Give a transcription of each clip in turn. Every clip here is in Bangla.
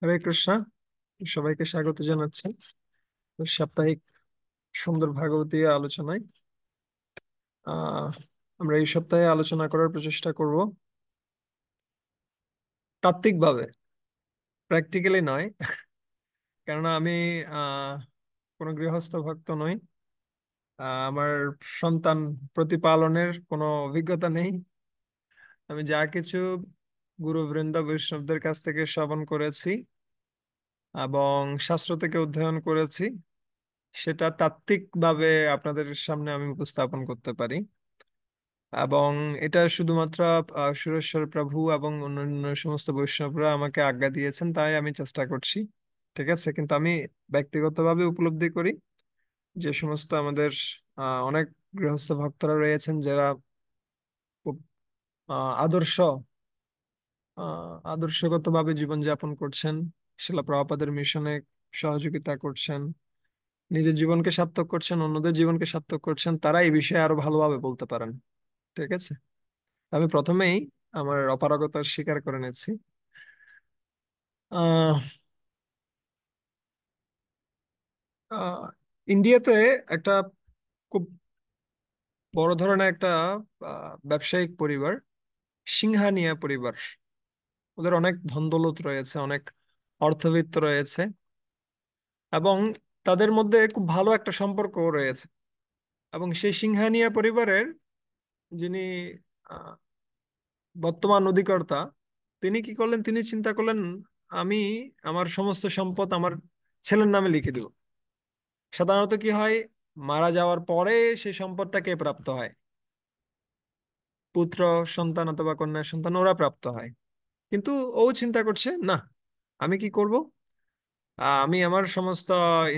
হরে কৃষ্ণ। সবাইকে স্বাগত জানাচ্ছি সাপ্তাহিক সুন্দর ভাগবতী আলোচনায়। আহ আমরা এই সপ্তাহে আলোচনা করার প্রচেষ্টা করব তাত্ত্বিকভাবে, প্র্যাকটিক্যালি নয়। কেননা আমি আহ কোনো গৃহস্থ ভক্ত নই। আমার সন্তান প্রতিপালনের কোনো অভিজ্ঞতা নেই। আমি যা কিছু গুরু বৃন্দ বৈষ্ণবদের কাছ থেকে শ্রবণ করেছি এবং শাস্ত্র থেকে অধ্যয়ন করেছি, সেটা তাত্ত্বিকভাবে আপনাদের সামনে আমি উপস্থাপন করতে পারি। এবং এটা শুধুমাত্র সুরেশ্বর প্রভু এবং অন্যান্য সমস্ত বৈষ্ণবরা আমাকে আজ্ঞা দিয়েছেন, তাই আমি চেষ্টা করছি। ঠিক আছে, কিন্তু আমি ব্যক্তিগতভাবে উপলব্ধি করি যে সমস্ত আমাদের অনেক গৃহস্থ ভক্তরা রয়েছেন যারা খুব আদর্শ আদর্শগতভাবে জীবনযাপন করছেন, শিলা প্রভুপাদের মিশনে সহযোগিতা করছেন, নিজের জীবনকে সার্থক করছেন, অন্যদের জীবনকে সার্থক করছেন, তারা এই বিষয়ে আরো ভালোভাবে বলতে পারেন। ঠিক আছে, আমি প্রথমেই আমার অপারগতা স্বীকার করে নিচ্ছি। আহ আহ, ইন্ডিয়াতে একটা খুব বড় ধরনের একটা ব্যবসায়িক পরিবার, সিংহানিয়া পরিবার। ওদের অনেক ধন দৌলত রয়েছে, অনেক অর্থবিত্ত রয়েছে, এবং তাদের মধ্যে খুব ভালো একটা সম্পর্ক রয়েছে। এবং সেই সিংহানিয়া পরিবারের যিনি আহ, বর্তমান অধিকর্তা, তিনি কি করলেন, তিনি চিন্তা করলেন আমি আমার সমস্ত সম্পদ আমার ছেলের নামে লিখে দেব। সাধারণত কি হয়, মারা যাওয়ার পরে সেই সম্পদটাকে প্রাপ্ত হয়, পুত্র সন্তান অথবা কন্যা সন্তান ওরা প্রাপ্ত হয়। কিন্তু ও চিন্তা করছে না, আমি কি করব, আমি আমার সমস্ত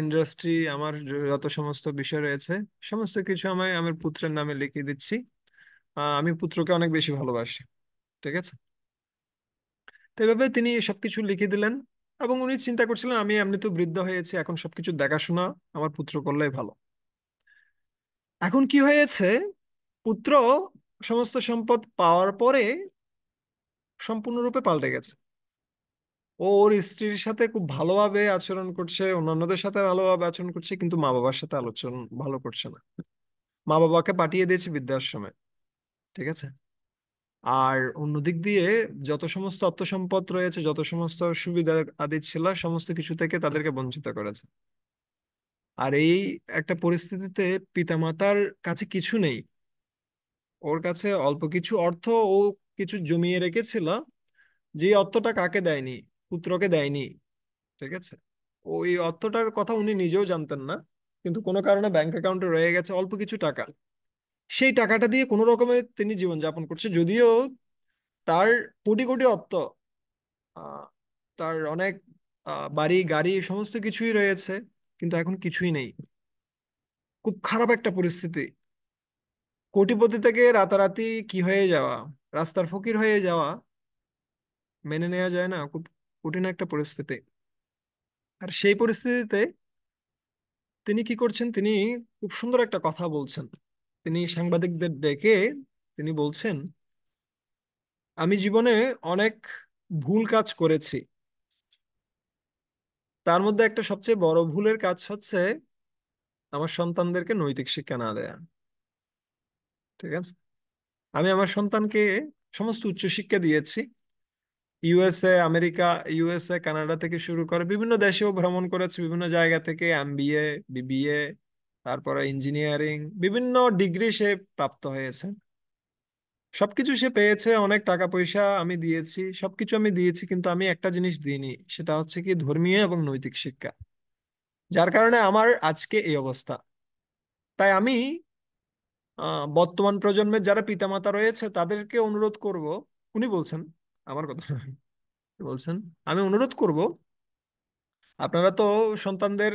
ইন্ডাস্ট্রি, আমার যত সমস্ত বিষয় রয়েছে, সমস্ত কিছু আমি আমার পুত্রের নামে লিখে দিচ্ছি। আমি পুত্রকে অনেক বেশি ভালোবাসি। ঠিক আছে, তো এভাবে তিনি সবকিছু লিখে দিলেন। এবং উনি চিন্তা করছিলেন আমি এমনি তো বৃদ্ধ হয়েছি, এখন সবকিছু দেখাশোনা আমার পুত্র করলেই ভালো। এখন কি হয়েছে, পুত্র সমস্ত সম্পদ পাওয়ার পরে সম্পূর্ণরূপে পাল্টে গেছে। ও ওর স্ত্রীর সাথে খুব ভালোভাবে আচরণ করছে, অন্যান্যদের সাথে ভালোভাবে আচরণ করছে, কিন্তু মা বাবার সাথে আলোচনা ভালো করছে না। মা বাবাকে পাঠিয়ে দিয়েছে বৃদ্ধাশ্রমে। ঠিক আছে, আর অন্যদিক দিয়ে যত সমস্ত অর্থ সম্পদ রয়েছে, যত সমস্ত সুবিধা আদি ছিল, সমস্ত কিছু থেকে তাদেরকে বঞ্চিত করেছে। আর এই একটা পরিস্থিতিতে পিতামাতার কাছে কিছু নেই, ওর কাছে অল্প কিছু অর্থ ও কিছু জমিয়ে রেখেছিল, যে অর্থটা কাকে দেয়নি, পুত্রকে দেয়নি। ঠিক আছে, ওই অর্থটার কথা উনি নিজেও জানতেন না, কিন্তু কোনো কারণে ব্যাংক অ্যাকাউন্টে রয়ে গেছে অল্প কিছু টাকা। সেই টাকাটা দিয়ে কোনো রকমে তিনি জীবনযাপন করছে, যদিও তার কোটি কোটি অর্থ, আহ, তার অনেক বাড়ি গাড়ি সমস্ত কিছুই রয়েছে, কিন্তু এখন কিছুই নেই। খুব খারাপ একটা পরিস্থিতি। কোটিপতি থেকে রাতারাতি কি হয়ে যাওয়া, রাস্তার ফকির হয়ে যাওয়া, মেনে নেওয়া যায় না, খুব কঠিন একটা পরিস্থিতি। আর সেই পরিস্থিতিতে তিনি কি করছেন, তিনি খুব সুন্দর একটা কথা বলছেন। তিনি সাংবাদিকদের ডেকে তিনি বলছেন, আমি জীবনে অনেক ভুল কাজ করেছি, তার মধ্যে একটা সবচেয়ে বড় ভুলের কাজ হচ্ছে আমার সন্তানদেরকে নৈতিক শিক্ষা না দেয়া। ঠিক আছে, আমি আমার সন্তানকে সমস্ত উচ্চশিক্ষা দিয়েছি, ইউএসএ আমেরিকা, ইউএসএ কানাডা থেকে শুরু করে বিভিন্ন দেশেও ভ্রমণ করেছে, বিভিন্ন জায়গা থেকে এমবিএ, বিবিএ, তারপরে ইঞ্জিনিয়ারিং, বিভিন্ন ডিগ্রি সে প্রাপ্ত হয়েছে। সবকিছু সে পেয়েছে, অনেক টাকা পয়সা আমি দিয়েছি, সবকিছু আমি দিয়েছি, কিন্তু আমি একটা জিনিস দিইনি, সেটা হচ্ছে কি ধর্মীয় এবং নৈতিক শিক্ষা। যার কারণে আমার আজকে এই অবস্থা। তাই আমি বর্তমান প্রজন্মের যারা পিতামাতা রয়েছে তাদেরকে অনুরোধ করব, উনি বলছেন, আমার কথা নয়, বলছেন, আমি অনুরোধ করব আপনারা তো সন্তানদের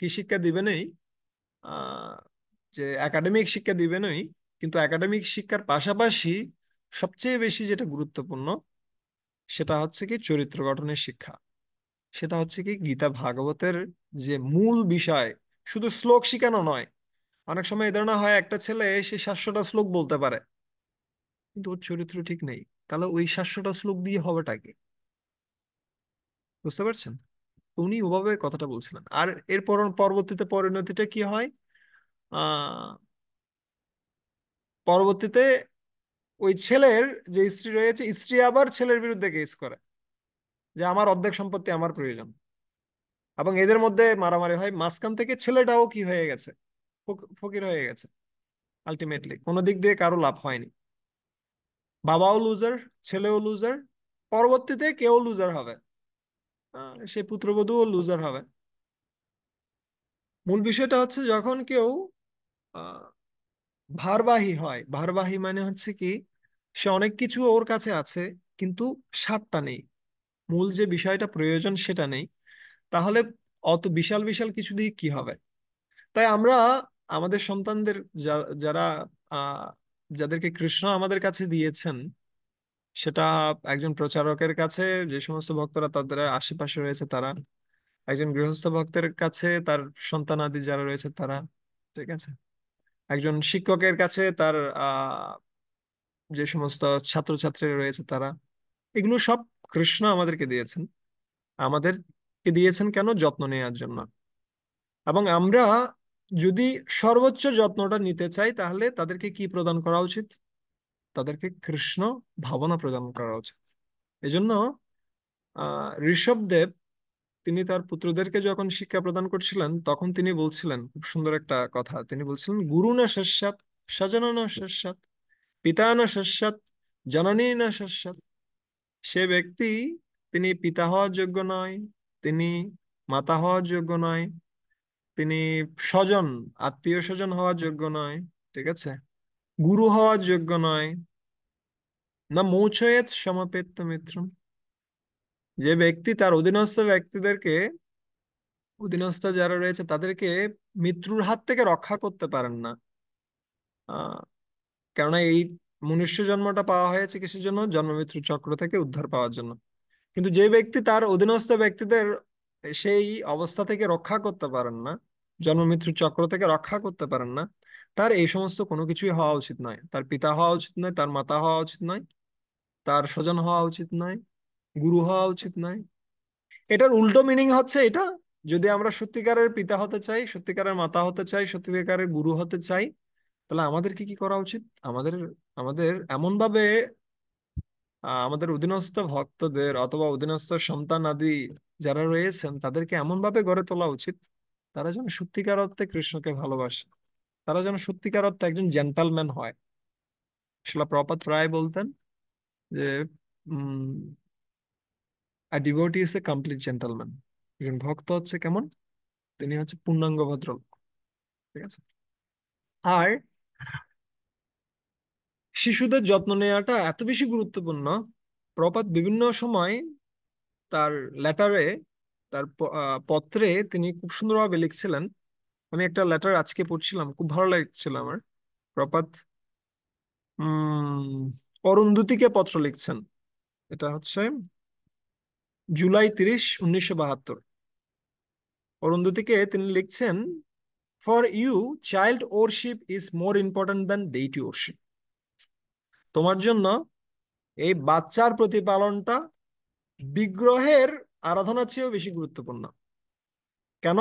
কি শিক্ষা দিবেনই, আহ, যে একাডেমিক শিক্ষা দিবেনই, কিন্তু একাডেমিক শিক্ষার পাশাপাশি সবচেয়ে বেশি যেটা গুরুত্বপূর্ণ, সেটা হচ্ছে কি চরিত্র গঠনের শিক্ষা। সেটা হচ্ছে কি গীতা ভাগবতের যে মূল বিষয়, শুধু শ্লোক শিখানো নয়। অনেক সময় এই ধরনের হয়, একটা ছেলে সে 700টা শ্লোক বলতে পারে, কিন্তু ওর চরিত্র ঠিক নেই, তাহলে ওই 700টা শ্লোক দিয়ে হবেটা কি? বুঝতে পারছেন? উনি ওভাবে কথাটা বলছিলেন। আর এরপর পরবর্তীতে পরিণতিটা কি হয়? আহ পরবর্তীতে ওই ছেলের যে স্ত্রী রয়েছে, স্ত্রী আবার ছেলের বিরুদ্ধে কেস করে যে আমার অর্ধেক সম্পত্তি আমার প্রয়োজন। এবং এদের মধ্যে মারামারি হয়, মাঝখান থেকে ছেলেটাও কি হয়ে গেছে, ফকির হয়ে গেছে। আলটিমেটলি কোনো দিক দিয়ে কারো লাভ হয়নি। বাবাও লুজার, ছেলেও লুজার, পরবর্তীতে কেউ লুজার হবে, সেই পুত্রবধূও লুজার হবে। মূল বিষয়টা হচ্ছে যখন কেউ আহ, ভারবাহী হয়, ভারবাহী মানে হচ্ছে কি, সে অনেক কিছু ওর কাছে আছে কিন্তু স্বাদটা নেই, মূল যে বিষয়টা প্রয়োজন সেটা নেই, তাহলে অত বিশাল বিশাল কিছু দিয়ে কি হবে? তাই আমরা আমাদের সন্তানদের, যারা আহ যাদেরকে কৃষ্ণ আমাদের কাছে দিয়েছেন, সেটা একজন প্রচারকের কাছে, যে সমস্ত ভক্তরা তাদের আশেপাশে রয়েছে তারা, একজন গৃহস্থ ভক্তের কাছে তার সন্তানাদি যারা রয়েছে তারা, ঠিক আছে, একজন শিক্ষকের কাছে তার যে সমস্ত ছাত্রছাত্রীরা রয়েছে তারা, এগুলো সব কৃষ্ণ আমাদেরকে দিয়েছেন। আমাদেরকে দিয়েছেন কেন? যত্ন নেওয়ার জন্য। এবং আমরা যদি সর্বোচ্চ যত্নটা নিতে চাই, তাহলে তাদেরকে কি প্রদান করা উচিত? তাদেরকে কৃষ্ণ ভাবনা প্রদান করা উচিত। এজন্য ঋষভদেব, তিনি তার পুত্রদেরকে যখন শিক্ষা প্রদান করছিলেন, তখন তিনি বলছিলেন খুব সুন্দর একটা কথা, তিনি বলছিলেন, গুরু না শস্যাৎ, স্বজন না শস্যাৎ, পিতা না শস্যাৎ, জননী না শস্যাৎ। সে ব্যক্তি, তিনি পিতা হওয়ার যোগ্য নয়, তিনি মাতা হওয়ার যোগ্য নয়, তিনি স্বজন, আত্মীয় স্বজন হওয়ার যোগ্য নয়, ঠিক আছে, গুরু হওয়ার যোগ্য নয়, না মৌচয়েত সমাপেত্য মিত্রম। যে ব্যক্তি তার অধীনস্থ ব্যক্তিদেরকে, অধীনস্থ যারা রয়েছে তাদেরকে মৃত্যুর হাত থেকে রক্ষা করতে পারেন না। আহ কেননা এই মনুষ্য জন্মটা পাওয়া হয়েছে কিসের জন্য? জন্ম মৃত্যু চক্র থেকে উদ্ধার পাওয়ার জন্য। কিন্তু যে ব্যক্তি তার অধীনস্থ ব্যক্তিদের সেই অবস্থা থেকে রক্ষা করতে পারেন না, জন্ম মৃত্যুর চক্র থেকে রক্ষা করতে পারেন না, তার এই সমস্ত কোনো কিছুই হওয়া উচিত নয়। তার পিতা হওয়া উচিত নয়, তার মাতা হওয়া উচিত নয়, তার স্বজন হওয়া উচিত নয়, গুরু হওয়া উচিত নয়। এটার উল্টো মিনিং হচ্ছে এটা, যদি আমরা সত্যিকারের পিতা হতে চাই, সত্যিকারের মাতা হতে চাই, সত্যিকারের গুরু হতে চাই, তাহলে আমাদের কি কি করা উচিত? আমাদের আমাদের এমন ভাবে আমাদের অধীনস্থ ভক্তদের অথবা অধীনস্থ সন্তান আদি যারা রয়েছেন তাদেরকে এমন ভাবে গড়ে তোলা উচিত, তারা যেন সত্যিকার অর্থে কৃষ্ণকে ভালোবাসে, তারা যেন সত্যিকার অর্থে একজন জেন্টালম্যান হয়। শিলা প্রপাত রায় বলতেন যে devotee is a complete gentleman. একজন ভক্ত হচ্ছে কেমন? তিনি হচ্ছে পূর্ণাঙ্গ ভদ্রলোক, ঠিক আছে। আর শিশুদের যত্ন নেওয়াটা এত বেশি গুরুত্বপূর্ণ, প্রপাত বিভিন্ন সময় তার লেটারে, তার পত্রে তিনি খুব সুন্দরভাবে লিখছিলেন। আমি একটা লেটার আজকে পড়ছিলাম, খুব ভালো লাগছিল আমার। প্রপাত অরুন্ধতিকে পত্র লিখছেন। এটা হচ্ছে জুলাই 30, 1972। অরুন্ধতিকে তিনি লিখছেন, for you child worship is more important than deity worship. তোমার জন্য এই বাচ্চার প্রতিপালনটা বিগ্রহের আরাধনার চেয়েও বেশি গুরুত্বপূর্ণ। কেন?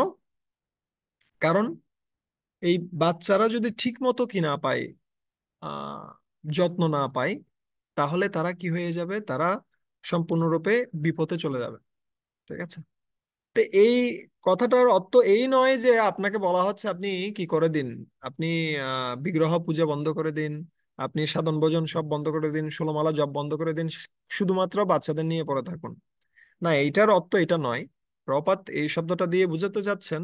কারণ এই বাচ্চারা যদি ঠিক মতো কি না পায়, আহ যত্ন না পায়, তাহলে তারা কি হয়ে যাবে? তারা সম্পূর্ণরূপে বিপথে চলে যাবে, ঠিক আছে। তো এই কথাটার অর্থ এই নয় যে আপনাকে বলা হচ্ছে আপনি কি করে দিন, আপনি বিগ্রহ পূজা বন্ধ করে দিন, আপনি সাধন ভোজন সব বন্ধ করে দিন, ষোলমালা জপ বন্ধ করে দিন, শুধুমাত্র বাচ্চাদের নিয়ে পড়ে থাকুন। না, এইটার অর্থ এটা নয়। প্রপাত এই শব্দটা দিয়ে বুঝাতে চাচ্ছেন,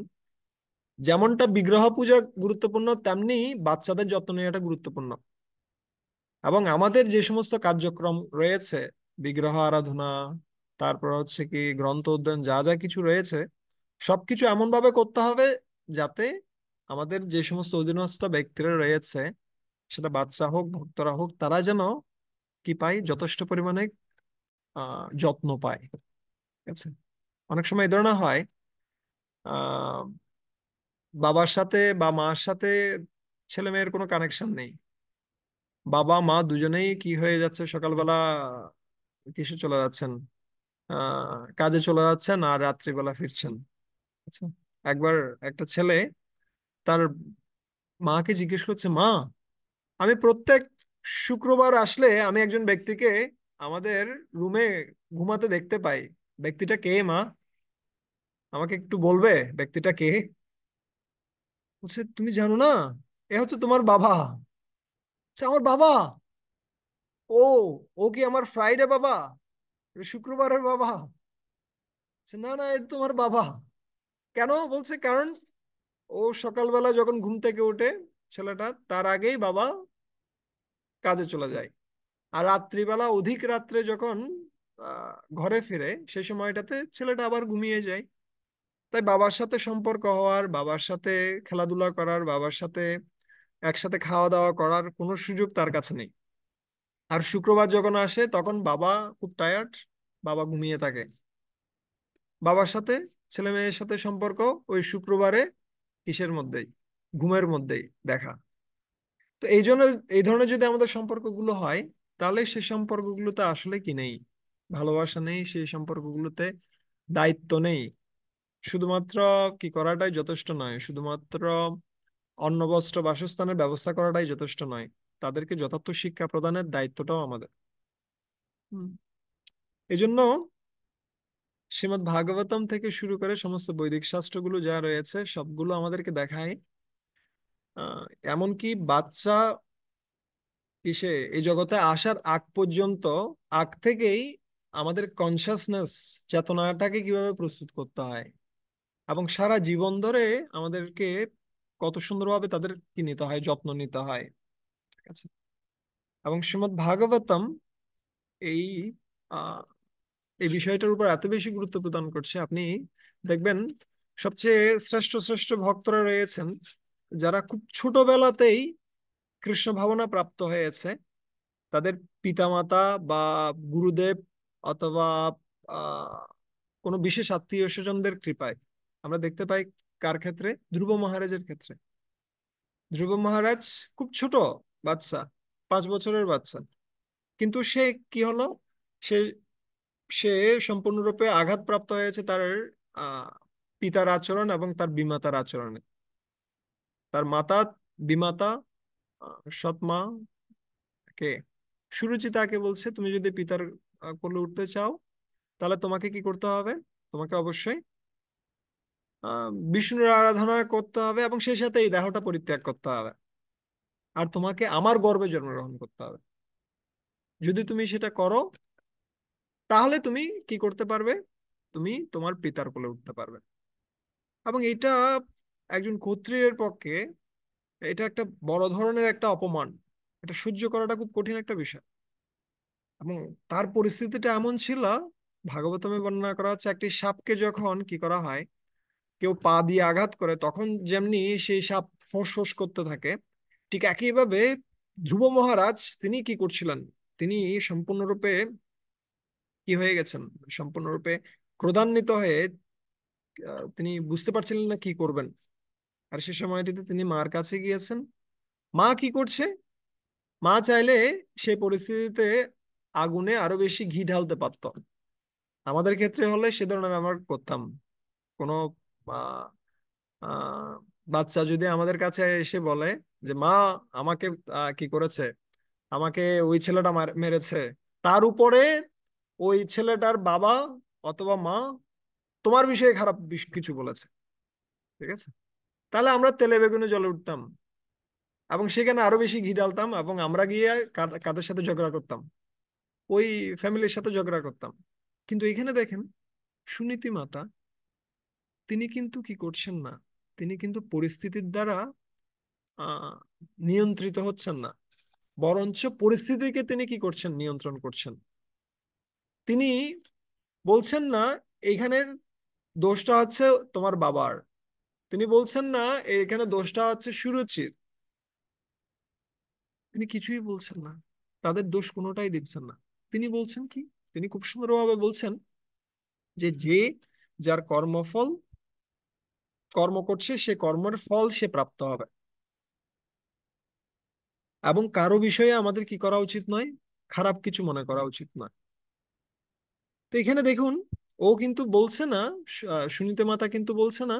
যেমনটা বিগ্রহ পূজা গুরুত্বপূর্ণ, তেমনি বাচ্চাদের যত্ন নেওয়াটা গুরুত্বপূর্ণ। এবং আমাদের যে সমস্ত কার্যক্রম রয়েছে, বিগ্রহ আরাধনা, তারপর হচ্ছে কি গ্রন্থ অধ্যয়ন, যা যা কিছু রয়েছে, সবকিছু এমন ভাবে করতে হবে যাতে আমাদের যে সমস্ত অধীনস্থ ব্যক্তিরা রয়েছে, সেটা বাচ্চা হোক ভক্তরা হোক, তারা যেন কি পায়? যথেষ্ট পরিমাণে যত্ন পায়, ঠিক আছে। অনেক সময় এই ধরনের হয়, আহ বাবার সাথে বা মার সাথে ছেলে মেয়ের কোনো কানেকশন নেই, বাবা মা দুজনেই কি হয়ে যাচ্ছে, সকালবেলা কিসে চলে যাচ্ছেন, কাজে চলে যাচ্ছেন আর রাত্রিবেলা ফিরছেন। আচ্ছা, একবার একটা ছেলে তার মাকে জিজ্ঞেস করছে, মা, আমি প্রত্যেক শুক্রবার আসলে আমি একজন ব্যক্তিকে আমাদের রুমে ঘুমাতে দেখতে পাই। ব্যক্তিটা কে মা? আমাকে একটু বলবে ব্যক্তিটা কে? বলছে, তুমি জানো না? এ হচ্ছে তোমার বাবা। আচ্ছা, আমার বাবা? ও, ও কি আমার ফ্রাইডে বাবা, শুক্রবারের বাবা? বলছে, না না, এটা তোমার বাবা। কেন? বলছে, কারণ ও সকালবেলা যখন ঘুম থেকে ওঠে, ছেলেটা, তার আগেই বাবা কাজে চলে যায়। আর রাত্রিবেলা অধিক রাত্রে যখন ঘরে ফিরে, সেই সময়টাতে ছেলেটা আবার ঘুমিয়ে যায়। তাই বাবার সাথে সম্পর্ক হওয়ার, বাবার সাথে খেলাধুলা করার, বাবার সাথে একসাথে খাওয়া দাওয়া করার কোনো সুযোগ তার কাছে নেই। আর শুক্রবার যখন আসে তখন বাবা খুব টায়ার্ড, বাবা ঘুমিয়ে থাকে। বাবার সাথে ছেলে মেয়ের সাথে সম্পর্ক ওই শুক্রবারে কিসের মধ্যেই, ঘুমের মধ্যেই দেখা। তো এই জন্য এই ধরনের যদি আমাদের সম্পর্কগুলো হয়, তাহলে সেই সম্পর্কগুলোতে আসলে কি নেই? ভালোবাসা নেই সেই সম্পর্কগুলোতে, দায়িত্ব নেই। শুধুমাত্র কি করাটাই যথেষ্ট নয়, শুধুমাত্র অন্ন বস্ত্র বাসস্থানের ব্যবস্থা করাটাই যথেষ্ট নয়, তাদেরকে যথার্থ শিক্ষা প্রদানের দায়িত্বটাও আমাদের। হুম। এই জন্য শ্রীমদ্ ভাগবতম থেকে শুরু করে সমস্ত বৈদিক শাস্ত্রগুলো যা রয়েছে সবগুলো আমাদেরকে দেখায়, আহ, এমনকি বাচ্চা কিসে এই জগতে আসার আগ পর্যন্ত, আগ থেকেই আমাদের কনসাসনেস, চেতনাটাকে কিভাবে প্রস্তুত করতে হয়, এবং সারা জীবন ধরে আমাদেরকে কত সুন্দরভাবে তাদের কি নিতে হয়, যত্ন নিতে হয়। ঠিক আছে। এবং শ্রীমদ্ ভাগবতম এই আহ এই বিষয়টার উপর এত বেশি গুরুত্ব প্রদান করছে। আপনি দেখবেন সবচেয়ে শ্রেষ্ঠ শ্রেষ্ঠ ভক্তরা রয়েছেন যারা খুব ছোটবেলাতেই কৃষ্ণ ভাবনা প্রাপ্ত হয়েছে। তাদের পিতামাতা বা গুরুদেব অথবা আহ কোনো বিশেষ আত্মীয় স্বজনদের কৃপায় আমরা দেখতে পাই। কার ক্ষেত্রে? ধ্রুব মহারাজের ক্ষেত্রে। ধ্রুব মহারাজ খুব ছোট বাচ্চা, 5 বছরের বাচ্চা, কিন্তু সে কি হলো, সে সে সম্পূর্ণরূপে আঘাতপ্রাপ্ত হয়েছে তার আহ পিতার আচরণ এবং তার বিমাতার আচরণে। তার মাতা, বিমাতা, সৎ মা কে, সুরুচিতাকে বলছে, তুমি যদি পিতার কোলে উঠতে চাও তাহলে তোমাকে কি করতে হবে? তোমাকে অবশ্যই বিষ্ণুর আরাধনা করতে হবে এবং সেই সাথে এই দেহটা পরিত্যাগ করতে হবে, আর তোমাকে আমার গর্ভে জন্মগ্রহণ করতে হবে। যদি তুমি সেটা করো তাহলে তুমি কি করতে পারবে? তুমি তোমার পিতার কোলে উঠতে পারবে। এবং এটা একজন ক্ষত্রিয়ের পক্ষে এটা একটা বড় ধরনের একটা অপমান। এটা সহ্য করাটা খুব কঠিন একটা বিষয়। এবং তার পরিস্থিতিটা এমন ছিল, ভাগবতমে বর্ণনা করা হচ্ছে, একটি সাপকে যখন কি করা হয়, কেউ পা দিয়ে আঘাত করে, তখন যেমনি সেই সাপ ফোঁস ফোঁস করতে থাকে, ঠিক একইভাবে ধ্রুব মহারাজ তিনি কি করছিলেন, তিনি সম্পূর্ণরূপে কি হয়ে গেছেন, সম্পূর্ণরূপে ক্রোধান্বিত হয়ে তিনি বুঝতে পারছিলেন না কি করবেন। আর সে সময়টিতে তিনি মার কাছে গিয়েছেন। মা কি করছে? মা চাইলে সেই পরিস্থিতিতে আগুনে আরো বেশি ঘি ঢালতে পারত। আমাদের ক্ষেত্রে হলে সে ধরনের আমরা করতাম। কোনো আহ, আহ, বাচ্চা যদি আমাদের কাছে এসে বলে যে মা আমাকে কি করেছে, আমাকে ওই ছেলেটা মেরেছে, তার উপরে ওই ছেলেটার বাবা অথবা মা তোমার বিষয়ে খারাপ কিছু বলেছে, ঠিক আছে, তাহলে আমরা তেলে বেগুনে জ্বলে উঠতাম এবং সেখানে আরো বেশি ঘি ঢালতাম এবং আমরা গিয়ে কাদের সাথে ঝগড়া করতাম? ওই ফ্যামিলির সাথে ঝগড়া করতাম। কিন্তু এখানে দেখেন, সুনীতি মাতা তিনি কিন্তু কি করছেন না, তিনি কিন্তু পরিস্থিতির দ্বারা আহ নিয়ন্ত্রিত হচ্ছেন না, বরঞ্চ পরিস্থিতিকে তিনি কি করছেন, নিয়ন্ত্রণ করছেন। তিনি বলছেন না এইখানে দোষটা হচ্ছে তোমার বাবার, তিনি বলছেন না এখানে দোষটা হচ্ছে সুরুচির, তিনি কিছুই বলছেন না, তাদের দোষ কোনোটাই দিচ্ছেন না। তিনি বলছেন কি, তিনি খুব সুন্দরভাবে বলছেন যে যে যার কর্মফল কর্ম করছে সে কর্মের ফল সে প্রাপ্ত হবে। এবং কারো বিষয়ে আমাদের কি করা উচিত নয়, খারাপ কিছু মনে করা উচিত নয়। তো তো এখানে দেখুন, ও কিন্তু বলছে না, সুনীতি মাতা কিন্তু বলছে না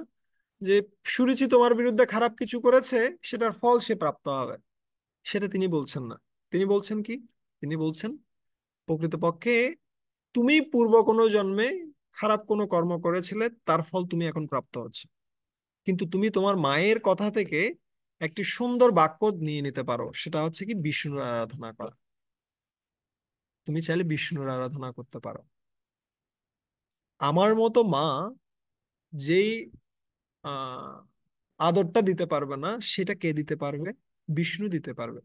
যে সুরুচি তোমার বিরুদ্ধে খারাপ কিছু করেছে, সেটার ফল সে প্রাপ্ত হবে, সেটা তিনি বলছেন না। তিনি বলছেন কি? তিনি বলছেন প্রকৃতপক্ষে তুমি পূর্ব কোনো জন্মে খারাপ কোনো কর্ম করেছিলে, তার ফল তুমি এখন প্রাপ্ত হচ্ছে। কিন্তু তুমি তোমার মায়ের কথা থেকে একটি সুন্দর বাক্য নিয়ে নিতে পারো, সেটা হচ্ছে কি বিষ্ণুর আরাধনা করা। তুমি চাইলে বিষ্ণুর আরাধনা করতে পারো। আমার মতো মা যেই আহ আদরটা দিতে পারবে না, সেটা কে দিতে পারবে? বিষ্ণু দিতে পারবে।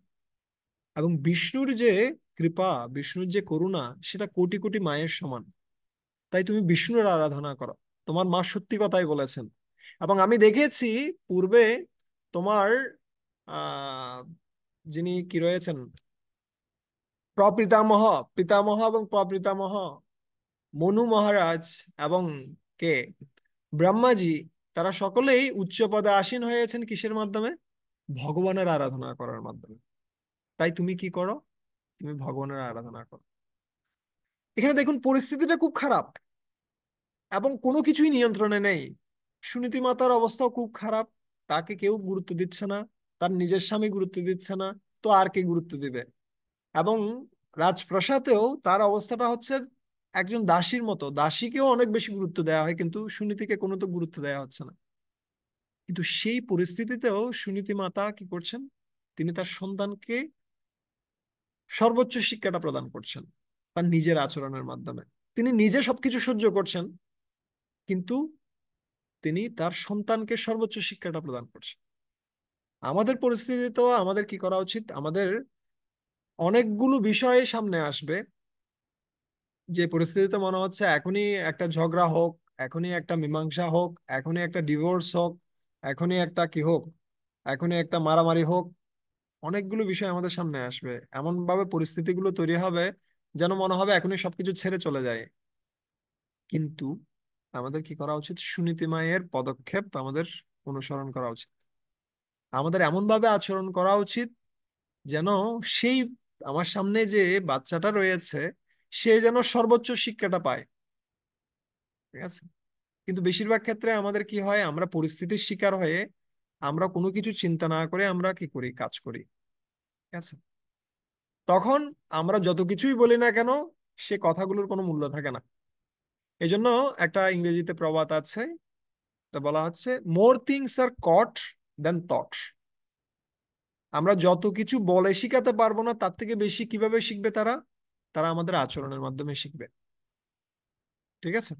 এবং বিষ্ণুর যে কৃপা, বিষ্ণুর যে করুণা, সেটা কোটি কোটি মায়ের সমান। তাই তুমি বিষ্ণুর আরাধনা করো। তোমার মা সত্যি কথাই বলেছেন। এবং আমি দেখেছি পূর্বে তোমার আহ যিনি কি রয়েছেন, প্রপিতামহ, পিতামহ এবং প্রপিতামহ, মনু মহারাজ এবং কে, ব্রহ্মাজি, তারা সকলেই উচ্চ পদে আসীন হয়েছেন কিসের মাধ্যমে? ভগবানের আরাধনা করার মাধ্যমে। তাই তুমি কি করো? তুমি ভগবানের আরাধনা করো। এখানে দেখুন পরিস্থিতিটা খুব খারাপ এবং কোনো কিছুই নিয়ন্ত্রণে নেই। সুনীতি মাতার অবস্থাও খুব খারাপ। তাকে কেউ গুরুত্ব দিচ্ছে না, তার নিজের স্বামী গুরুত্ব দিচ্ছে না, তো আর কে গুরুত্ব দিবে? এবং রাজপ্রাসাদেও তার অবস্থাটা হচ্ছে একজন দাসীর মতো। দাসীকেও অনেক বেশি গুরুত্ব দেওয়া হয়, কিন্তু সুনীতিকে কোনো তো গুরুত্ব দেওয়া হচ্ছে না। কিন্তু সেই পরিস্থিতিতেও সুনীতি মাতা কি করছেন? তিনি তার সন্তানকে সর্বোচ্চ শিক্ষাটা প্রদান করছেন তার নিজের আচরণের মাধ্যমে। তিনি নিজে সবকিছু সহ্য করছেন, কিন্তু তিনি তার সন্তানকে সর্বোচ্চ শিক্ষাটা প্রদান করছেন। আমাদের পরিস্থিতিতেও আমাদের কি করা উচিত? আমাদের অনেকগুলো বিষয় সামনে আসবে, যে পরিস্থিতিতে মনে হচ্ছে এখনই একটা ঝগড়া হোক, এখনই একটা মীমাংসা হোক, এখনই একটা ডিভোর্স হোক, এখনই একটা কি হোক, এখনই একটা মারামারি হোক। অনেকগুলো বিষয় আমাদের সামনে আসবে, এমন ভাবে পরিস্থিতিগুলো তৈরি হবে যেন মনে হবে এখনই সবকিছু ছেড়ে চলে যায়। কিন্তু আমাদের কি করা উচিত? সুনীতি মায়ের পদক্ষেপ আমাদের অনুসরণ করা উচিত। আমাদের এমন ভাবে আচরণ করা উচিত যেন সেই আমার সামনে যে বাচ্চাটা রয়েছে, সে যেন সর্বোচ্চ শিক্ষাটা পায়। ঠিক আছে? কিন্তু বেশিরভাগ ক্ষেত্রে আমাদের কি হয়, আমরা পরিস্থিতির শিকার হয়ে আমরা কোনো কিছু চিন্তা না করে আমরা কি করি, কাজ করি। ঠিক আছে? তখন আমরা যত কিছুই বলি না কেন, সে কথাগুলোর কোনো মূল্য থাকে না। এই জন্য একটা ইংরেজিতে প্রবাদ আছে, এটা বলা হচ্ছে more things are caught then thought. আমরা যত কিছু বলে শিখাতে পারবো না, তার থেকে বেশি কিভাবে শিখবে তারা? তারা আমাদের আচরণের মাধ্যমে শিখবে। ঠিক আছে?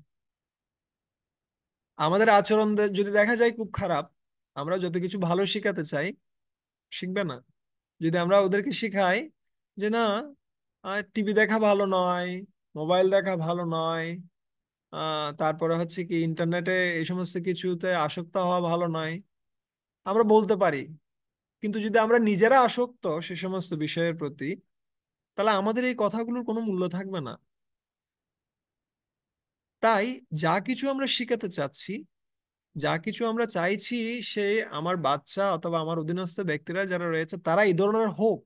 আমাদের আচরণ যদি দেখা যায় খুব খারাপ, আমরা যত কিছু ভালো শিখাতে চাই, শিখবে না। যদি আমরা ওদেরকে শিখাই যে না, টিভি দেখা ভালো নয়, মোবাইল দেখা ভালো নয়, তারপরে হচ্ছে কি ইন্টারনেটে এই সমস্ত কিছুতে আসক্ত হওয়া ভালো নয়, আমরা বলতে পারি। কিন্তু যদি আমরা নিজেরা আসক্ত সে সমস্ত বিষয়ের প্রতি, তাহলে আমাদের এই কথাগুলোর কোনো মূল্য থাকবে না। তাই যা কিছু আমরা শিখাতে চাচ্ছি, যা কিছু আমরা চাইছি, সে আমার বাচ্চা অথবা আমার অধীনস্থ ব্যক্তিরা যারা রয়েছে তারা এই ধরনের হোক,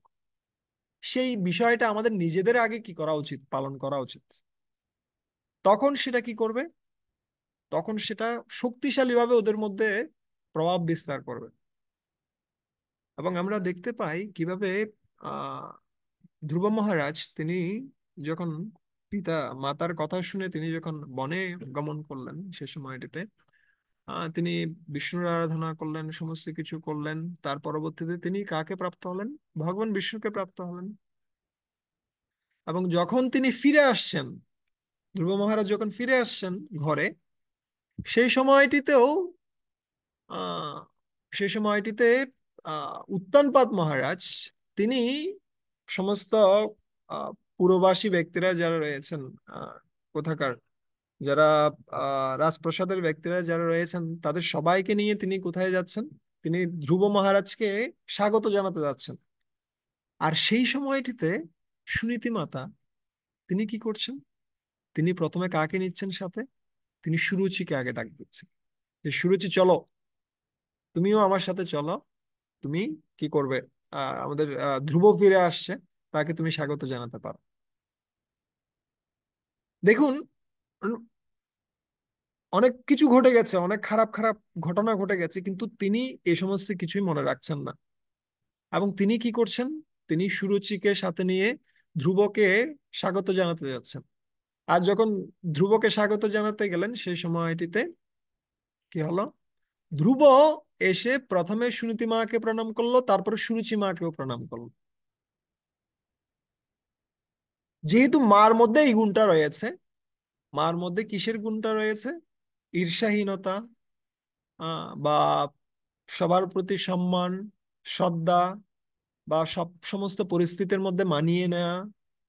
সেই বিষয়টা আমাদের নিজেদের আগে কি করা উচিত? পালন করা উচিত। তখন সেটা কি করবে? তখন সেটা শক্তিশালীভাবে ওদের মধ্যে প্রভাব বিস্তার করবে। এবং আমরা দেখতে পাই কিভাবে আহ ধ্রুব মহারাজ তিনি যখন পিতা মাতার কথা শুনে তিনি যখন বনে গমন করলেন, সে সময়টিতে তিনি বিষ্ণুর আরাধনা করলেন, সমস্ত কিছু করলেন। তার পরবর্তীতে তিনি কাকে প্রাপ্ত হলেন? ভগবান বিষ্ণুকে প্রাপ্ত হলেন। এবং যখন তিনি ফিরে আসছেন, ধ্রুব মহারাজ যখন ফিরে আসছেন ঘরে, সেই সময়টিতেও আহ সেই সময়টিতে উত্তানপাদ মহারাজ তিনি সমস্ত পুরবাসী ব্যক্তিরা যারা রয়েছেন, আহ, কোথাকার যারা রাজপ্রাসাদের ব্যক্তিরা যারা রয়েছেন, তাদের সবাইকে নিয়ে তিনি কোথায় যাচ্ছেন? তিনি ধ্রুব মহারাজকে স্বাগত জানাতে যাচ্ছেন। আর সেই সময়টিতে সুনীতি মাতা তিনি কি করছেন? তিনি প্রথমে কাকে নিচ্ছেন সাথে? তিনি সুরুচিকে আগে ডাক দিচ্ছেন যে সুরুচি চলো, তুমিও আমার সাথে চলো। তুমি কি করবে? আমাদের ধ্রুব ফিরে আসছে, তাকে তুমি স্বাগত জানাতে পারো। দেখুন, অনেক কিছু ঘটে গেছে, অনেক খারাপ খারাপ ঘটনা ঘটে গেছে, কিন্তু তিনি এই সমস্ত কিছুই মনে রাখছেন না। এবং তিনি কি করছেন, তিনি সুরুচিকে সাথে নিয়ে ধ্রুবকে স্বাগত জানাতে যাচ্ছেন। আর যখন ধ্রুবকে স্বাগত জানাতে গেলেন সেই সময়টিতে কি হলো, ধ্রুব এসে প্রথমে সুনীতি মাকে প্রণাম করলো, তারপরে সুরুচি মাকেও প্রণাম করলো। যেহেতু মার মধ্যে এই গুণটা রয়েছে, মার মধ্যে কিসের গুণটা রয়েছে, ঈর্ষাহীনতা, বা সবার প্রতি সম্মান, শ্রদ্ধা, বা সমস্ত পরিস্থিতির মধ্যে মানিয়ে নেওয়া,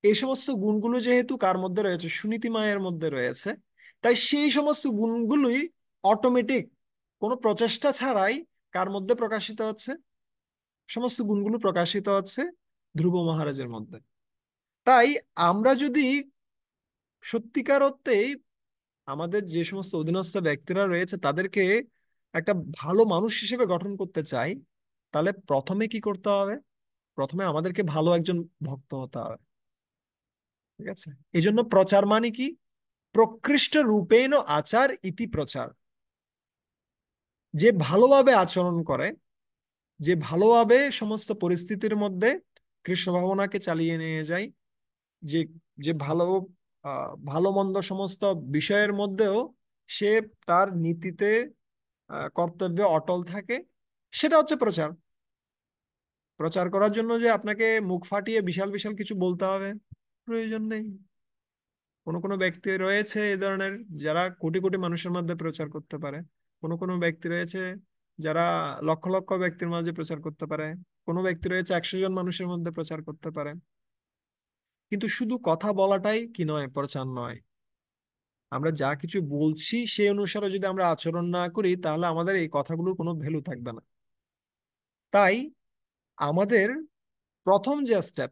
এই সমস্ত গুণগুলো যেহেতু কার মধ্যে রয়েছে, সুনীতি মায়ের মধ্যে রয়েছে, তাই সেই সমস্ত গুণগুলোই অটোমেটিক, কোনো প্রচেষ্টা ছাড়াই কার মধ্যে প্রকাশিত হচ্ছে, সমস্ত গুণগুলো প্রকাশিত হচ্ছে ধ্রুব মহারাজের মধ্যে। তাই আমরা যদি সত্যিকার অর্থেই আমাদের যে সমস্ত অধীনস্থ ব্যক্তিরা রয়েছে তাদেরকে একটা ভালো মানুষ হিসেবে গঠন করতে চাই, তাহলে প্রথমে কি করতে হবে, প্রথমে আমাদেরকে ভালো একজন ভক্ত হতে হবে। ঠিক আছে? এই জন্য প্রচার মানে কি, প্রকৃষ্ট রূপেণ আচার ইতি প্রচার। যে ভালোভাবে আচরণ করে, যে ভালোভাবে সমস্ত পরিস্থিতির মধ্যে কৃষ্ণ ভাবনাকে চালিয়ে নিয়ে যায়, যে যে ভালো মন্দ সমস্ত বিষয়ের মধ্যেও সে তার নীতিতে কর্তব্যে অটল থাকে, সেটা হচ্ছে প্রচার। প্রচার করার জন্য যে আপনাকে মুখ ফাটিয়ে বিশাল বিশাল কিছু বলতে হবে, প্রয়োজন নেই। কোনো কোনো ব্যক্তি রয়েছে এই ধরনের, যারা কোটি কোটি মানুষের মধ্যে প্রচার করতে পারে। কোনো কোনো ব্যক্তি রয়েছে যারা লক্ষ লক্ষ ব্যক্তির মাঝে প্রচার করতে পারে। কোনো ব্যক্তি রয়েছে 100 জন মানুষের মধ্যে প্রচার করতে পারে। কিন্তু শুধু কথা বলাটাই কি নয়, প্রচার নয়। আমরা যা কিছু বলছি সেই অনুসারে যদি আমরা আচরণ না করি, তাহলে আমাদের এই কথাগুলোর কোনো ভ্যালু থাকবে না। তাই আমাদের প্রথম যে স্টেপ,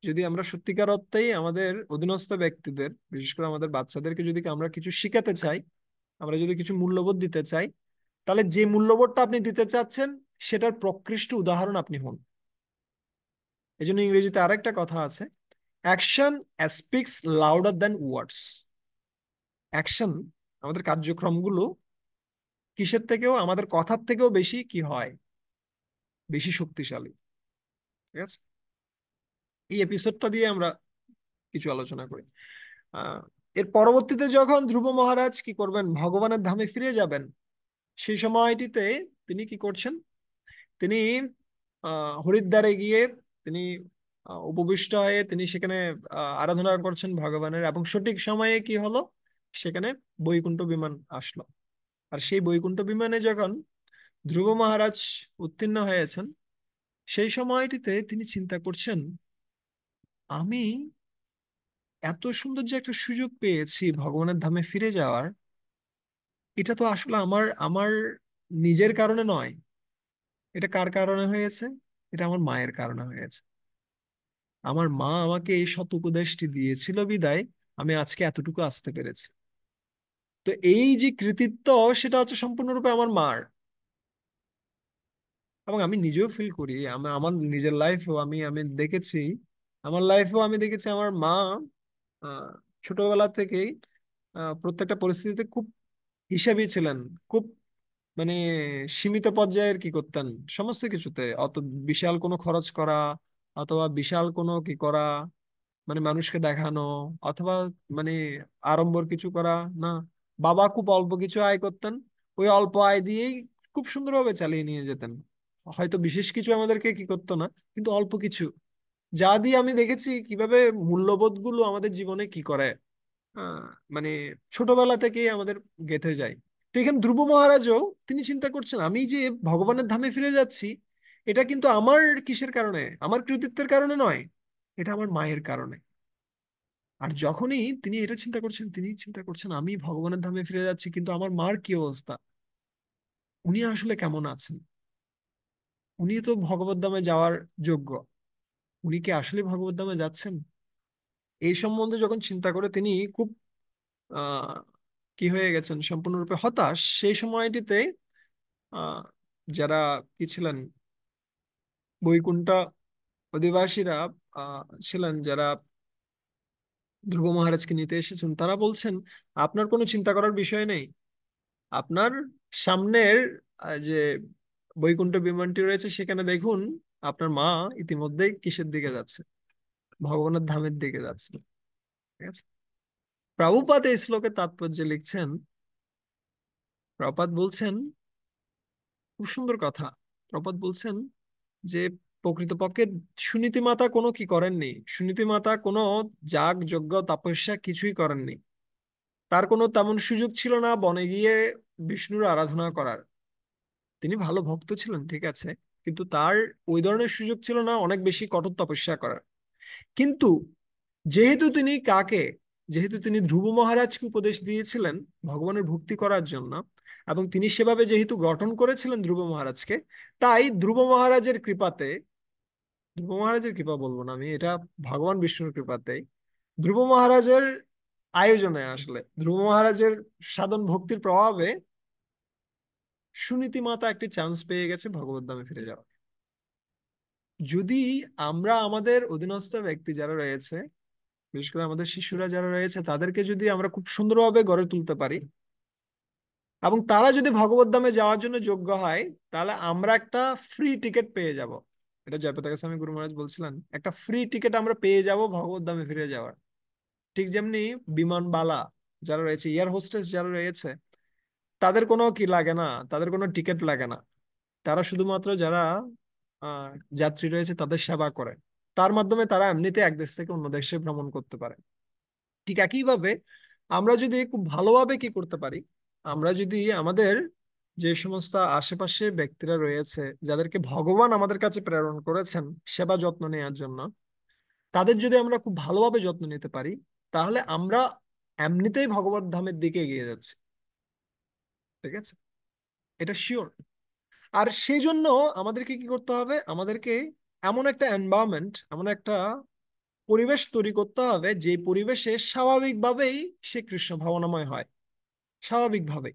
যদি আমরা সত্যিকার অর্থেই আমাদের অধীনস্থ ব্যক্তিদের, বিশেষ করে আমাদের বাচ্চাদেরকে যদি আমরা কিছু শিখাতে চাই, আমরা যদি কিছু মূল্যবোধ দিতে চাই, তাহলে যে মূল্যবোধটা আপনি দিতে চাচ্ছেন সেটার প্রকৃষ্ট উদাহরণ আপনি হন। এই জন্য ইংরেজিতে আরেকটা কথা আছে, অ্যাকশন স্পিক্স লাউডার দ্যান ওয়ার্ডস। অ্যাকশন, আমাদের কার্যক্রমগুলো কিসের থেকেও, আমাদের কথার থেকেও বেশি কি হয়, বেশি শক্তিশালী। ঠিক আছে? এই এপিসোডটা দিয়ে আমরা কিছু আলোচনা করি। আহ এর পরবর্তীতে যখন ধ্রুব মহারাজ কি করবেন, ভগবানের ধামে ফিরে যাবেন, সেই সময়টিতে তিনি কি করছেন, তিনি হরিদ্বারে গিয়ে তিনি উপবিষ্ট হয়ে তিনি সেখানে আরাধনা করছেন ভগবানের, এবং সঠিক সময়ে কি হলো, সেখানে বৈকুণ্ঠ বিমান আসলো। আর সেই বৈকুণ্ঠ বিমানে যখন ধ্রুব মহারাজ উত্তীর্ণ হয়েছেন, সেই সময়টিতে তিনি চিন্তা করছেন, আমি এত সুন্দর যে একটা সুযোগ পেয়েছি ভগবানের ধামে ফিরে যাওয়ার, এটা তো আসলে আমার আমার নিজের কারণে নয়। এটা কার কারণে হয়েছে? এটা আমার মায়ের কারণে হয়েছে। আমার মা আমাকে এই সৎ উপদেশটি দিয়েছিল বিদায় আমি আজকে এতটুকু আসতে পেরেছি। তো এই যে কৃতিত্ব, সেটা হচ্ছে সম্পূর্ণরূপে আমার মার। এবং আমি নিজেও ফিল করি, আমি আমার নিজের লাইফেও আমি আমি দেখেছি, আমার লাইফেও আমি দেখেছি আমার মা আহ, ছোটবেলা থেকেই প্রত্যেকটা পরিস্থিতিতে খুব হিসাবি ছিলেন। খুব মানে সীমিত পর্যায়ের কি করতেন, সমস্ত কিছুতে অত বিশাল কোনো খরচ করা, অথবা বিশাল কোনো কি করা, মানে মানুষকে দেখানো, অথবা মানে আড়ম্বর কিছু করা না। বাবা খুব অল্প কিছু আয় করতেন, ওই অল্প আয় দিয়েই খুব সুন্দরভাবে চালিয়ে নিয়ে যেতেন। হয়তো বিশেষ কিছু আমাদেরকে কি করতো না, কিন্তু অল্প কিছু যা দিয়ে আমি দেখেছি কিভাবে মূল্যবোধ গুলো আমাদের জীবনে কি করে, আহ, মানে ছোটবেলা থেকেই আমাদের গেঁথে যায়। তো এখানে ধ্রুব মহারাজও তিনি চিন্তা করছেন, আমি যে ভগবানের ধামে ফিরে যাচ্ছি, এটা কিন্তু আমার কিসের কারণে, আমার কৃতিত্বের কারণে নয়, এটা আমার মায়ের কারণে। আর যখনই তিনি এটা চিন্তা করছেন, তিনি চিন্তা করছেন আমি ভগবানের ধামে ফিরে যাচ্ছি, কিন্তু আমার মার কি অবস্থা, উনি আসলে কেমন আছেন, উনি তো ভগবত ধামে যাওয়ার যোগ্য, উনি কি আসলে ভগবত ধামে যাচ্ছেন? এই সম্বন্ধে যখন চিন্তা করে তিনি খুব আহ কি হয়ে গেছেন, সম্পূর্ণরূপে হতাশ। সেই সময়টিতে আহ যারা কি ছিলেন, বৈকুণ্ঠ অধিবাসীরা ছিলেন, যারা ধ্রুব মহারাজকে নিতে এসেছেন, তারা বলছেন আপনার কোনো চিন্তা করার বিষয় নেই। আপনার সামনের যে বৈকুণ্ঠ বিমানটি রয়েছে সেখানে দেখুন আপনার মা ইতিমধ্যেই কিসের দিকে যাচ্ছে, ভগবানের ধামের দিকে যাচ্ছে। ঠিক আছে। প্রভুপাদ এই শ্লোকের তাৎপর্য লিখছেন। প্রভুপাদ বলছেন খুব সুন্দর কথা। প্রভুপাদ বলছেন যে প্রকৃতপক্ষে সুনীতি মাতা কোনো কি করেননি, সুনীতি মাতা কোনো যাগ যজ্ঞ তপস্যা কিছুই করেননি। তার কোনো তেমন সুযোগ ছিল না বনে গিয়ে বিষ্ণুর আরাধনা করার। তিনি ভালো ভক্ত ছিলেন, ঠিক আছে, কিন্তু তার ওই ধরনের সুযোগ ছিল না অনেক বেশি কঠোর তপস্যা করার। কিন্তু যেহেতু তিনি কাকে, যেহেতু তিনি ধ্রুব মহারাজকে উপদেশ দিয়েছিলেন ভগবানের ভক্তি করার জন্য, এবং তিনি সেভাবে যেহেতু গঠন করেছিলেন ধ্রুব মহারাজকে, তাই ধ্রুব মহারাজের কৃপাতে, ধ্রুব মহারাজের কৃপা বলবো না আমি, এটা ভগবান বিষ্ণুর কৃপাতেই, ধ্রুব মহারাজের আয়োজনে আসলে ধ্রুব মহারাজের সাধন ভক্তির প্রভাবে সুনীতি মাতা একটি চান্স পেয়ে গেছে ভগবত ধামে ফিরে যাওয়া। যদি আমরা আমাদের অধীনস্থ ব্যক্তি যারা রয়েছে, বিশেষ করে আমাদের শিশুরা যারা রয়েছে, তাদেরকে যদি আমরা খুব সুন্দরভাবে গড়ে তুলতে পারি এবং তারা যদি ভগবত ধামে যাওয়ার জন্য যোগ্য হয়, তাহলে আমরা একটা ফ্রি টিকিট পেয়ে যাব। এটা জয়প্রকাশ স্বামী গুরু মহারাজ বলছিলেন, একটা ফ্রি টিকিট আমরা পেয়ে যাব ভগবত ধামে ফিরে যাওয়ার। ঠিক যেমনি বিমানবালা যারা রয়েছে, এয়ার হোস্টেস যারা রয়েছে, তাদের কোনো কি লাগে না, তাদের কোনো টিকিট লাগে না। তারা শুধুমাত্র যারা আহ যাত্রী রয়েছে তাদের সেবা করে, তার মাধ্যমে তারা এমনিতে এক দেশ থেকে অন্য দেশে ভ্রমণ করতে পারে। ঠিক একইভাবে আমরা যদি খুব ভালোভাবে কি করতে পারি, আমরা যদি আমাদের যে সমস্ত আশেপাশে ব্যক্তিরা রয়েছে যাদেরকে ভগবান আমাদের কাছে প্রেরণ করেছেন সেবা যত্ন নেওয়ার জন্য, তাদের যদি আমরা খুব ভালোভাবে যত্ন নিতে পারি, তাহলে আমরা এমনিতেই ভগবত ধামের দিকে এগিয়ে যাচ্ছি। ঠিক আছে, এটা শিওর। আর সেই জন্য আমাদেরকে কি করতে হবে, আমাদেরকে এমন একটা এনভায়রনমেন্ট, এমন একটা পরিবেশ তৈরি করতে হবে যে পরিবেশে স্বাভাবিকভাবেই সে কৃষ্ণ ভাবনাময় হয়। স্বাভাবিকভাবে,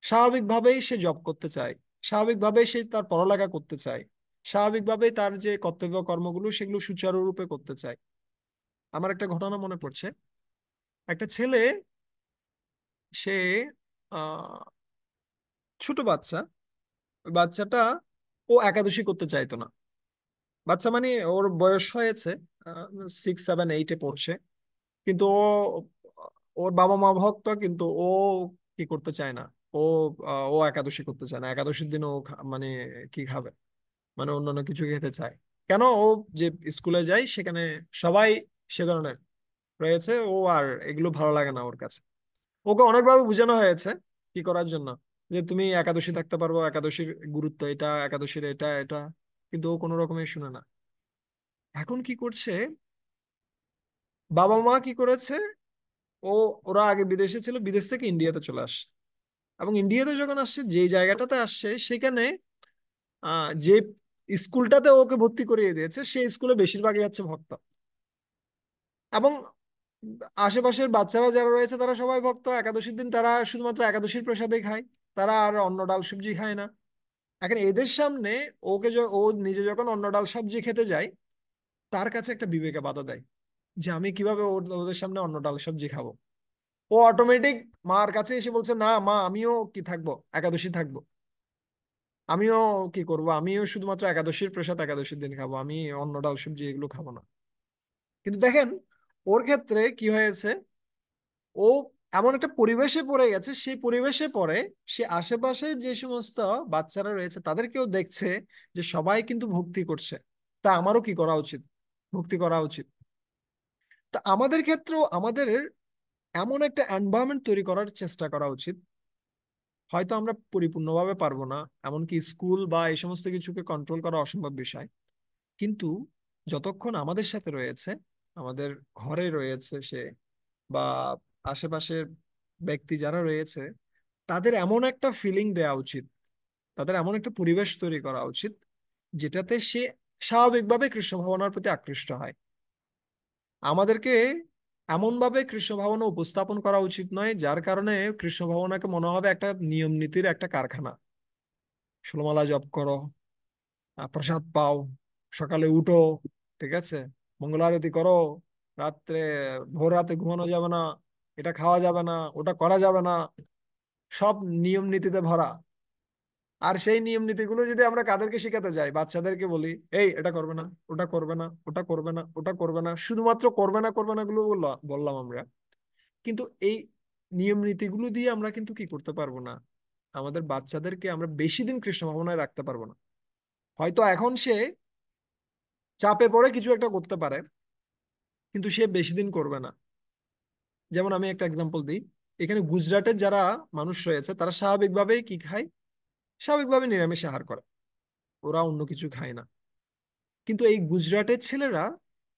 স্বাভাবিকভাবেই সে জব করতে চায়, স্বাভাবিকভাবেই সে তার পড়ালেখা করতে চায়, স্বাভাবিকভাবেই তার যে কর্তব্য কর্মগুলো সেগুলো সুচারুরূপে করতে চায়। আমার একটা ঘটনা মনে পড়ছে। একটা ছেলে, সে আহ ছোট বাচ্চা, ওই বাচ্চাটা ও একাদশী করতে চাইতো না। বাচ্চা মানে ওর বয়স হয়েছে 6, 7, 8-এ পড়ছে, কিন্তু ওর বাবা মা ভক্ত, কিন্তু ও কি করতে চায় না। ও ও একাদশী করতে চায় না, একাদশীর দিন ও মানে কি খাবে, মানে অন্যান্য কিছু খেতে চায়। কেন? ও যে স্কুলে যায় সেখানে সবাই সে ধরনের রয়েছে, ও আর এগুলো ভালো লাগে না ওর কাছে। ওকে অনেকভাবে বোঝানো হয়েছে কি করার জন্য, যে তুমি একাদশী থাকতে পারবো, একাদশীর গুরুত্ব এটা, একাদশীর এটা এটা, কিন্তু ও কোনো রকমের শুনে না। এখন কি করছে, বাবা মা কি করেছে, ও ওরা আগে বিদেশে ছিল, বিদেশ থেকে ইন্ডিয়াতে চলে আসছে। এবং ইন্ডিয়াতে যখন আসছে, যে জায়গাটাতে আসছে সেখানে যে স্কুলটাতে ওকে ভর্তি করিয়ে দিয়েছে সেই স্কুলে বেশিরভাগই হচ্ছে ভক্ত। এবং আশেপাশের বাচ্চারা যারা রয়েছে তারা সবাই ভক্ত, একাদশীর দিন তারা শুধুমাত্র একাদশীর প্রসাদেই খায়, তারা আর অন্য ডাল সবজি খায় না। এখন এদের সামনে ও নিজে যখন অন্য ডাল সবজি খেতে যায়, তার কাছে একটা বিবেকে বাধা দেয় যে আমি কিভাবে ওদের সামনে অন্য ডাল সবজি খাবো। ও অটোমেটিক মার কাছে এসে বলছে, না মা, আমিও কি থাকবো, একাদশী থাকবো, আমিও কি করব, আমিও শুধুমাত্র একাদশীর প্রসাদ একাদশীর দিন খাবো, আমি অন্য ডাল সবজি এগুলো খাবো না। কিন্তু দেখেন ওর ক্ষেত্রে কি হয়েছে, ও এমন একটা পরিবেশে পড়ে গেছে, সেই পরিবেশে পড়ে সে আশেপাশে যে সমস্ত বাচ্চারা রয়েছে তাদেরকেও দেখছে যে সবাই কিন্তু ভক্তি করছে, তা আমারও কি করা উচিত, ভক্তি করা উচিত। তা আমাদের ক্ষেত্রেও আমাদের এমন একটা এনভায়রনমেন্ট তৈরি করার চেষ্টা করা উচিত। হয়তো আমরা পরিপূর্ণভাবে পারবো না, এমনকি স্কুল বা এই সমস্ত কিছুকে কন্ট্রোল করা অসম্ভব বিষয়, কিন্তু যতক্ষণ আমাদের সাথে রয়েছে, আমাদের ঘরে রয়েছে সে, বা আশেপাশের ব্যক্তি যারা রয়েছে, তাদের এমন একটা ফিলিং দেওয়া উচিত, তাদের এমন একটা পরিবেশ তৈরি করা উচিত যেটাতে সে স্বাভাবিকভাবে কৃষ্ণ ভাবনার প্রতি আকৃষ্ট হয়। আমাদেরকে এমন ভাবে কৃষ্ণ ভাবনা উপস্থাপন করা উচিত নয় যার কারণে কৃষ্ণ ভাবনাকে মনে হবে একটা নিয়ম নীতির একটা কারখানা। ষোলমালা জপ করো, প্রসাদ পাও, সকালে উঠো, ঠিক আছে, মঙ্গল আরতি করো, রাত্রে, ভোর রাতে ঘুমানো যাবে না, এটা খাওয়া যাবে না, ওটা করা যাবে না, সব নিয়ম নীতিতে ভরা। আর সেই নিয়ম নীতিগুলো যদি আমরা কাদেরকে শেখাতে যাই, বাচ্চাদেরকে বলি, এই এটা করবে না, ওটা করবে না, ওটা করবে না, ওটা করবে না, শুধুমাত্র করবে না করবে না গুলো বললাম আমরা। কিন্তু এই নিয়ম নীতিগুলো দিয়ে আমরা কিন্তু কি করতে পারবো না, আমাদের বাচ্চাদেরকে আমরা বেশি দিন কৃষ্ণ ভাবনায় রাখতে পারবো না। হয়তো এখন সে চাপে পড়ে কিছু একটা করতে পারে, কিন্তু সে বেশি দিন করবে না। যেমন আমি একটা এক্সাম্পল দিই, এখানে গুজরাটের যারা মানুষ রয়েছে তারা স্বাভাবিকভাবেই কি খায়, স্বাভাবিকভাবে নিরামিষ আহার করে, ওরা অন্য কিছু খায় না। কিন্তু এই গুজরাটের ছেলেরা,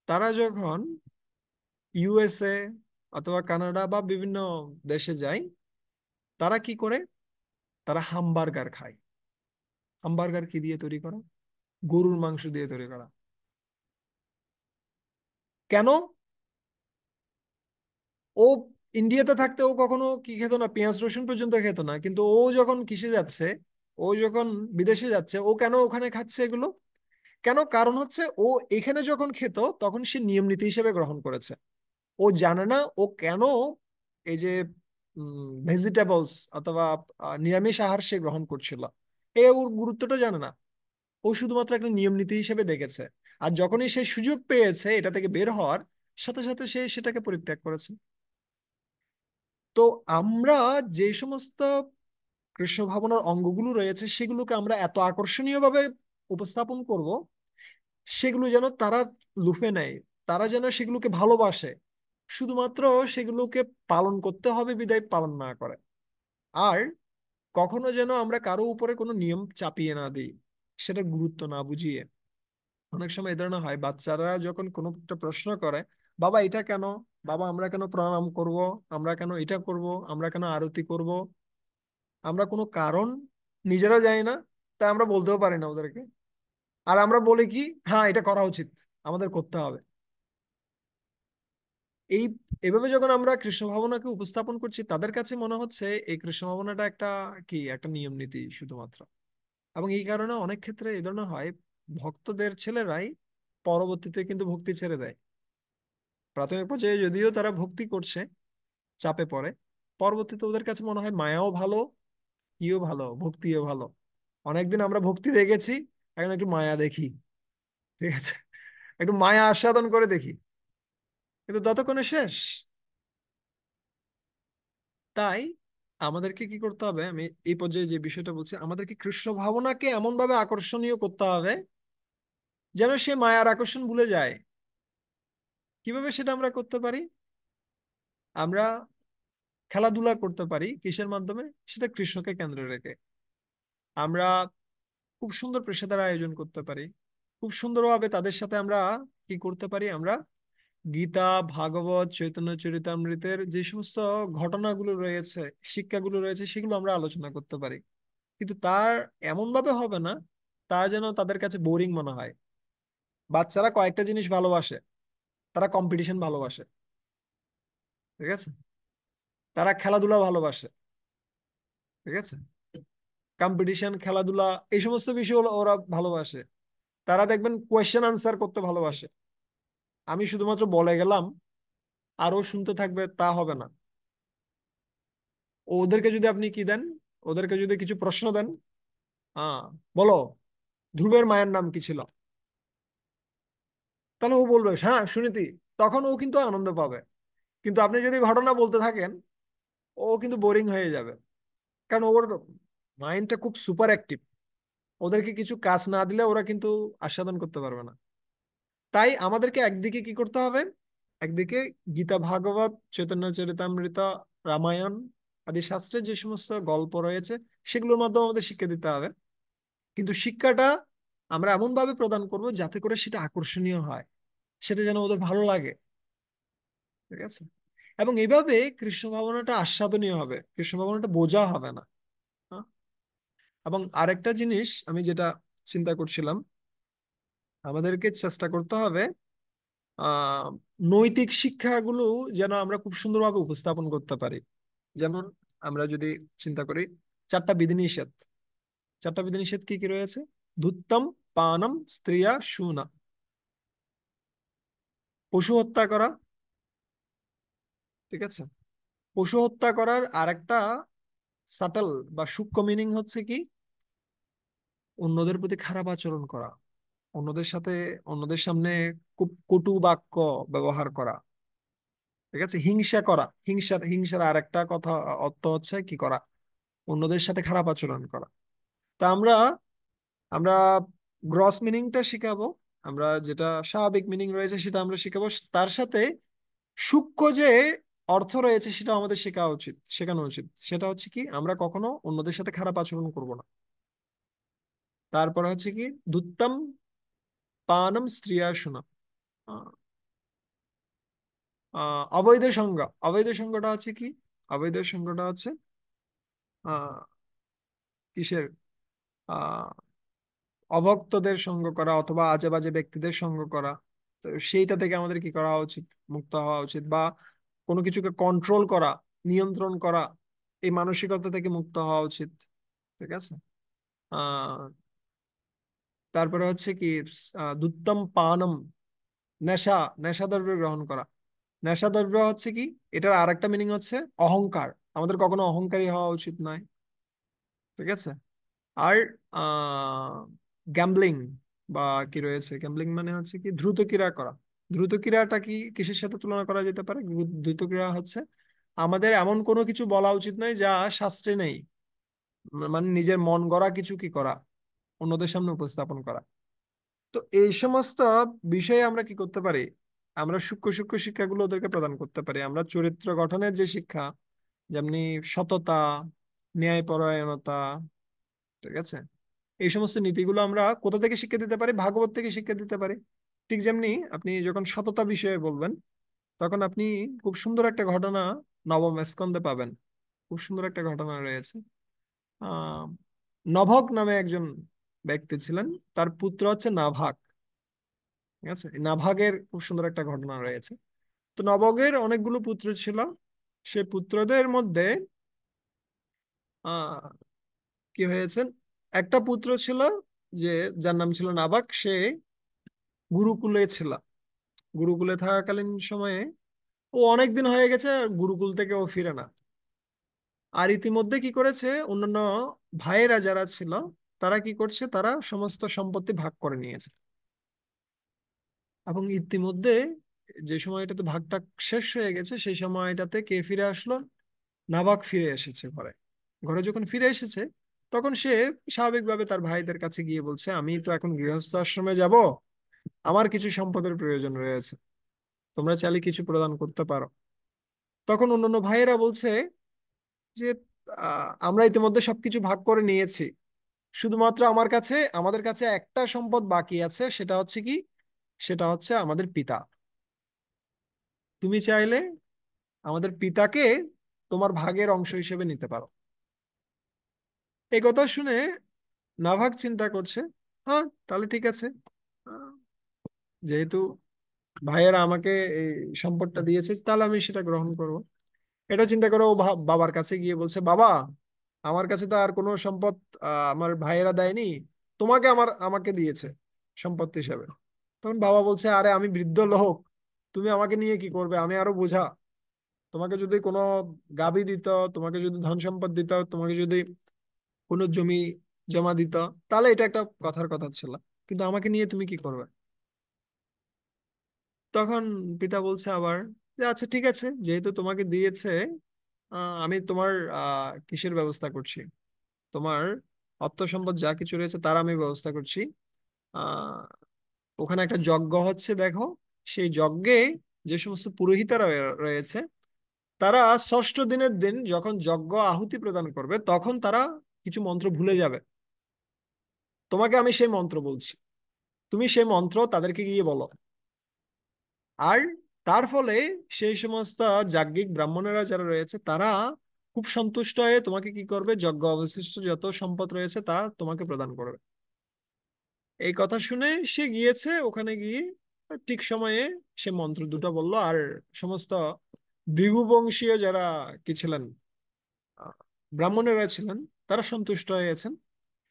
তারা যখন ইউএসএ অথবা কানাডা বা বিভিন্ন দেশে যায়, তারা কি করে, তারা হামবার্গার খায়। হামবার্গার কি দিয়ে তৈরি করা? গরুর মাংস দিয়ে তৈরি করা। কেন? ও ইন্ডিয়াতে থাকতে ও কখনো কি খেত না, পেঁয়াজ রসুন পর্যন্ত খেত না, কিন্তু ও যখন কিসে যাচ্ছে, ও যখন বিদেশে যাচ্ছে, ও কেন ওখানে খাচ্ছে এগুলো? কেন? কারণ হচ্ছে ও এখানে যখন খেত তখন সে নিয়ম নীতি হিসেবে গ্রহণ করেছে। ও জানে না ও কেন এই যে ভেজিটেবলস অথবা নিরামিষ আহার সে গ্রহণ করছিল, ওর গুরুত্বটা জানে না। ও শুধুমাত্র একটা নিয়ম নীতি হিসেবে দেখেছে। আর যখনই সে সুযোগ পেয়েছে এটা থেকে বের হওয়ার, সাথে সাথে সে সেটাকে পরিত্যাগ করেছে। তো আমরা যে সমস্ত কৃষ্ণ ভাবনার অঙ্গগুলো রয়েছে সেগুলোকে আমরা এত আকর্ষণীয় ভাবে উপস্থাপন করব, সেগুলো যেন তারা লুফে নেয়, তারা যেন সেগুলোকে ভালোবাসে, শুধুমাত্র সেগুলোকে পালন করতে হবে বিদায় পালন না করে। আর কখনো যেন আমরা কারো উপরে কোনো নিয়ম চাপিয়ে না দিই, সেটা গুরুত্ব না বুঝিয়ে। অনেক সময় এই ধরনের হয়, বাচ্চারা যখন কোনো একটা প্রশ্ন করে, বাবা এটা কেন, বাবা আমরা কেন প্রণাম করব, আমরা কেন এটা করব, আমরা কেন আরতি করব, আমরা কোনো কারণ নিজেরা জানি না, তাই আমরা বলতেও পারি না ওদেরকে। আর আমরা বলি কি, হ্যাঁ এটা করা উচিত, আমাদের করতে হবে। এই এভাবে যখন আমরা কৃষ্ণ ভাবনাকে উপস্থাপন করছি, তাদের কাছে মনে হচ্ছে এই কৃষ্ণ ভাবনাটা একটা কি, একটা নিয়ম নীতি শুধুমাত্র। এবং এই কারণে অনেক ক্ষেত্রে এই ধরনের হয়, ভক্তদের ছেলেরাই পরবর্তীতে কিন্তু ভক্তি ছেড়ে দেয়। প্রাথমিক পর্যায়ে যদিও তারা ভক্তি করছে, চাপে পড়ে, পরবর্তীতে ওদের কাছে মনে হয় মায়াও ভালো, ইও ভালো, ভক্তিও ভালো। অনেকদিন আমরা ভক্তি দেখেছি, এখন একটু মায়া দেখি, ঠিক আছে, একটু মায়া আস্বাদন করে দেখি, কিন্তু ততক্ষণে শেষ। তাই আমাদেরকে কি করতে হবে, আমি এই পর্যায়ে যে বিষয়টা বলছি, আমাদেরকে কৃষ্ণ ভাবনাকে এমন ভাবে আকর্ষণীয় করতে হবে যেন সে মায়ার আকর্ষণ ভুলে যায়। কিভাবে সেটা আমরা করতে পারি? আমরা খেলাধুলা করতে পারি কিসের মাধ্যমে? সেটা কৃষ্ণকে কেন্দ্রে রেখে। আমরা খুব সুন্দর পেশাদার আয়োজন করতে পারি, খুব সুন্দরভাবে তাদের সাথে আমরা কি করতে পারি, আমরা গীতা, ভাগবত, চৈতন্য চরিতামৃতের যে সমস্ত ঘটনাগুলো রয়েছে, শিক্ষাগুলো রয়েছে, সেগুলো আমরা আলোচনা করতে পারি। কিন্তু তার এমন ভাবে হবে না তা যেন তাদের কাছে বোরিং মনে হয়। বাচ্চারা কয়েকটা জিনিস ভালোবাসে, তারা কম্পিটিশন ভালোবাসে, ঠিক আছে, তারা খেলাধুলা ভালোবাসে, ঠিক আছে, কম্পিটিশন, খেলাধুলা, এই সমস্ত বিষয় ওরা ভালোবাসে। তারা দেখবেন কোয়েশ্চেন আনসার করতে ভালোবাসে। আমি শুধুমাত্র বলে গেলাম আর ও শুনতে থাকবে তা হবে না। ওদেরকে যদি আপনি কি দেন, ওদেরকে যদি কিছু প্রশ্ন দেন, হ্যাঁ বলো, ধ্রুবের মায়ের নাম কি ছিল, তাহলে ও বলবে হ্যাঁ শুনিতি, তখন ও কিন্তু আনন্দ পাবে। কিন্তু আপনি যদি ঘটনা বলতে থাকেন, ও কিন্তু বোরিং হয়ে যাবে, কারণ ওর মাইন্ডটা খুব সুপার অ্যাক্টিভ। ওদেরকে কিছু কাজ না দিলে ওরা কিন্তু আস্বাদন করতে পারবে না। তাই আমাদেরকে একদিকে কি করতে হবে, একদিকে গীতা, ভাগবত, চৈতন্য চরিতামৃত, রামায়ণ আদি শাস্ত্রের যে সমস্ত গল্প রয়েছে সেগুলোর মাধ্যমে আমাদের শিক্ষা দিতে হবে। কিন্তু শিক্ষাটা আমরা এমন ভাবে প্রদান করব যাতে করে সেটা আকর্ষণীয় হয়, সেটা যেন ওদের ভালো লাগে, ঠিক আছে। এবং এইভাবে কৃষ্ণ ভাবনাটা আস্বাদনীয় হবে, কৃষ্ণ ভাবনাটা বোঝা হবে না। হ্যাঁ? এবং আরেকটা জিনিস আমি যেটা চিন্তা করছিলাম, আমাদেরকে চেষ্টা করতে হবে আহ নৈতিক শিক্ষাগুলো যেন আমরা খুব সুন্দরভাবে উপস্থাপন করতে পারি। যেমন আমরা যদি চিন্তা করি, চারটা বিধিনিষেধ, চারটা বিধিনিষেধ কি কি রয়েছে? ধুত্তম, পানম, স্ত্রিয়া, শুনা, পশু হত্যা করা, ঠিক আছে। পশু হত্যা করার আরেকটা সাটল বা সূক্ষ্ম মিনিং হচ্ছে কি, অন্যদের প্রতি খারাপ আচরণ করা, অন্যদের সাথে, অন্যদের সামনে খুব কটু বাক্য ব্যবহার করা। ঠিক আছে, হিংসা করা, হিংসার আরেকটা কথা, অর্থ হচ্ছে কি করা, অন্যদের সাথে খারাপ আচরণ করা। তা আমরা আমরা গ্রস মিনিংটা শিখাবো, আমরা যেটা স্বাভাবিক মিনিং রয়েছে সেটা আমরা শিখাবো, তার সাথে সূক্ষ্ম যে অর্থ রয়েছে সেটা আমাদের শেখানো উচিত। সেটা হচ্ছে কি, আমরা কখনো অন্যদের সাথে খারাপ আচরণ করব না। তারপরে হচ্ছে কি, দুত্তম পানম স্ত্রিয়া শোনা। অবৈধ সংজ্ঞা, অবৈধ সংজ্ঞাটা হচ্ছে কি, অবৈধ সংজ্ঞাটা হচ্ছে আহ কিসের, আহ অভক্তদের সঙ্গ করা অথবা আজে বাজে ব্যক্তিদের সঙ্গ করা। তো সেইটা থেকে আমাদের কি করা উচিত, মুক্ত হওয়া উচিত। বা কোনো কিছুকে কন্ট্রোল করা, নিয়ন্ত্রণ করা, এই মানসিকতা থেকে মুক্ত হওয়া উচিত। ঠিক আছে। আহ তারপরে হচ্ছে কি, দুত্তম পানম, নেশা, নেশাদ্রব্য গ্রহণ করা। নেশাদ্রব্য হচ্ছে কি, এটার আরেকটা মিনিং হচ্ছে অহংকার। আমাদের কখনো অহংকারী হওয়া উচিত নয়। ঠিক আছে। আর গ্যাম্বলিং বা কি রয়েছে, গ্যাম্বলিং মানে হচ্ছে কি দ্রুত ক্রীড়া করা। দ্রুত ক্রীড়াটা কি কিসের সাথে তুলনা করা যেতে পারে? দ্রুত ক্রীড়া হচ্ছে আমাদের এমন কোনো কিছু বলা উচিত নয় যা শাস্ত্রে নেই। মানে নিজের মন গড়া কিছু কি করা, অন্যদের সামনে উপস্থাপন করা। তো এই সমস্ত বিষয়ে আমরা কি করতে পারি, আমরা সূক্ষ্ম সূক্ষ্ম শিক্ষাগুলো ওদেরকে প্রদান করতে পারি। আমরা চরিত্র গঠনের যে শিক্ষা, যেমনি সততা, ন্যায়পরায়ণতা, ঠিক আছে, এই সমস্ত নীতিগুলো আমরা কোথা থেকে শিক্ষা দিতে পারি? ভাগবত থেকে শিক্ষা দিতে পারি। ঠিক যেমনি আপনি যখন সততা বিষয়ে বলবেন, তখন আপনি খুব সুন্দর একটা ঘটনা নবম স্কন্ধে পাবেন। খুব সুন্দর একটা ঘটনা রয়েছে। আহ নভক নামে একজন ব্যক্তি ছিলেন, তার পুত্র হচ্ছে নাভাগ। ঠিক আছে, এই নাভাগের খুব সুন্দর একটা ঘটনা রয়েছে। তো নবগের অনেকগুলো পুত্র ছিল। সে পুত্রদের মধ্যে আহ কি হয়েছে, একটা পুত্র ছিল যে, যার নাম ছিল নাভাগ। সে গুরুকুলে ছিল। গুরুকুলে থাকাকালীন সময়ে ও অনেক দিন হয়ে গেছে আর গুরুকুল থেকে ও ফিরে না। আর ইতিমধ্যে কি করেছে, অন্যান্য ভাইয়েরা যারা ছিল, তারা কি করছে, তারা সমস্ত সম্পত্তি ভাগ করে নিয়েছে। এবং ইতিমধ্যে যে সময়টাতে ভাগটা শেষ হয়ে গেছে, সেই সময়টাতে কে ফিরে আসলো? নাবাক ফিরে এসেছে ঘরে। ঘরে যখন ফিরে এসেছে, তখন সে স্বাভাবিকভাবে তার ভাইদের কাছে গিয়ে বলছে, আমি তো এখন গৃহস্থ আশ্রমে যাব, আমার কিছু সম্পদের প্রয়োজন রয়েছে, তোমরা চাইলে কিছু প্রদান করতে পারো। তখন অন্যান্য ভাইয়েরা বলছে যে, আমরা ইতিমধ্যে সবকিছু ভাগ করে নিয়েছি, শুধুমাত্র আমাদের কাছে একটা সম্পদ বাকি আছে, সেটা হচ্ছে কি, সেটা হচ্ছে আমাদের পিতা। তুমি চাইলে আমাদের পিতাকে তোমার ভাগের অংশ হিসেবে নিতে পারো। এই কথা শুনে নাভাগ চিন্তা করছে, হ্যাঁ তাহলে ঠিক আছে। আহ, যেহেতু ভাইয়েরা আমাকে এই সম্পদটা দিয়েছে, তাহলে আমি সেটা গ্রহণ করব। এটা চিন্তা করে ও বাবার কাছে গিয়ে বলছে, বাবা, আমার কাছে তো আর কোনো সম্পদ আমার ভাইয়েরা দেয়নি, তোমাকে আমাকে দিয়েছে সম্পদ হিসাবে। তখন বাবা বলছে, আরে আমি বৃদ্ধ লোক, তুমি আমাকে নিয়ে কি করবে, আমি আরো বোঝা। তোমাকে যদি কোনো গাভী দিত, তোমাকে যদি ধন সম্পদ দিত, তোমাকে যদি কোনো জমি জমা দিত, তাহলে এটা একটা কথার কথা ছিল, কিন্তু আমাকে নিয়ে তুমি কি করবে? তখন পিতা বলছে আবার যে, আচ্ছা ঠিক আছে, যেহেতু তোমাকে দিয়েছে, আমি তোমার কিসের ব্যবস্থা করছি, তোমার অর্থ সম্পদ যা কিছু রয়েছে তার আমি ব্যবস্থা করছি। আহ ওখানে একটা যজ্ঞ হচ্ছে, দেখো, সেই যজ্ঞে যে সমস্ত পুরোহিতরা রয়েছে, তারা ষষ্ঠ দিনের দিন যখন যজ্ঞ আহুতি প্রদান করবে, তখন তারা কিছু মন্ত্র ভুলে যাবে। তোমাকে আমি সেই মন্ত্র বলছি, তুমি সেই মন্ত্র তাদেরকে গিয়ে বলো। আর তার ফলে সেই সমস্ত যাজ্ঞিক ব্রাহ্মণেরা যারা রয়েছে, তারা খুব সন্তুষ্ট হয়ে তোমাকে কি করবে, যজ্ঞ অবশিষ্ট যত সম্পদ রয়েছে তা তোমাকে প্রদান করবে। এই কথা শুনে সে গিয়েছে, ওখানে গিয়ে ঠিক সময়ে সে মন্ত্র দুটো বলল। আর সমস্ত ভৃগু বংশীয় যারা কি ছিলেন, আহ, ব্রাহ্মণেরা ছিলেন, তারা সন্তুষ্ট হয়েছেন।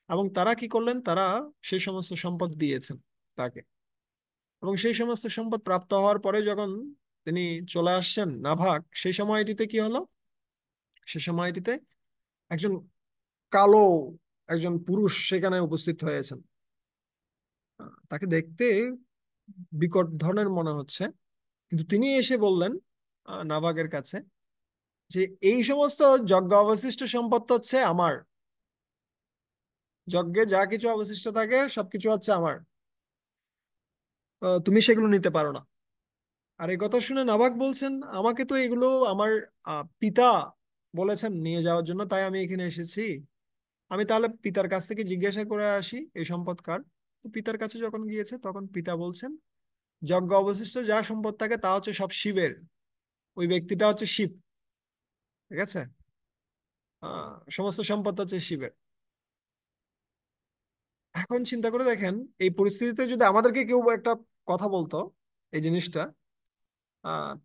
এবং তারা কি করলেন, তারা সেই সমস্ত সম্পদ দিয়েছেন তাকে। এবং সেই সমস্ত সম্পদ প্রাপ্ত হওয়ার পরে যখন তিনি চলে আসছেন নাভাগ, সেই সময়টিতে কি হলো, সে সময়টিতে একজন কালো একজন পুরুষ সেখানে উপস্থিত হয়েছেন। তাকে দেখতে বিকট ধরনের মনে হচ্ছে, কিন্তু তিনি এসে বললেন নাভাগের কাছে যে এই সমস্ত যজ্ঞ অবশিষ্ট সম্পদ হচ্ছে আমার, যজ্ঞে যা কিছু অবশিষ্ট থাকে সবকিছু হচ্ছে আমার, তুমি সেগুলো নিতে পারো না। আর এই কথা শুনে নাভাগ বলছেন, আমাকে তো এগুলো আমার পিতা বলেছেন নিয়ে যাওয়ার জন্য, তাই আমি এখানে এসেছি। আমি তাহলে পিতার কাছ থেকে জিজ্ঞাসা করে আসি এই সম্পদ কার। তো পিতার কাছে যখন গিয়েছে তখন পিতা বলছেন, যজ্ঞ অবশিষ্ট যা সম্পদ থাকে তা হচ্ছে সব শিবের, ওই ব্যক্তিটা হচ্ছে শিব। ঠিক আছে, সমস্ত সম্পদ হচ্ছে শিবের। এখন চিন্তা করে দেখেন, এই পরিস্থিতিতে যদি আমাদেরকে কেউ একটা কথা বলতো এই জিনিসটা,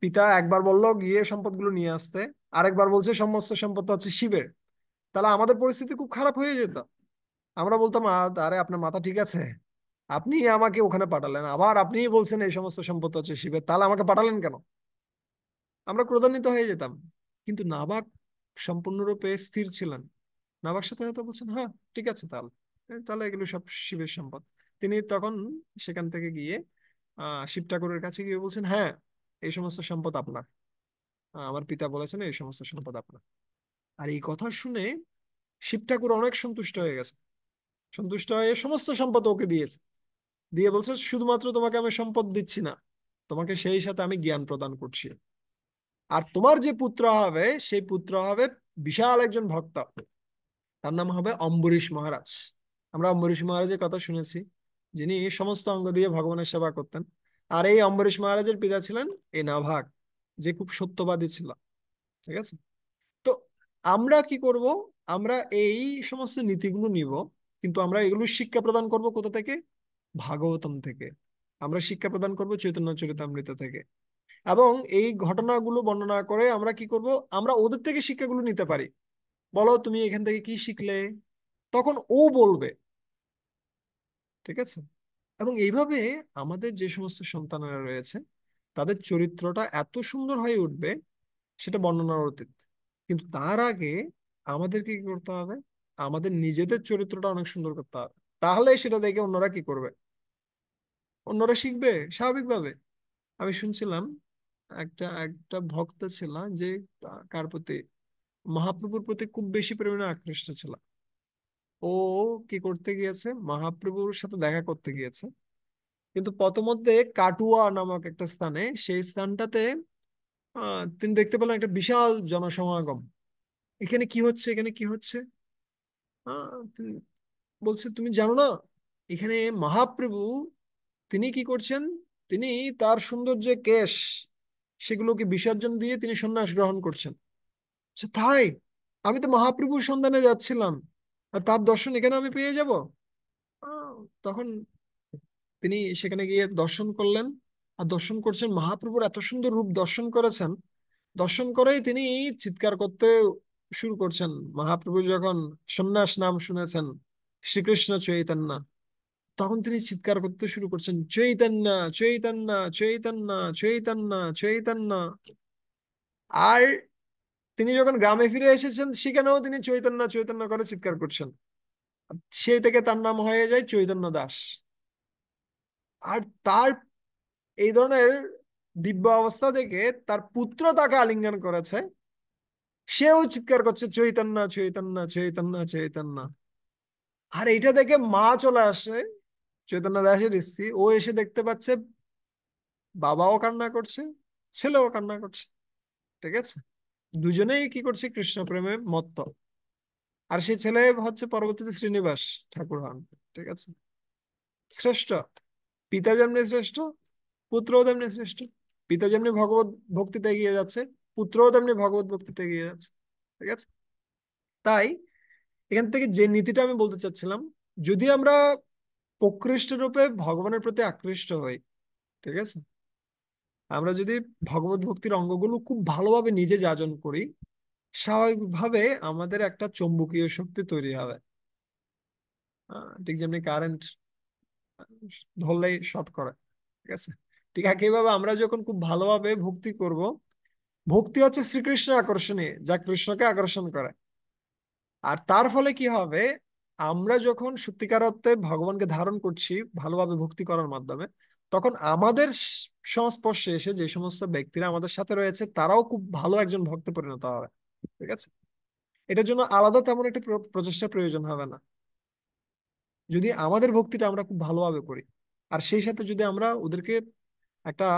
পিতা একবার বললো গিয়ে সম্পদগুলো নিয়ে আসতে, আরেকবার বলছে সমস্ত সম্পদ হচ্ছে শিবের, তাহলে আমাদের পরিস্থিতি খুব খারাপ হয়ে যেত। আমরা বলতাম, আরে আপনার মাথা ঠিক আছে? আপনি আমাকে ওখানে পাঠালেন, আবার আপনিই বলছেন এই সমস্ত সম্পদ হচ্ছে শিবের, তাহলে আমাকে পাঠালেন কেন? আমরা ক্রোধান্বিত হয়ে যেতাম। কিন্তু নাবাক সম্পূর্ণরূপে স্থির ছিলেন। নাবাক সাথে সাথে বলছেন, হ্যাঁ ঠিক আছে, তাহলে তাহলে এগুলো সব শিবের সম্পদ। তিনি তখন সেখান থেকে গিয়ে শিব ঠাকুরের কাছে গিয়ে বলছেন, হ্যাঁ এই সমস্ত সম্পদ আপনার, আমার পিতা বলেছেন এই সমস্ত সম্পদ আপনার। আর এই কথা শুনে শিব ঠাকুর অনেক সন্তুষ্ট হয়ে গেছে, সন্তুষ্ট হয়ে সমস্ত সম্পদ ওকে দিয়েছে, দিয়ে বলছে শুধুমাত্র তোমাকে আমি সম্পদ দিচ্ছি না, তোমাকে সেই সাথে আমি জ্ঞান প্রদান করছি। আর তোমার যে পুত্র হবে সেই পুত্র হবে বিশাল একজন ভক্ত, তার নাম হবে অম্বরীশ মহারাজ। আমরা অম্বরীশ মহারাজের কথা শুনেছি, যিনি সমস্ত অঙ্গ দিয়ে ভগবানের সেবা করতেন। আর এই অম্বরীশ মহারাজের পিতা ছিলেন এই নাভাগ, যে খুব সত্যবাদী ছিল। ঠিক আছে, তো আমরা কি করব, আমরা এই সমস্ত নীতিগুলো নিব, কিন্তু আমরা এগুলো শিক্ষা প্রদান করব কোথা থেকে? ভাগবতম থেকে। আমরা শিক্ষা প্রদান করব চৈতন্য চরিতামৃত থেকে। এবং এই ঘটনাগুলো বর্ণনা করে আমরা কি করব, আমরা ওদের থেকে শিক্ষাগুলো নিতে পারি। বলো তুমি এখান থেকে কি শিখলে, তখন ও বলবে। ঠিক আছে, এবং এইভাবে আমাদের যে সমস্ত সন্তানেরা রয়েছে তাদের চরিত্রটা এত সুন্দর হয়ে উঠবে, সেটা বর্ণনার অতীত। কিন্তু তার আগে আমাদেরকে কি করতে হবে, আমাদের নিজেদের চরিত্রটা অনেক সুন্দর করতে হবে, তাহলে সেটা দেখে অন্যরা কি করবে, অন্যরা শিখবে স্বাভাবিকভাবে। আমি শুনছিলাম একটা একটা ভক্ত ছিল যে কার প্রতি, মহাপ্রভুর প্রতি খুব বেশি পরিমাণে আকৃষ্ট ছিল। ও কি করতে গিয়েছে, মহাপ্রভুর সাথে দেখা করতে গিয়েছে, কিন্তু পথমধ্যে কাটুয়া নামক একটা স্থানে, সেই স্থানটাতে তিনি দেখতে পেলেন একটা বিশাল জনসমাগম। এখানে কি হচ্ছে, এখানে কি হচ্ছে? তিনি বলছে, তুমি জানো না এখানে মহাপ্রভু তিনি কি করছেন? তিনি তার সুন্দর যে কেশ সেগুলোকে বিসর্জন দিয়ে তিনি সন্ন্যাস গ্রহণ করছেন। আচ্ছা, তাই? আমি তো মহাপ্রভুর সন্ধানে যাচ্ছিলাম, আর তার দর্শন এখানে আমি পেয়ে যাব? আহ, তখন তিনি সেখানে গিয়ে দর্শন করলেন, আর দর্শন করছেন মহাপ্রভুর এত সুন্দর রূপ দর্শন করেছেন। দর্শন করেই তিনি চিৎকার করতে শুরু করছেন। মহাপ্রভু যখন সন্ন্যাস নাম শুনেছেন, শ্রীকৃষ্ণ চৈতন্য, তখন তিনি চিৎকার করতে শুরু করছেন, চৈতন্য চৈতন্য চৈতন্য চৈতন্য চৈতন্য। আর তিনি যখন গ্রামে ফিরে এসেছেন সেখানেও তিনি চৈতন্য চৈতন্য করে চিৎকার করছেন। সেই থেকে তার নাম হয়ে যায় চৈতন্য দাস। আর তার এই ধরনের দিব্য অবস্থা দেখে তার পুত্র তাকে আলিঙ্গন করেছে, সেও চিৎকার করছে চৈতন্য চৈতন্য চৈতন্য চৈতন্য। আর এইটা দেখে মা চলে আসে, চৈতন্য দাসের স্ত্রী, ও এসে দেখতে পাচ্ছে বাবাও কান্না করছে, ছেলেও কান্না করছে। ঠিক আছে, দুজনেই কি করছে, কৃষ্ণ প্রেমে মত্ত। আর সেই ছেলে হচ্ছে পরবর্তীতে শ্রীনিবাস ঠাকুর হন। ঠিক আছে, শ্রেষ্ঠ, পিতা যেমনি শ্রেষ্ঠ পুত্রও তেমনি শ্রেষ্ঠ। পিতা যেমনি ভগবত ভক্তিতে এগিয়ে যাচ্ছে, পুত্রও তেমনি ভগবত ভক্তিতে এগিয়ে যাচ্ছে। ঠিক আছে, তাই এখান থেকে যে নীতিটা আমি বলতে চাচ্ছিলাম, যদি আমরা প্রকৃষ্ট রূপে ভগবানের প্রতি আকৃষ্ট হই, ঠিক আছে, আমরা যদি ভগবত ভক্তির অঙ্গগুলো খুব ভালোভাবে নিজে যাজন করি, স্বাভাবিকভাবে আমাদের একটা চৌম্বকীয় শক্তি তৈরি হবে। ঠিক যেমনি কারেন্ট ধরলেই শর্ট করে। ঠিক আছে, ঠিক একইভাবে আমরা যখন খুব ভালোভাবে ভক্তি করব, ভক্তি হচ্ছে শ্রীকৃষ্ণ আকর্ষণী, যা কৃষ্ণকে আকর্ষণ করে। আর তার ফলে কি হবে, আমরা যখন সত্যিকার অর্থে ভগবানকে ধারণ করছি ভালোভাবে ভক্তি করার মাধ্যমে, তখন আমাদের সংস্পর্শে এসে যে সমস্ত ব্যক্তিরা আমাদের সাথে রয়েছে তারাও খুব ভালো একজন ভক্তে পরিণত হবে। ঠিক আছে? এটার জন্য আলাদা তেমন একটা প্রচেষ্টা প্রয়োজন হবে না, যদি আমাদের ভক্তিটা আমরা খুব ভালোভাবে করি, আর সেই সাথে যদি আমরা ওদেরকে একটা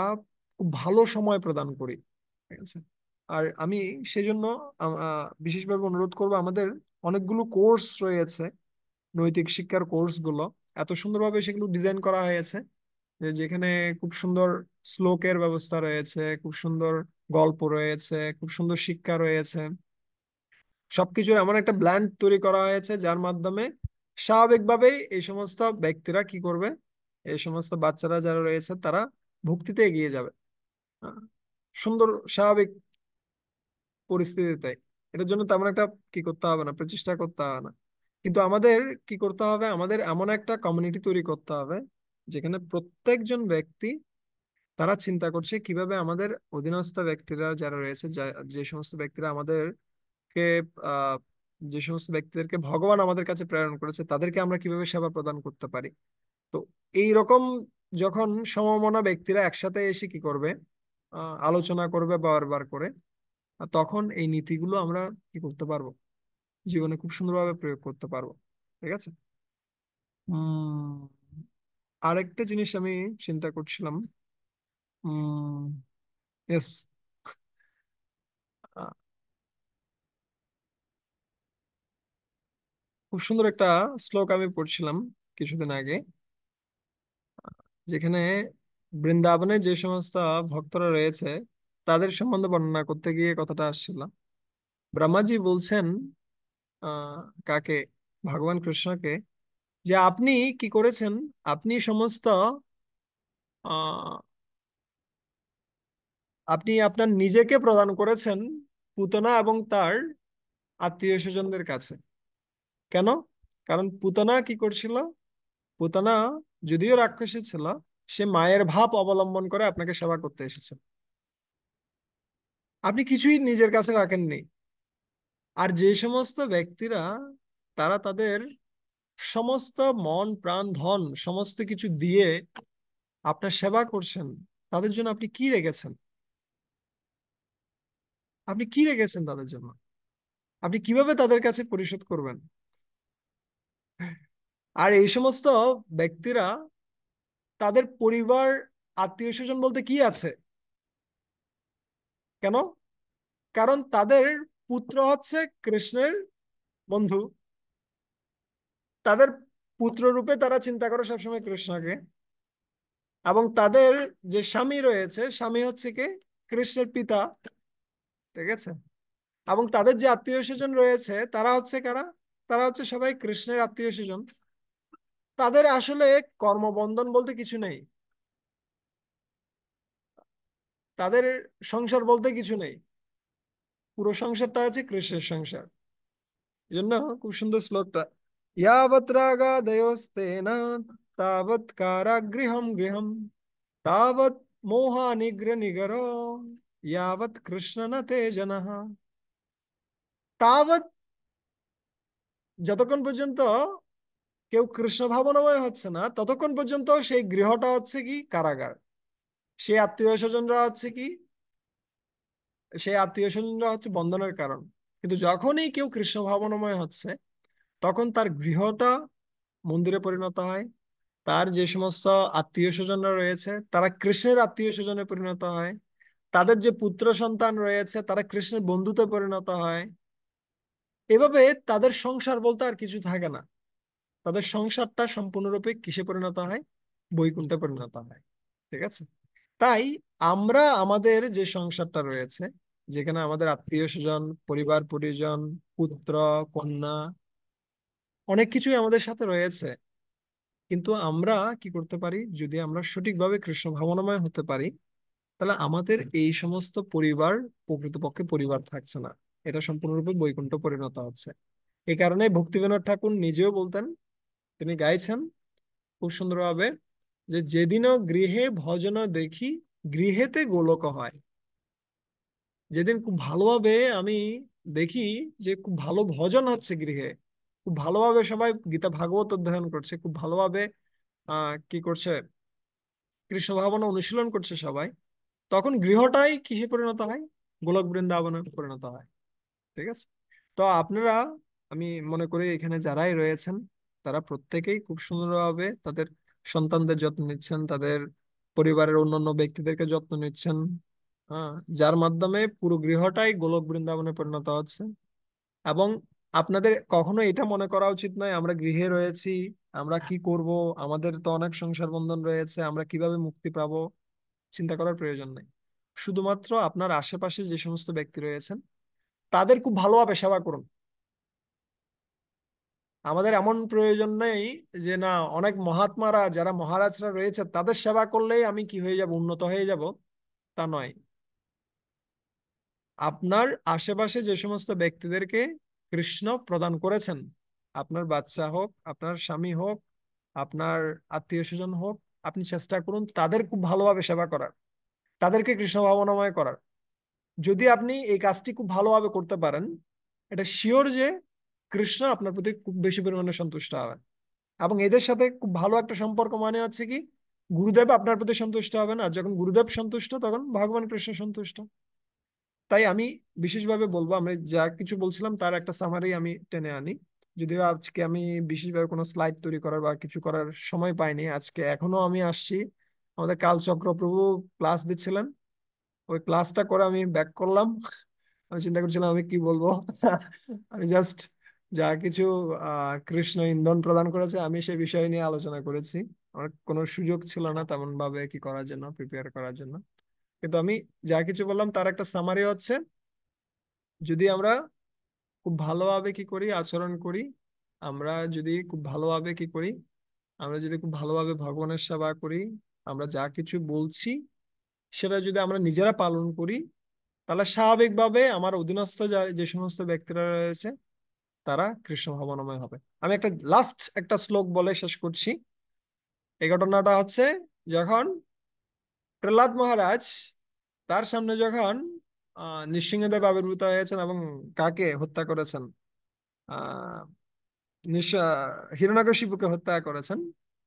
খুব ভালো সময় প্রদান করি। ঠিক আছে? আর আমি সেই জন্য বিশেষভাবে অনুরোধ করবো, আমাদের অনেকগুলো কোর্স রয়েছে, নৈতিক শিক্ষার কোর্স গুলো এত সুন্দরভাবে সেগুলো ডিজাইন করা হয়েছে, যে যেখানে খুব সুন্দর শ্লোকের ব্যবস্থা রয়েছে, খুব সুন্দর গল্প রয়েছে, খুব সুন্দর শিক্ষা রয়েছে। সবকিছুর এমন একটা ব্ল্যান্ড তৈরি করা হয়েছে যার মাধ্যমে স্বাভাবিকভাবেই এই সমস্ত ব্যক্তিরা কি করবে, এই সমস্ত বাচ্চারা যারা রয়েছে তারা ভক্তিতে এগিয়ে যাবে। আহ, সুন্দর স্বাভাবিক পরিস্থিতিতে। এটার জন্য তেমন একটা কি করতে হবে না, প্রচেষ্টা করতে হবে না। কিন্তু আমাদের কি করতে হবে, আমাদের এমন একটা কমিউনিটি তৈরি করতে হবে যেখানে প্রত্যেকজন ব্যক্তি তারা চিন্তা করছে কিভাবে আমাদের অধীনস্থ ব্যক্তিরা যারা রয়েছে, যে সমস্ত ব্যক্তিরা আমাদেরকে আহ যে সমস্ত ব্যক্তিদেরকে ভগবান আমাদের কাছে প্রেরণ করেছে তাদেরকে আমরা কিভাবে সেবা প্রদান করতে পারি। তো এই রকম যখন সমমনা ব্যক্তিরা একসাথে এসে কি করবে, আলোচনা করবে বারবার করে, আর তখন এই নীতিগুলো আমরা কি করতে পারবো, জীবনে খুব সুন্দরভাবে প্রয়োগ করতে পারবো। ঠিক আছে? উম আরেকটা জিনিস আমি চিন্তা করছিলাম। ইয়েস, খুব সুন্দর একটা শ্লোক আমি পড়ছিলাম কিছুদিন আগে, যেখানে বৃন্দাবনে যে সমস্ত ভক্তরা রয়েছে তাদের সম্বন্ধে বর্ণনা করতে গিয়ে কথাটা আসছিল। ব্রহ্মাজি বলছেন আহ কাকে, ভগবান কৃষ্ণকে, যে আপনি কি করেছেন, আপনি সমস্ত আহ আপনি আপনার নিজেকে প্রদান করেছেন পুতনা এবং তার আত্মীয় স্বজনদের কাছে। কেন? কারণ পুতনা কি করছিল, পুতনা যদিও রাক্ষসী ছিল, সে মায়ের ভাব অবলম্বন করে আপনাকে সেবা করতে এসেছে। আপনি কিছুই নিজের কাছে রাখেননি। আর যে সমস্ত ব্যক্তিরা তারা তাদের সমস্ত মন প্রাণ ধন সমস্ত কিছু দিয়ে আপনার সেবা করছেন, তাদের জন্য আপনি কি রেখেছেন? আপনি কি রেখেছেন তাদের জন্য? আপনি কিভাবে তাদের কাছে পরিশোধ করবেন? আর এই সমস্ত ব্যক্তিরা, তাদের পরিবার আত্মীয় স্বজন বলতে কি আছে? কেন? কারণ তাদের পুত্র হচ্ছে কৃষ্ণের বন্ধু, তাদের পুত্র রূপে তারা চিন্তা করে সবসময় কৃষ্ণকে। এবং তাদের যে স্বামী রয়েছে, স্বামী হচ্ছে কি কৃষ্ণের পিতা। ঠিক আছে? এবং তাদের যে আত্মীয় স্বজন রয়েছে তারা হচ্ছে কারা, তারা হচ্ছে সবাই কৃষ্ণের আত্মীয় স্বজন। তাদের আসলে কর্মবন্ধন বলতে কিছু নেই, তাদের সংসার বলতে কিছু নেই, পুরো সংসারটা আছে কৃষ্ণের সংসার। এই জন্য খুব সুন্দর শ্লোকটা, ইয়াবৎ রাগাদয়োস্তেন তাবৎ কারাগৃহম গৃহম তাবৎ মোহা নিগ্র নিগরো यावत् কৃষ্ণ ন তে জনঃ। তাবৎ, যতক্ষণ পর্যন্ত কেউ কৃষ্ণ ভাবনাময় হচ্ছে না ততক্ষণ পর্যন্ত সেই গৃহটা হচ্ছে কি কারাগার, সেই আত্মীয় স্বজনরা হচ্ছে কি, সেই আত্মীয় স্বজনরা হচ্ছে বন্ধনের কারণ। কিন্তু যখনই কেউ কৃষ্ণ ভাবনাময় হচ্ছে তখন তার গৃহটা মন্দিরে পরিণত হয়, তার যে সমস্ত আত্মীয় স্বজনরা রয়েছে তারা কৃষ্ণের আত্মীয় স্বজনে পরিণত হয়, তাদের যে পুত্র সন্তান রয়েছে তারা কৃষ্ণের বন্ধুতে পরিণত হয়। এভাবে তাদের সংসার বলতে আর কিছু থাকে না, তাদের সংসারটা সম্পূর্ণরূপে কিসে পরিণত হয়, বৈকুণ্ঠে পরিণত হয়। ঠিক আছে? তাই আমরা আমাদের যে সংসারটা রয়েছে, যেখানে আমাদের আত্মীয় স্বজন, পরিবার পরিজন, পুত্র কন্যা, অনেক কিছুই আমাদের সাথে রয়েছে, কিন্তু আমরা কি করতে পারি, যদি আমরা সঠিকভাবে কৃষ্ণ ভাবনাময় হতে পারি, তাহলে আমাদের এই সমস্ত পরিবার প্রকৃতপক্ষে পরিবার থাকছে না, এটা সম্পূর্ণরূপে বৈকুণ্ঠ পরিণত হচ্ছে। এই কারণে ভক্তিবিনোদ ঠাকুর নিজেও বলতেন, তিনি গাইছেন খুব সুন্দরভাবে, যে যেদিনও গৃহে ভজন দেখি, গৃহেতে গোলক হয়। যেদিন খুব ভালোভাবে আমি দেখি যে খুব ভালো ভজন হচ্ছে গৃহে, খুব ভালোভাবে সবাই গীতা ভাগবত অধ্যয়ন করছে, খুব ভালোভাবে কি করছে, কৃষ্ণ ভাবনা অনুশীলন করছে সবাই, তখন গৃহটাই কিসে পরিণত হয়? গোলক বৃন্দাবনে পরিণত হয়। ঠিক আছে? তো আপনারা, আমি মনে করি এখানে যারাই রয়েছেন তারা প্রত্যেকেই খুব সুন্দরভাবে তাদের সন্তানদের যত্ন নিচ্ছেন, তাদের পরিবারের অন্যান্য ব্যক্তিদেরকে যত্ন নিচ্ছেন। হ্যাঁ, যার মাধ্যমে পুরো গৃহটাই গোলক বৃন্দাবনে পরিণত হচ্ছে। এবং আপনাদের কখনো এটা মনে করা উচিত নয় আমরা গৃহে রয়েছি, আমরা কি করব, আমাদের তো অনেক সংসার বন্ধন রয়েছে, আমরা কিভাবে মুক্তি পাবো, চিন্তা করার প্রয়োজন নেই। শুধুমাত্র আপনার আশেপাশে যে সমস্ত ব্যক্তি রয়েছেন তাদের খুব ভালোভাবে সেবা করুন। আমাদের এমন প্রয়োজন নেই যে না, অনেক মহাত্মারা যারা মহারাজরা রয়েছে তাদের সেবা করলেই আমি কি হয়ে যাব, উন্নত হয়ে যাব, তা নয়। আপনার আশেপাশে যে সমস্ত ব্যক্তিদেরকে কৃষ্ণ প্রদান করেছেন, আপনার বাচ্চা হোক, আপনার স্বামী হোক, আপনার আত্মীয় স্বজন হোক, আপনি চেষ্টা করুন তাদের খুব ভালোভাবে সেবা করার, তাদেরকে কৃষ্ণ ভাবনাময় করার। যদি আপনি এই কাজটি খুব ভালোভাবে করতে পারেন, এটা শিওর যে কৃষ্ণ আপনার প্রতি খুব বেশি পরিমাণে সন্তুষ্ট হবেন। এবং এদের সাথে খুব ভালো একটা সম্পর্ক মানে হচ্ছে কি, গুরুদেব আপনার প্রতি সন্তুষ্ট হবেন, আর যখন গুরুদেব সন্তুষ্ট তখন ভগবান কৃষ্ণ সন্তুষ্ট। তাই আমি বিশেষভাবে বলবো, আমরা যা কিছু বলছিলাম তার একটা সামারি আমি টেনে আনি। যদিও আজকে আমি বিশেষভাবে কোনো স্লাইড তৈরি করার বা কিছু করার সময় পাইনি, আজকে এখনো আমি আসছি, আমাদের কালচক্র প্রভু ক্লাস দিচ্ছিলেন, ওই ক্লাসটা করে আমি ব্যাক করলাম। আমি চিন্তা করছিলাম আমি কি বলবো। আমি জাস্ট যা কিছু কৃষ্ণ ইন্ধন প্রদান করেছে আমি সে বিষয় নিয়ে আলোচনা করেছি। আমার কোনো সুযোগ ছিল না তেমন ভাবে কি করার জন্য, প্রিপেয়ার করার জন্য। কিন্তু আমি যা কিছু বললাম তার একটা সামারি হচ্ছে, যদি আমরা খুব ভালোভাবে কি করি, আচরণ করি, আমরা যদি খুব ভালোভাবে কি করি, আমরা যদি খুব ভালোভাবে ভগবানের সেবা করি, আমরা যা কিছু বলছি সেটা যদি আমরা নিজেরা পালন করি, তাহলে স্বাভাবিকভাবে আমার অধীনস্থ যে সমস্ত ব্যক্তিরা রয়েছে তারা কৃষ্ণ ভাবনাময় হবে। আমি একটা লাস্ট একটা শ্লোক বলে শেষ করছি। এই ঘটনাটা হচ্ছে, যখন প্রহ্লাদ মহারাজ তার সামনে যখন নৃসিংহদেব আবির্ভূত হয়েছেন এবং কাকে হত্যা করেছেন, আহ নিঃস- হিরণ্যকশিপুকে হত্যা করেছেন,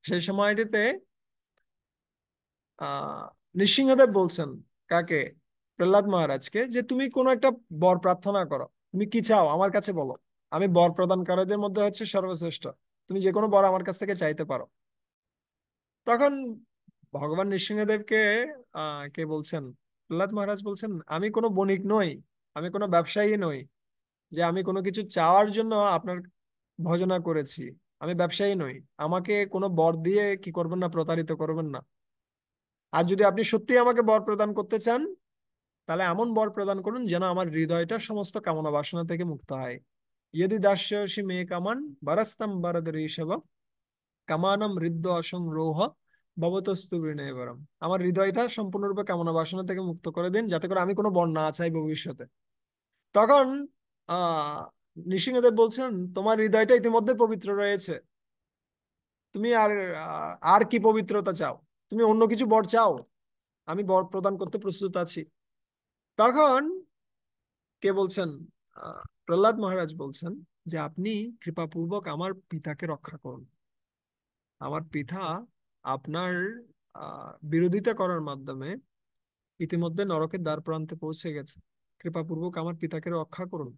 সেই সময়টিতে আহ নৃসিংহদেব বলছেন কাকে, প্রহ্লাদ মহারাজকে, যে তুমি কোনো একটা বর প্রার্থনা করো, তুমি কি চাও আমার কাছে বলো, আমি বর প্রদানকারীদের মধ্যে হচ্ছে সর্বশ্রেষ্ঠ, তুমি যে কোনো বর আমার কাছ থেকে চাইতে পারো। তখন ভগবান নৃসিংহদেবকে কে বলছেন, প্রহ্লাদ মহারাজ বলছেন, আমি কোনো বণিক নই, আমি কোনো ব্যবসায়ী নই যে আমি কোনো কিছু চাওয়ার জন্য আপনার ভজনা করেছি, আমি ব্যবসায়ী নই, আমাকে কোনো বর দিয়ে কি করবেন না, প্রতারিত করবেন না। আর যদি আপনি সত্যি আমাকে বর প্রদান করতে চান, তাহলে এমন বর প্রদান করুন যেন আমার হৃদয়টা সমস্ত কামনা বাসনা থেকে মুক্ত হয়। ইয়দি দাস্যসি মে কামান বরস্তম বরদ ঋষভ, কামানম হৃদ্য অসংরোহ ভবতস্তু বিনয়বরম। আমার হৃদয়টা সম্পূর্ণরূপে কামনা বাসনা থেকে মুক্ত করে দিন, যাতে করে আমি কোনো বর না চাই ভবিষ্যতে। তখন আহ নৃসিংহদেব বলছেন, তোমার হৃদয়টা ইতিমধ্যে পবিত্র রয়েছে, তুমি আর কি পবিত্রতা চাও, তুমি অন্য কিছু বর চাও, আমি বর প্রদান করতে প্রস্তুত আছি। তখন কে বলছেন, প্রহ্লাদ মহারাজ বলছেন যে আপনি কৃপাপূর্বক আমার পিতাকে রক্ষা করুন। আমার পিতা আপনার বিরোধিতা করার মাধ্যমে ইতিমধ্যে নরকের দ্বার প্রান্তে পৌঁছে গেছে, কৃপাপূর্বক আমার পিতাকে রক্ষা করুন।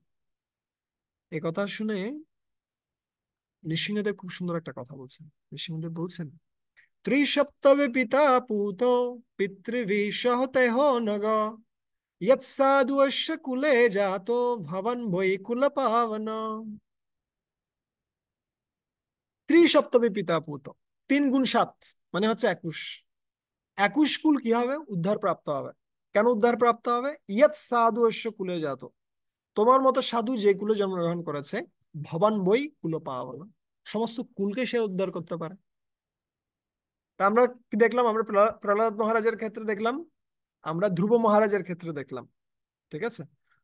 এ কথা শুনে নৃসিংহদেব খুব সুন্দর একটা কথা বলছেন। নৃসিংহদেব বলছেন, ত্রিসপ্তবে পিতা পুত পিতৃভিঃ নগ, यत्साधु अश्य कुले जातो भवन বৈ কুল পাবন। ত্রিসপ্তমী পিতা পুত, 3 গুণ 7 মানে হচ্ছে 21। 21 কুল কি হবে, উদ্ধার প্রাপ্ত হবে। কেন উদ্ধার প্রাপ্ত হবে? ইয়ৎ সাধু অশ্য কুলে জাত, তোমার মতো সাধু যে কুলে জন্মগ্রহণ করেছে, ভবান বৈ কুল পাবন, সমস্ত কুলকে সে উদ্ধার করতে পারে। তা আমরা কি দেখলাম, আমরা প্রহ্লাদ মহারাজের ক্ষেত্রে দেখলাম, আমরা ধ্রুব মহারাজের ক্ষেত্রে দেখলাম। ঠিক আছে?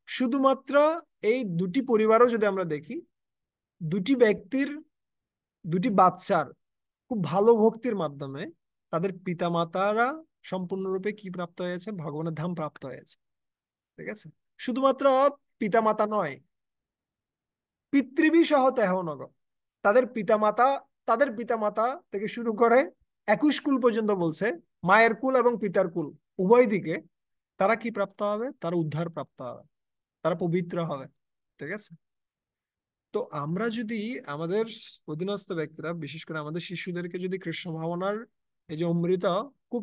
শুধুমাত্র এই দুটি পরিবারও যদি আমরা দেখি, দুটি ব্যক্তির, দুটি বাচ্চার খুব ভালো ভক্তির মাধ্যমে তাদের পিতামাতারা সম্পূর্ণরূপে কি প্রাপ্ত হয়েছে? ভগবানের ধাম প্রাপ্ত হয়েছে। ঠিক আছে? শুধুমাত্র পিতামাতা নয়, পিতৃবি সহ তেহ নগ, তাদের পিতামাতা, তাদের পিতামাতা থেকে শুরু করে 21 কুল পর্যন্ত বলছে, মায়ের কুল এবং পিতার কুল উভয় দিকে তারা কি প্রাপ্ত হবে? তারা উদ্ধার প্রাপ্ত হবে, তারা পবিত্র হবে। ঠিক আছে? তো আমরা যদি আমাদের অধীনস্থ ব্যক্তিরা, বিশেষ করে আমাদের শিশুদেরকে যদি কৃষ্ণ ভাবনার এই যে অমৃত খুব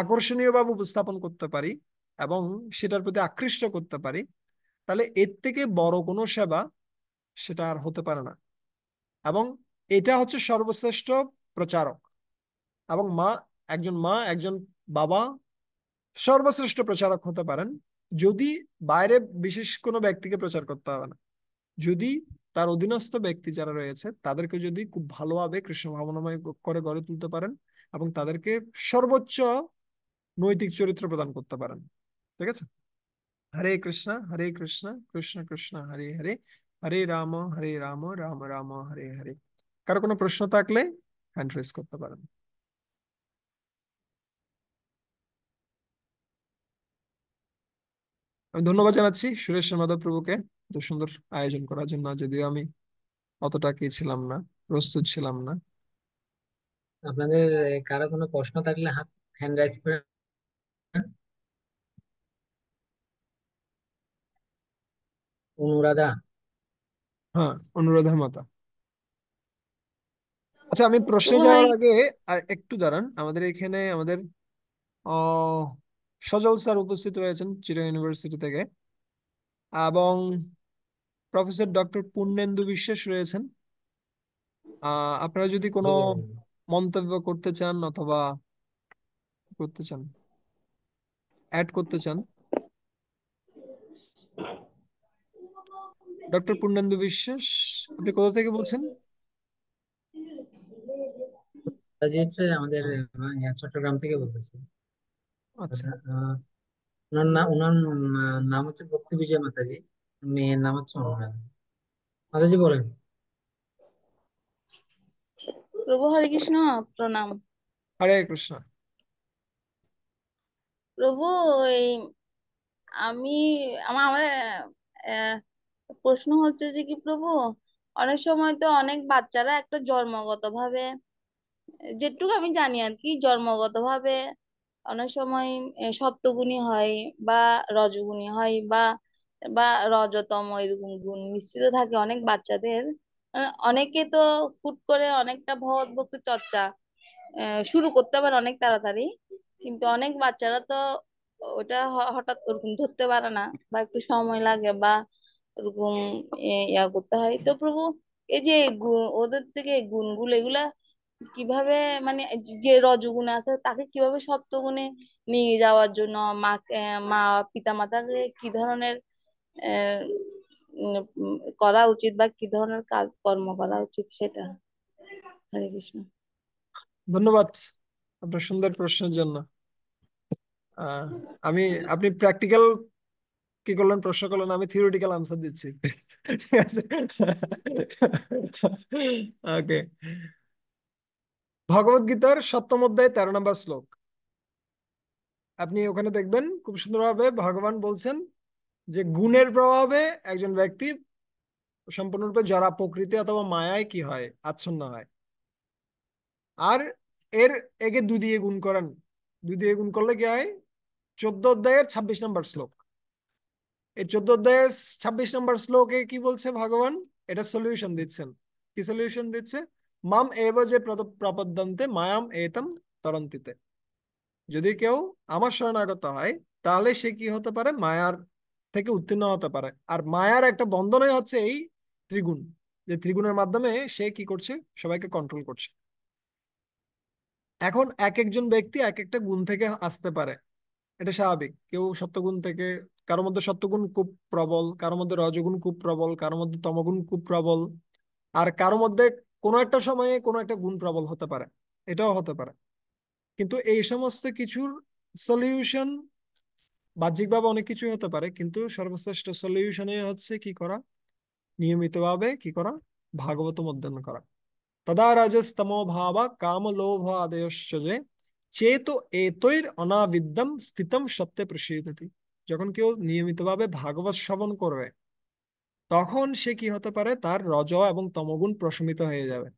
আকর্ষণীয় ভাবে উপস্থাপন করতে পারি এবং সেটার প্রতি আকৃষ্ট করতে পারি, তাহলে এর থেকে বড় কোনো সেবা সেটা আর হতে পারে না। এবং এটা হচ্ছে সর্বশ্রেষ্ঠ প্রচারক। এবং মা একজন বাবা সর্বশ্রেষ্ঠ প্রচারক হতে পারেন, যদি বাইরে বিশেষ কোনো ব্যক্তিকে প্রচার করতে হবে না, যদি তার অধীনস্থ ব্যক্তি যারা রয়েছে তাদেরকে যদি খুব ভালোভাবে কৃষ্ণ ভাবনাময় করে গড়ে তুলতে পারেন এবং তাদেরকে সর্বোচ্চ নৈতিক চরিত্র প্রদান করতে পারেন। ঠিক আছে? হরে কৃষ্ণ কৃষ্ণ কৃষ্ণ হরে হরে, হরে রাম রাম রাম হরে হরে। কারো কোনো প্রশ্ন থাকলে হ্যান্ড রেজ করতে পারেন। আমি ধন্যবাদ জানাচ্ছি সুরেশ মাধব প্রভুকে এত সুন্দর আয়োজন করার জন্য, যদিও আমি অতটা কি ছিলাম না, প্রস্তুত ছিলাম না। আপনাদের কারো কোনো প্রশ্ন থাকলে হাত হ্যান্ড রাইজ করে। অনুরাধা। হ্যাঁ, অনুরাধা মাতা। আচ্ছা, আমি প্রশ্নে প্রভু হরে যাওয়ার আগে একটু দাঁড়ান। আমাদের এখানে আমাদের আহ সজল স্যার উপস্থিত রয়েছেন চিরা ইউনিভার্সিটি থেকে, এবং প্রফেসর ডক্টর পূর্ণেন্দু বিশ্বাস রয়েছেন। আপনারা যদি কোনো জি, মন্তব্য করতে চান অথবা করতে চান, অ্যাড করতে চান। ডক্টর পূর্ণেন্দু বিশ্বাস, আপনি কোথা থেকে বলছেন? জি হচ্ছে আমাদের চট্টগ্রাম থেকে বলতেছি। আচ্ছা। ওনার নাম হচ্ছে ভক্তি বিজয় মাতাজি। মেয়ের নাম হচ্ছে অনুরাধা। মাতাজি বলেন। প্রভু হরে কৃষ্ণ, প্রণাম। হরে কৃষ্ণ। প্রভু, এই আমি আমার আমার আহ, প্রশ্ন হচ্ছে যে কি প্রভু, অনেক সময় তো অনেক বাচ্চারা একটা জন্মগত ভাবে, যেটুকু আমি জানি আর কি, জন্মগত ভাবে অনেক সময় সত্ত্বগুণী হয় বা রজগুণী হয় বা বা রজতম এরকম গুণ মিশ্রিত থাকে অনেক বাচ্চাদের। অনেকে তো হুট করে অনেকটা ভগবত ভক্তি চর্চা শুরু করতে পারে অনেক তাড়াতাড়ি, কিন্তু অনেক বাচ্চারা তো ওটা হঠাৎ ওরকম ধরতে পারে না, বা একটু সময় লাগে, বা ওরকম ইয়া করতে হয়। তো প্রভু, এই যে ওদের থেকে গুণগুলো এগুলা কিভাবে, মানে যে রজগুণ আছে তাকে কিভাবে সত্ত্বগুণে নিয়ে যাওয়ার জন্য মা পিতা মাতাকে কি ধরনের আহ করা উচিত, বা কি ধরনের কাজ কর্ম করা উচিত, সেটা। হরে কৃষ্ণ। ধন্যবাদ আপনার সুন্দর প্রশ্নের জন্য। আহ, আমি, আপনি প্র্যাকটিক্যাল কি করলেন, প্রশ্ন করলেন, আমি থিওরিটিক্যাল আনসার দিচ্ছি। ঠিক আছে? ওকে। ভগবদ গীতার 7ম অধ্যায় 13 নম্বর শ্লোক, আপনি ওখানে দেখবেন খুব সুন্দরভাবে ভগবান বলছেন যে গুণের প্রভাবে একজন ব্যক্তি সম্পূর্ণরূপে জড়া প্রকৃতি অথবা মায়ায় কি হয়, আচ্ছন্ন হয়। আর এর একে 2 দিয়ে গুণ করেন, 2 দিয়ে গুণ করলে কি হয়? 14 অধ্যায়ের 26 নম্বর শ্লোক। এই 14 অধ্যায়ের 26 নম্বর শ্লোকে কি বলছে ভগবান? এটা সলিউশন দিচ্ছেন। কি সলিউশন দিচ্ছে? মাম এব যে প্রপদ্যন্তে মায়াম এতম তরন্তিতে। যদি কেউ আমার শরণাগত হয় তাহলে সে কি হতে পারে? মায়ার থেকে উত্তীর্ণ হতে পারে। আর মায়ার একটা বন্ধনই হচ্ছে এই ত্রিগুণ, যে ত্রিগুণের মাধ্যমে সে কি করছে? সবাইকে কন্ট্রোল করছে। এখন এক একজন ব্যক্তি এক একটা গুণ থেকে আসতে পারে, এটা স্বাভাবিক। কেউ সত্যগুণ থেকে, কারোর মধ্যে সত্যগুণ খুব প্রবল, কারোর মধ্যে রজগুণ খুব প্রবল, কারোর মধ্যে তমগুণ খুব প্রবল, আর কারোর মধ্যে কোনো একটা সময়ে কোনো একটা গুণ প্রবল হতে পারে, এটাও হতে পারে। কিন্তু এই সমস্ত কিছুর সলিউশন বাহ্যিকভাবে অনেক কিছুই হতে পারে, কিন্তু সর্বশ্রেষ্ঠ সলিউশনে হচ্ছে কি করা? নিয়মিতভাবে কি করা? ভাগবত অধ্যয়ন করা। তদা রাজস্তমো ভাবা কাম লোভ আদয়শ্চ যে চেত এতৈর অনাবিদ্যম স্থিতম সত্যে প্রসিদ্ধতি। যখন কেউ নিয়মিতভাবে ভাগবত শ্রবণ করবে, তখন সে কি হতে পারে, তার রজ এবং তমগুণ প্রশমিত হয়ে যাবে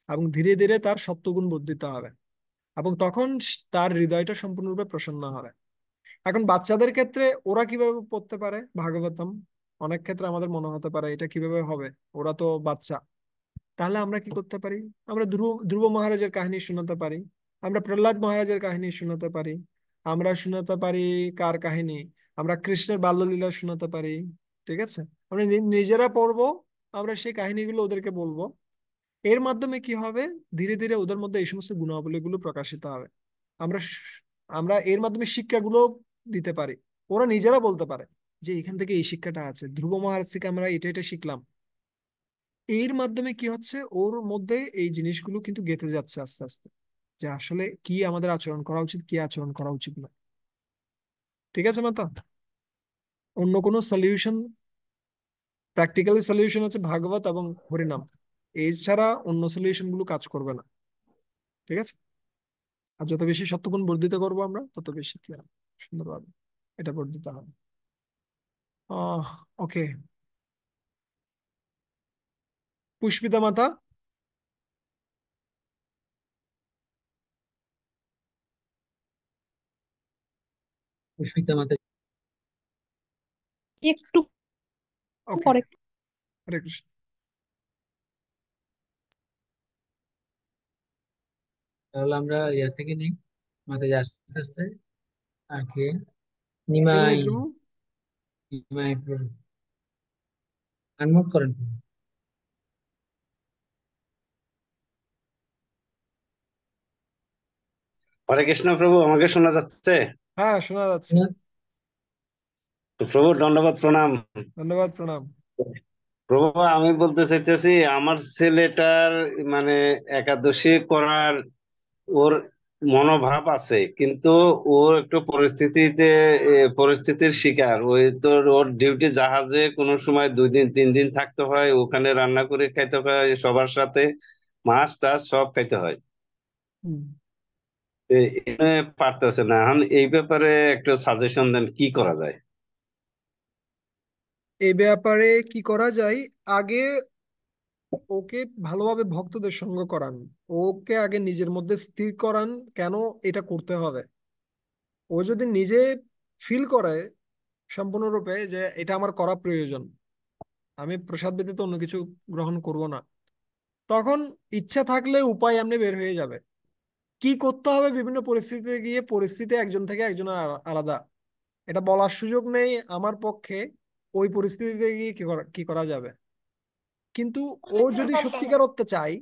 এবং ধীরে ধীরে তার সত্ত্বগুণ বর্ধিত হবে এবং তখন তার হৃদয়টা সম্পূর্ণরূপে প্রসন্ন হবে। এখন বাচ্চাদের ক্ষেত্রে ওরা কিভাবে পড়তে পারে ভাগবতম? অনেক ক্ষেত্রে আমাদের মনে হতে পারে এটা কিভাবে হবে, ওরা তো বাচ্চা। তাহলে আমরা কি করতে পারি? আমরা ধ্রুব ধ্রুব মহারাজের কাহিনী শোনাতে পারি, আমরা প্রহ্লাদ মহারাজের কাহিনী শোনাতে পারি, আমরা শোনাতে পারি কার কাহিনী, আমরা কৃষ্ণের বাল্যলীলা শোনাতে পারি। ঠিক আছে, আমরা নিজেরা পড়বো, আমরা সেই কাহিনীগুলো ওদেরকে বলবো। এর মাধ্যমে কি হবে, ধীরে ধীরে ওদের মধ্যে এই সমস্ত গুণাবলীগুলো প্রকাশিত হবে। আমরা আমরা এর মাধ্যমে শিক্ষাগুলো দিতে পারি। ওরা নিজেরা বলতে পারে যে এখান থেকে এই শিক্ষাটা আছে, ধ্রুব মহারাজ থেকে আমরা এটা এটা শিখলাম। এর মাধ্যমে কি হচ্ছে, ওর মধ্যে এই জিনিসগুলো কিন্তু গেঁথে যাচ্ছে আস্তে আস্তে, যে আসলে কি আমাদের আচরণ করা উচিত, কি আচরণ করা উচিত না। ঠিক আছে মাতা? অন্য কোনো সলিউশন, প্র্যাকটিক্যালি সলিউশন হচ্ছে ভাগবত এবং হরিনাম। এছাড়া অন্য সলিউশন গুলো কাজ করবে না। ঠিক আছে? আর যত বেশি সত্যগুণ বর্ধিত করবো আমরা, তত বেশি কি হবে, সুন্দরভাবে এটা বর্ধিত হবে। ওকে, পুষ্পিতা মাতা। পুষ্পিতা মাতা। একটু ওকে, পরে। হরে কৃষ্ণ। তাহলে আমরা ইয়া থেকে নেই, মাতাজি আস্তে আস্তে আর কি। নিমাই নিমাই। প্রভু। নিমাই আনমিউট করেন। হরে কৃষ্ণ প্রভু, আমাকে শোনা যাচ্ছে? হ্যাঁ, শোনা যাচ্ছে। তো প্রভু দণ্ডবত প্রণাম। ধন্যবাদ, প্রণাম। প্রভু, আমি বলতে চাইতেছি আমার ছেলেটার মানে একাদশী করার ওর মনোভাব আছে, কিন্তু ও একটু পরিস্থিতির শিকার। ওই তো ওর ডিউটি জাহাজে কোনো সময় 2 দিন 3 দিন থাকতে হয়, ওখানে রান্না করে খাইতে হয় সবার সাথে, মাছ টাছ সব খাইতে হয়। হুম। পারতেছে না। এখন এই ব্যাপারে একটা সাজেশন দেন, কি করা যায়? এই ব্যাপারে কি করা যায়, আগে ওকে ভালোভাবে ভক্তদের সঙ্গ করান। ওকে আগে নিজের মধ্যে স্থির করান কেন এটা করতে হবে। ও যদি নিজে ফিল করে সম্পূর্ণরূপে যে এটা আমার করা প্রয়োজন, আমি প্রসাদ ব্যতীত অন্য কিছু গ্রহণ করব না, তখন ইচ্ছা থাকলে উপায় এমনি বের হয়ে যাবে। কি করতে হবে বিভিন্ন পরিস্থিতিতে গিয়ে, পরিস্থিতি একজন থেকে একজনের আলাদা, এটা বলার সুযোগ নেই আমার পক্ষে ওই পরিস্থিতিতে গিয়ে কি করা যাবে। কিন্তু ও যদি সত্যিকার অর্থে চাই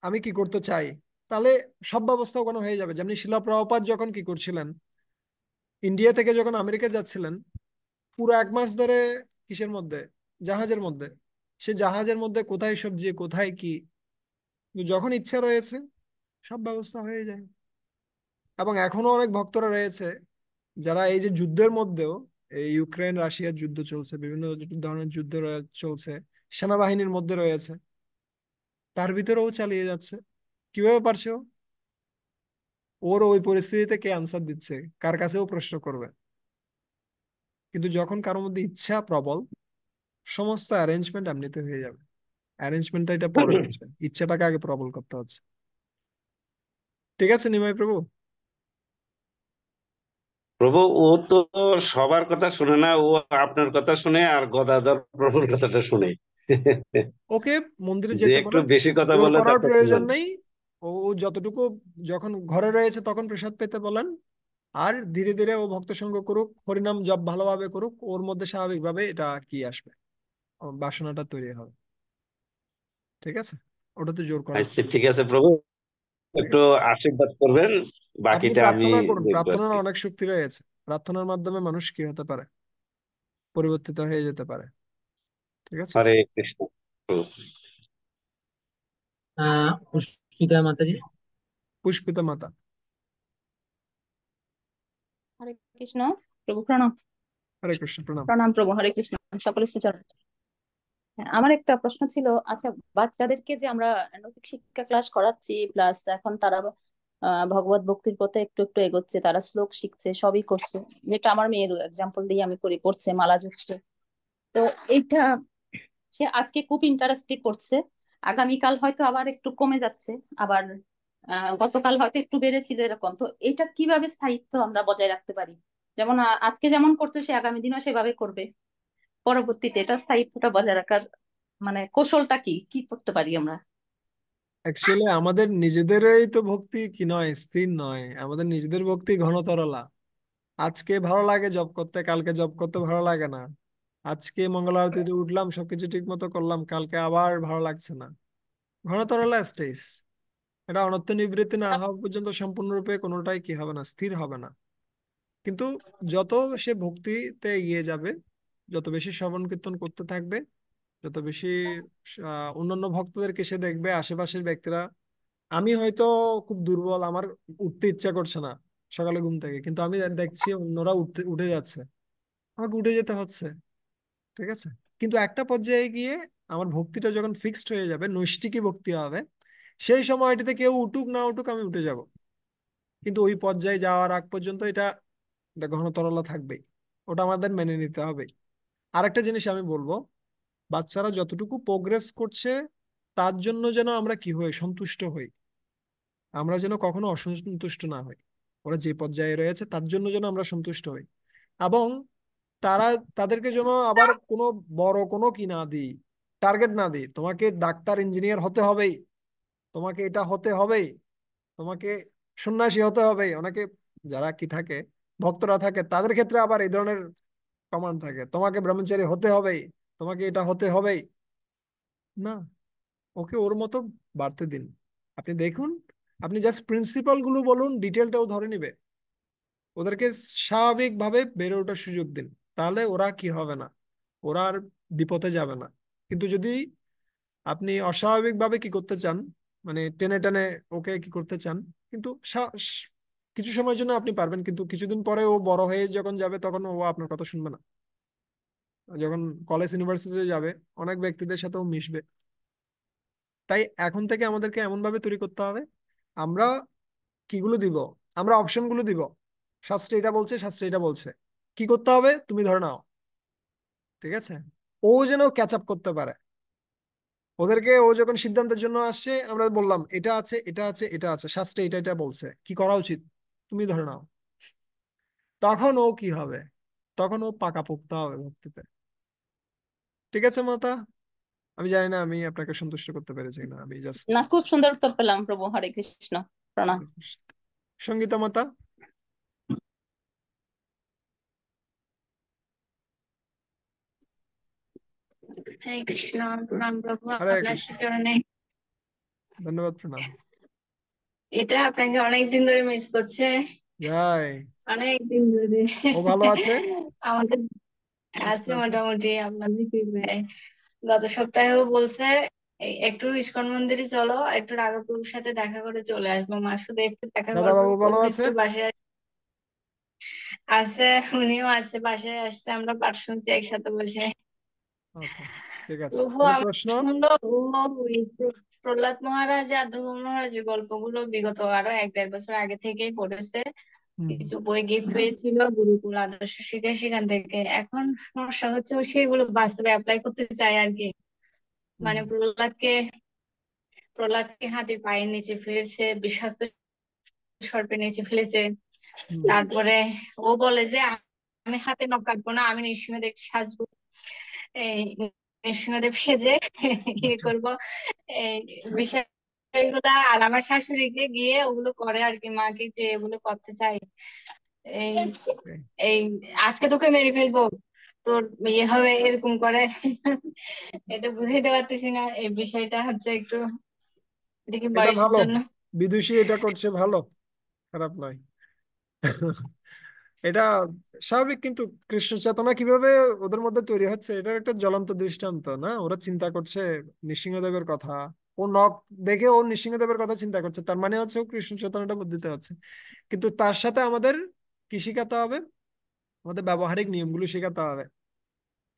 আমি কি করতে চাই, তাহলে সব ব্যবস্থা ওখানে হয়ে যাবে। যেমনি শিলা প্রভুপাদ যখন কি করছিলেন, ইন্ডিয়া থেকে যখন আমেরিকা যাচ্ছিলেন, পুরো 1 মাস ধরে কিসের মধ্যে, জাহাজের মধ্যে, সে জাহাজের মধ্যে কোথায় সবজি কোথায় কি, যখন ইচ্ছা রয়েছে সব ব্যবস্থা হয়ে যায়। এবং এখনো অনেক ভক্তরা রয়েছে যারা এই যে যুদ্ধের মধ্যেও, এই ইউক্রেন রাশিয়ার যুদ্ধ চলছে, বিভিন্ন ধরনের যুদ্ধ চলছে, সেনাবাহিনীর মধ্যে রয়েছে, তার ভিতরেও চালিয়ে যাচ্ছে। কিভাবে পারছে ও? ওর ওই পরিস্থিতিতে কে আনসার দিচ্ছে, কার কাছেও প্রশ্ন করবে। কিন্তু যখন কারোর মধ্যে ইচ্ছা প্রবল, সমস্ত অ্যারেঞ্জমেন্ট এমনিতে হয়ে যাবে। অ্যারেঞ্জমেন্টটা এটা পরে হচ্ছে, ইচ্ছাটাকে আগে প্রবল করতে হচ্ছে। ঠিক আছে নিমাই প্রভু? প্রভু, ও তো সবার কথা শুনে না, ও আপনার কথা শুনে আর গদাধর প্রভুর কথাটা শুনে। ওকে মন্দিরে যে যেতে একটু বলেন, বেশি কথা জোর বলে করার তারটা প্রয়োজন শুনেন। নেই। ও যতটুকু যখন ঘরে রয়েছে তখন প্রসাদ পেতে বলেন, আর ধীরে ধীরে ও ভক্ত সঙ্গ করুক, হরিনাম জপ ভালোভাবে করুক, ওর মধ্যে স্বাভাবিকভাবে এটা কি আসবে, ও বাসনাটা তৈরি হবে। ঠিক আছে, ওটাতে জোর করার আচ্ছা, প্রয়োজন ঠিক নেই। আছে প্রভু, ঠিক একটু আছে, আশীর্বাদ করবেন, আপনি বাকিটা আমি প্রার্থনা করুন, দেখবো আর প্রার্থনার কি। অনেক শক্তি রয়েছে। প্রার্থনার মাধ্যমে মানুষ কি হতে পারে, পরিবর্তিত হয়ে যেতে পারে। ঠিক আছে। হরে কৃষ্ণ প্রভু। পুষ্পিতা মাতাজি। পুষ্পিতা মাতা। হরে কৃষ্ণ। প্রভু প্রণাম। হরে কৃষ্ণ, প্রণাম। প্রণাম প্রভু, হরে কৃষ্ণ। সকল শ্রীচরণ। আমার একটা প্রশ্ন ছিল। আচ্ছা, বাচ্চাদেরকে যে আমরা নৈতিক শিক্ষা ক্লাস করাচ্ছি, প্লাস এখন তারা ভগবত ভক্তির পথে একটু একটু এগোচ্ছে, তারা শ্লোক শিখছে, সবই করছে, যেটা আমার মেয়ের এক্সাম্পল দিয়ে আমি করি, করছে, মালা জপছে। তো এইটা সে আজকে খুব ইন্টারেস্টে করছে, আগামীকাল হয়তো আবার একটু কমে যাচ্ছে, আবার গতকাল হয়তো একটু বেড়েছিল, এরকম। তো এটা কিভাবে স্থায়িত্ব আমরা বজায় রাখতে পারি? যেমন আজকে যেমন করছে, সে আগামী দিনও সেভাবে করবে, পরবর্তীতে এটা স্থায়িত্বটা বজায় রাখার মানে কৌশলটা কি কি করতে পারি আমরা? অ্যাকচুয়ালি আমাদের নিজেদেরই তো ভক্তি কি নয়, স্থির নয়। আমাদের নিজেদের ভক্তি ঘনতরলা। আজকে ভালো লাগে জব করতে, কালকে জব করতে ভালো লাগে না। আজকে মঙ্গল আরতিতে উঠলাম, সবকিছু ঠিক মতো করলাম, কালকে আবার ভালো লাগছে না। ঘনতরলা স্টেজ। এটা অনত্য নিবৃত্তি না হওয়া পর্যন্ত সম্পূর্ণরূপে কোনোটাই কি হবে না, স্থির হবে না। কিন্তু যত সে ভক্তিতে এগিয়ে যাবে, যত বেশি শ্রবণ কীর্তন করতে থাকবে, যত বেশি অন্যান্য ভক্তদেরকে সে দেখবে, আশেপাশের ব্যক্তিরা, আমি হয়তো খুব দুর্বল, আমার উঠতে ইচ্ছা করছে না সকালে ঘুম থেকে, কিন্তু আমি দেখছি অন্যরা উঠে যাচ্ছে, আমাকে উঠে যেতে হচ্ছে। ঠিক আছে। কিন্তু একটা পর্যায়ে গিয়ে আমার ভক্তিটা যখন ফিক্সড হয়ে যাবে, নৈষ্ঠিকী ভক্তি হবে, সেই সময়টিতে কেউ উঠুক না উঠুক আমি উঠে যাব। কিন্তু ওই পর্যায়ে যাওয়ার আগ পর্যন্ত এটা এটা ঘনতরলা থাকবেই। ওটা আমাদের মেনে নিতে হবে। আরেকটা জিনিস আমি বলবো, বাচ্চারা যতটুকু প্রোগ্রেস করছে তার জন্য যেন আমরা কি হই, সন্তুষ্ট হই। আমরা যেন কখনো অসন্তুষ্ট না হই। ওরা যে পর্যায়ে রয়েছে তার জন্য যেন আমরা সন্তুষ্ট হই। এবং তারা তাদেরকে যেন আবার কোনো বড় কোনো কি না দিই, টার্গেট না দিই, তোমাকে ডাক্তার ইঞ্জিনিয়ার হতে হবেই, তোমাকে এটা হতে হবেই, তোমাকে সন্ন্যাসী হতে হবেই। অনেকে যারা কি থাকে, ভক্তরা থাকে, তাদের ক্ষেত্রে আবার এই ধরনের কমান্ড থাকে, তোমাকে ব্রহ্মচারী হতে হবেই, তোমাকে এটা হতে হবেই। না, ওকে ওর মতো বাড়তে দিন। আপনি দেখুন, আপনি জাস্ট প্রিন্সিপাল গুলো বলুন, ডিটেলটাও ধরে নিবে। ওদেরকে স্বাভাবিকভাবে বেড়ে ওঠার সুযোগ দিন। তাহলে ওরা কি হবে না, ওরা আর বিপথে যাবে না। কিন্তু যদি আপনি অস্বাভাবিকভাবে কি করতে চান, মানে টেনে টেনে ওকে কি করতে চান, কিন্তু কিছু সময়ের জন্য আপনি পারবেন, কিন্তু কিছুদিন পরে ও বড় হয়ে যখন যাবে তখন ও আপনার কথা শুনবে না। যখন কলেজ ইউনিভার্সিটিতে যাবে, অনেক ব্যক্তিদের সাথেও মিশবে। তাই এখন থেকে আমাদেরকে এমন ভাবে তৈরি করতে হবে, আমরা কিগুলো দিব, আমরা অপশন গুলো দিব। শাস্ত্রে এটা বলছে, শাস্ত্রে এটা বলছে, কি করতে হবে তুমি ধরে নাও। ঠিক আছে। ও যেন ক্যাচ আপ করতে পারে। ওদেরকে ও যখন সিদ্ধান্তের জন্য আসছে, আমরা বললাম এটা আছে, এটা আছে, এটা আছে, শাস্ত্রে এটা এটা বলছে, কি করা উচিত তুমি ধরে নাও। তখন ও কি হবে, তখন ও পাকাপোক্ত হবে ভক্তিতে। ঠিক আছে মাতা, আমি জানি না আমি আপনাকে সন্তুষ্ট করতে পেরেছি কিনা, আমি জাস্ট। না, খুব সুন্দর উত্তর পেলাম প্রভু, হরে কৃষ্ণ, প্রণাম। সঙ্গীতা মাতা। হরে কৃষ্ণ। প্রণাম প্রভু, হরে আপনার কৃষ্ণ। চরণে। ধন্যবাদ, প্রণাম। এটা আপনাকে অনেকদিন ধরে মিস করছে, যাই। অনেকদিন ধরে। ও ভালো আছে, আমাদের সুস্থ আছে আছে। মোটামুটি, আপনাদের ফিডব্যাক গত সপ্তাহেও বলছে একটু ইস্কন মন্দিরে চলো, একটু রাঘবপুর সাথে দেখা করে চলে আসবো, মা শুধু একটু দেখা দাদা করবো। বাবু ও ভালো আছে। কিন্তু বাসায় আছে, উনিও আছে, বাসায় আসছে, আমরা পাঠ শুনছি একসাথে বসে। ওকে, ঠিক আছে। প্রভু কোনো আমার প্রশ্ন? শুনলো, ও ওই প্রহ্লাদ মহারাজ আর ধ্রুব মহারাজের গল্পগুলো বিগত আরো 1-1.5 বছর আগে থেকেই পড়েছে, হুম। কিছু বই গিফট পেয়েছিল গুরুকুল আদর্শ শিখে, সেখান থেকে। এখন সমস্যা হচ্ছে ও সেগুলো বাস্তবে অ্যাপ্লাই করতে চায় আর কি। হুম। মানে প্রহ্লাদকে হাতির পায়ের নিচে ফেলেছে, বিষাক্ত সর্পের নিচে ফেলেছে। হুম। তারপরে ও বলে যে আমি হাতে নখ কাটবো না, আমি নৃসিংহদেব সাজবো, এই নৃসিংহদেব সেজে ইয়ে আচ্ছা। করবো, এই বিষয়গুলা। আর আমার শাশুড়িকে গিয়ে ওগুলো করে আর কি, মাকে যে এগুলো করতে চাই, এই Okay. এই আজকে তোকে মেরে ফেলবো, তোর ইয়ে হবে, এরকম করে। এটা বুঝাইতে পারতেছি না, এই বিষয়টা হচ্ছে একটু, এটা কি এটা বয়সের ভালো, জন্য? বিদুষী এটা করছে ভালো, খারাপ নয়। এটা স্বাভাবিক। কিন্তু কৃষ্ণ চেতনা কিভাবে ওদের মধ্যে তৈরি হচ্ছে, এটার একটা জ্বলন্ত দৃষ্টান্ত না। ওরা চিন্তা করছে নৃসিংহদেবের কথা, ও নখ দেখে ও নৃসিংহদেবের কথা চিন্তা করছে, তার মানে হচ্ছে ও কৃষ্ণ চেতনাটা বুদ্ধিতে হচ্ছে। কিন্তু তার সাথে আমাদের কি শিখাতে হবে, আমাদের ব্যবহারিক নিয়মগুলো শেখাতে হবে।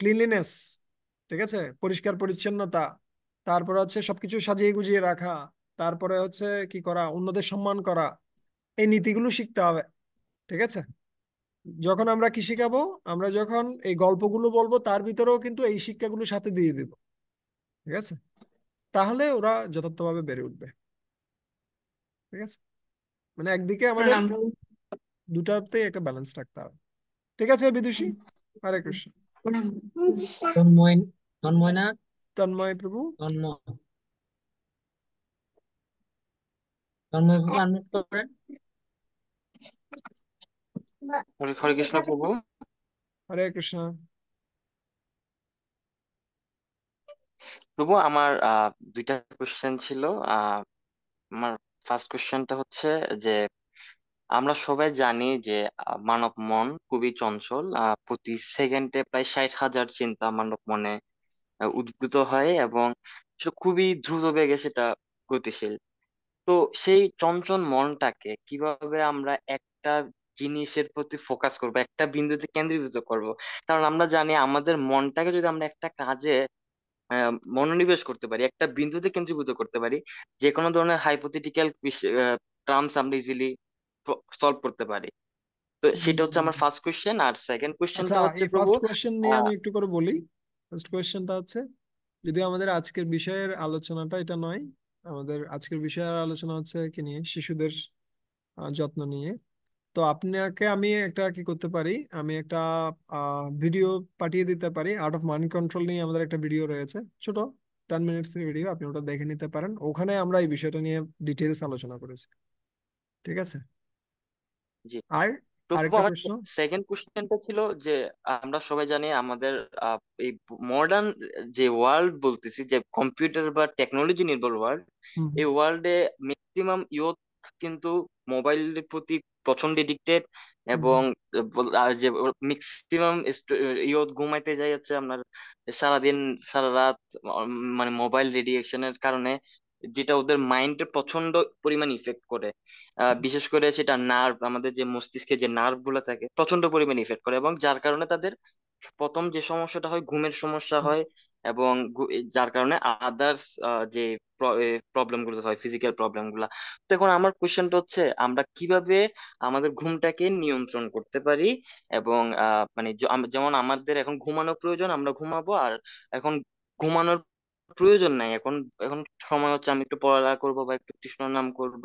ক্লিনলিনেস, ঠিক আছে, পরিষ্কার পরিচ্ছন্নতা, তারপরে হচ্ছে সবকিছু সাজিয়ে গুজিয়ে রাখা, তারপরে হচ্ছে কি করা, অন্যদের সম্মান করা, এই নীতিগুলো শিখতে হবে। ঠিক আছে, যখন আমরা কি শিখাবো, আমরা যখন এই গল্পগুলো বলবো তার ভিতরেও কিন্তু এই শিক্ষাগুলো সাথে দিয়ে দিব। ঠিক আছে, তাহলে ওরা যথার্থভাবে বেড়ে উঠবে। ঠিক আছে, মানে একদিকে কারণ আমাদের আমরা দুটাতে একটা ব্যালেন্স রাখতে হবে। ঠিক আছে বিদুষী, হরে কৃষ্ণ। তন্ময়, তন্ময় না, তন্ময় প্রভু। তন্ময়, তন্ময় প্রভু আনমিউট করেন। হরে হরে কৃষ্ণ প্রভু। হরে কৃষ্ণ। প্রভু আমার দুইটা কোশ্চেন ছিল। আমার ফার্স্ট কোশ্চেনটা হচ্ছে যে আমরা সবাই জানি যে মানব মন খুবই চঞ্চল। প্রতি সেকেন্ডে প্রায় 60,000 চিন্তা মানব মনে উদ্ভূত হয় এবং সেটা খুবই দ্রুত বেগে সেটা গতিশীল। তো সেই চঞ্চল মনটাকে কিভাবে আমরা একটা জিনিসের প্রতি ফোকাস করব, একটা বিন্দুতে কেন্দ্রীভূত করব? কারণ আমরা জানি আমাদের মনটাকে যদি আমরা একটা কাজে মনোনিবেশ করতে পারি, একটা বিন্দুতে কেন্দ্রীভূত করতে পারি, যে কোনো ধরনের হাইপোথেটিক্যাল টার্মস আমরা ইজিলি সলভ করতে পারি। তো সেটা হচ্ছে আমার উম, ফার্স্ট কোশ্চেন। আর সেকেন্ড আচ্ছা, কোশ্চেনটা হচ্ছে এই প্রভু, ফার্স্ট কোয়েশ্চেন নিয়ে আহ, আমি একটু করে বলি। ফার্স্ট কোয়েশ্চেনটা হচ্ছে, যদিও আমাদের আজকের বিষয়ের আলোচনাটা এটা নয়, আমাদের আজকের বিষয়ের আলোচনা হচ্ছে কি নিয়ে, শিশুদের যত্ন নিয়ে। তো আপনাকে আমি একটা কি করতে পারি, আমি একটা ভিডিও পাঠিয়ে দিতে পারি। আউট অফ মাইন্ড কন্ট্রোল নিয়ে আমাদের একটা ভিডিও রয়েছে, ছোট 10 মিনিটস এর ভিডিও, আপনি ওটা দেখে নিতে পারেন। ওখানে আমরা এই বিষয়টা নিয়ে ডিটেলস আলোচনা করেছি। ঠিক আছে, জি আর প্রভু, আরেকটা আমার প্রশ্ন। সেকেন্ড কোশ্চেনটা ছিল যে আমরা সবাই জানি আমাদের এই মডার্ন যে ওয়ার্ল্ড বলতেছি, যে কম্পিউটার বা টেকনোলজি নির্ভর ওয়ার্ল্ড, হুম এই ওয়ার্ল্ডে ম্যাক্সিমাম ইয়ুথ কিন্তু মোবাইলের প্রতি প্রচন্ড এডিক্টেড। হুম এবং যে ম্যাক্সিমাম ইয়ুথ ঘুমাইতে যায় হচ্ছে আপনার সারাদিন সারা রাত, মানে মোবাইল রেডিয়েশনের কারণে, যেটা ওদের মাইন্ডে প্রচন্ড পরিমাণ ইফেক্ট করে। বিশেষ করে সেটা নার্ভ, আমাদের যে মস্তিষ্কে যে নার্ভ গুলো থাকে প্রচন্ড পরিমাণে ইফেক্ট করে, এবং যার কারণে তাদের প্রথম যে সমস্যাটা হয় ঘুমের সমস্যা হয়। এবং যার কারণে আদার্স যে প্রবলেম গুলো হয়, ফিজিক্যাল প্রবলেম গুলা। তো এখন আমার কোশ্চেনটা হচ্ছে আমরা কিভাবে আমাদের ঘুমটাকে নিয়ন্ত্রণ করতে পারি? এবং মানে যেমন আমাদের এখন ঘুমানো প্রয়োজন, আমরা ঘুমাবো। আর এখন ঘুমানোর প্রয়োজন নাই, এখন এখন সময় হচ্ছে আমি একটু পড়ালেখা করবো বা একটু কৃষ্ণ নাম করব।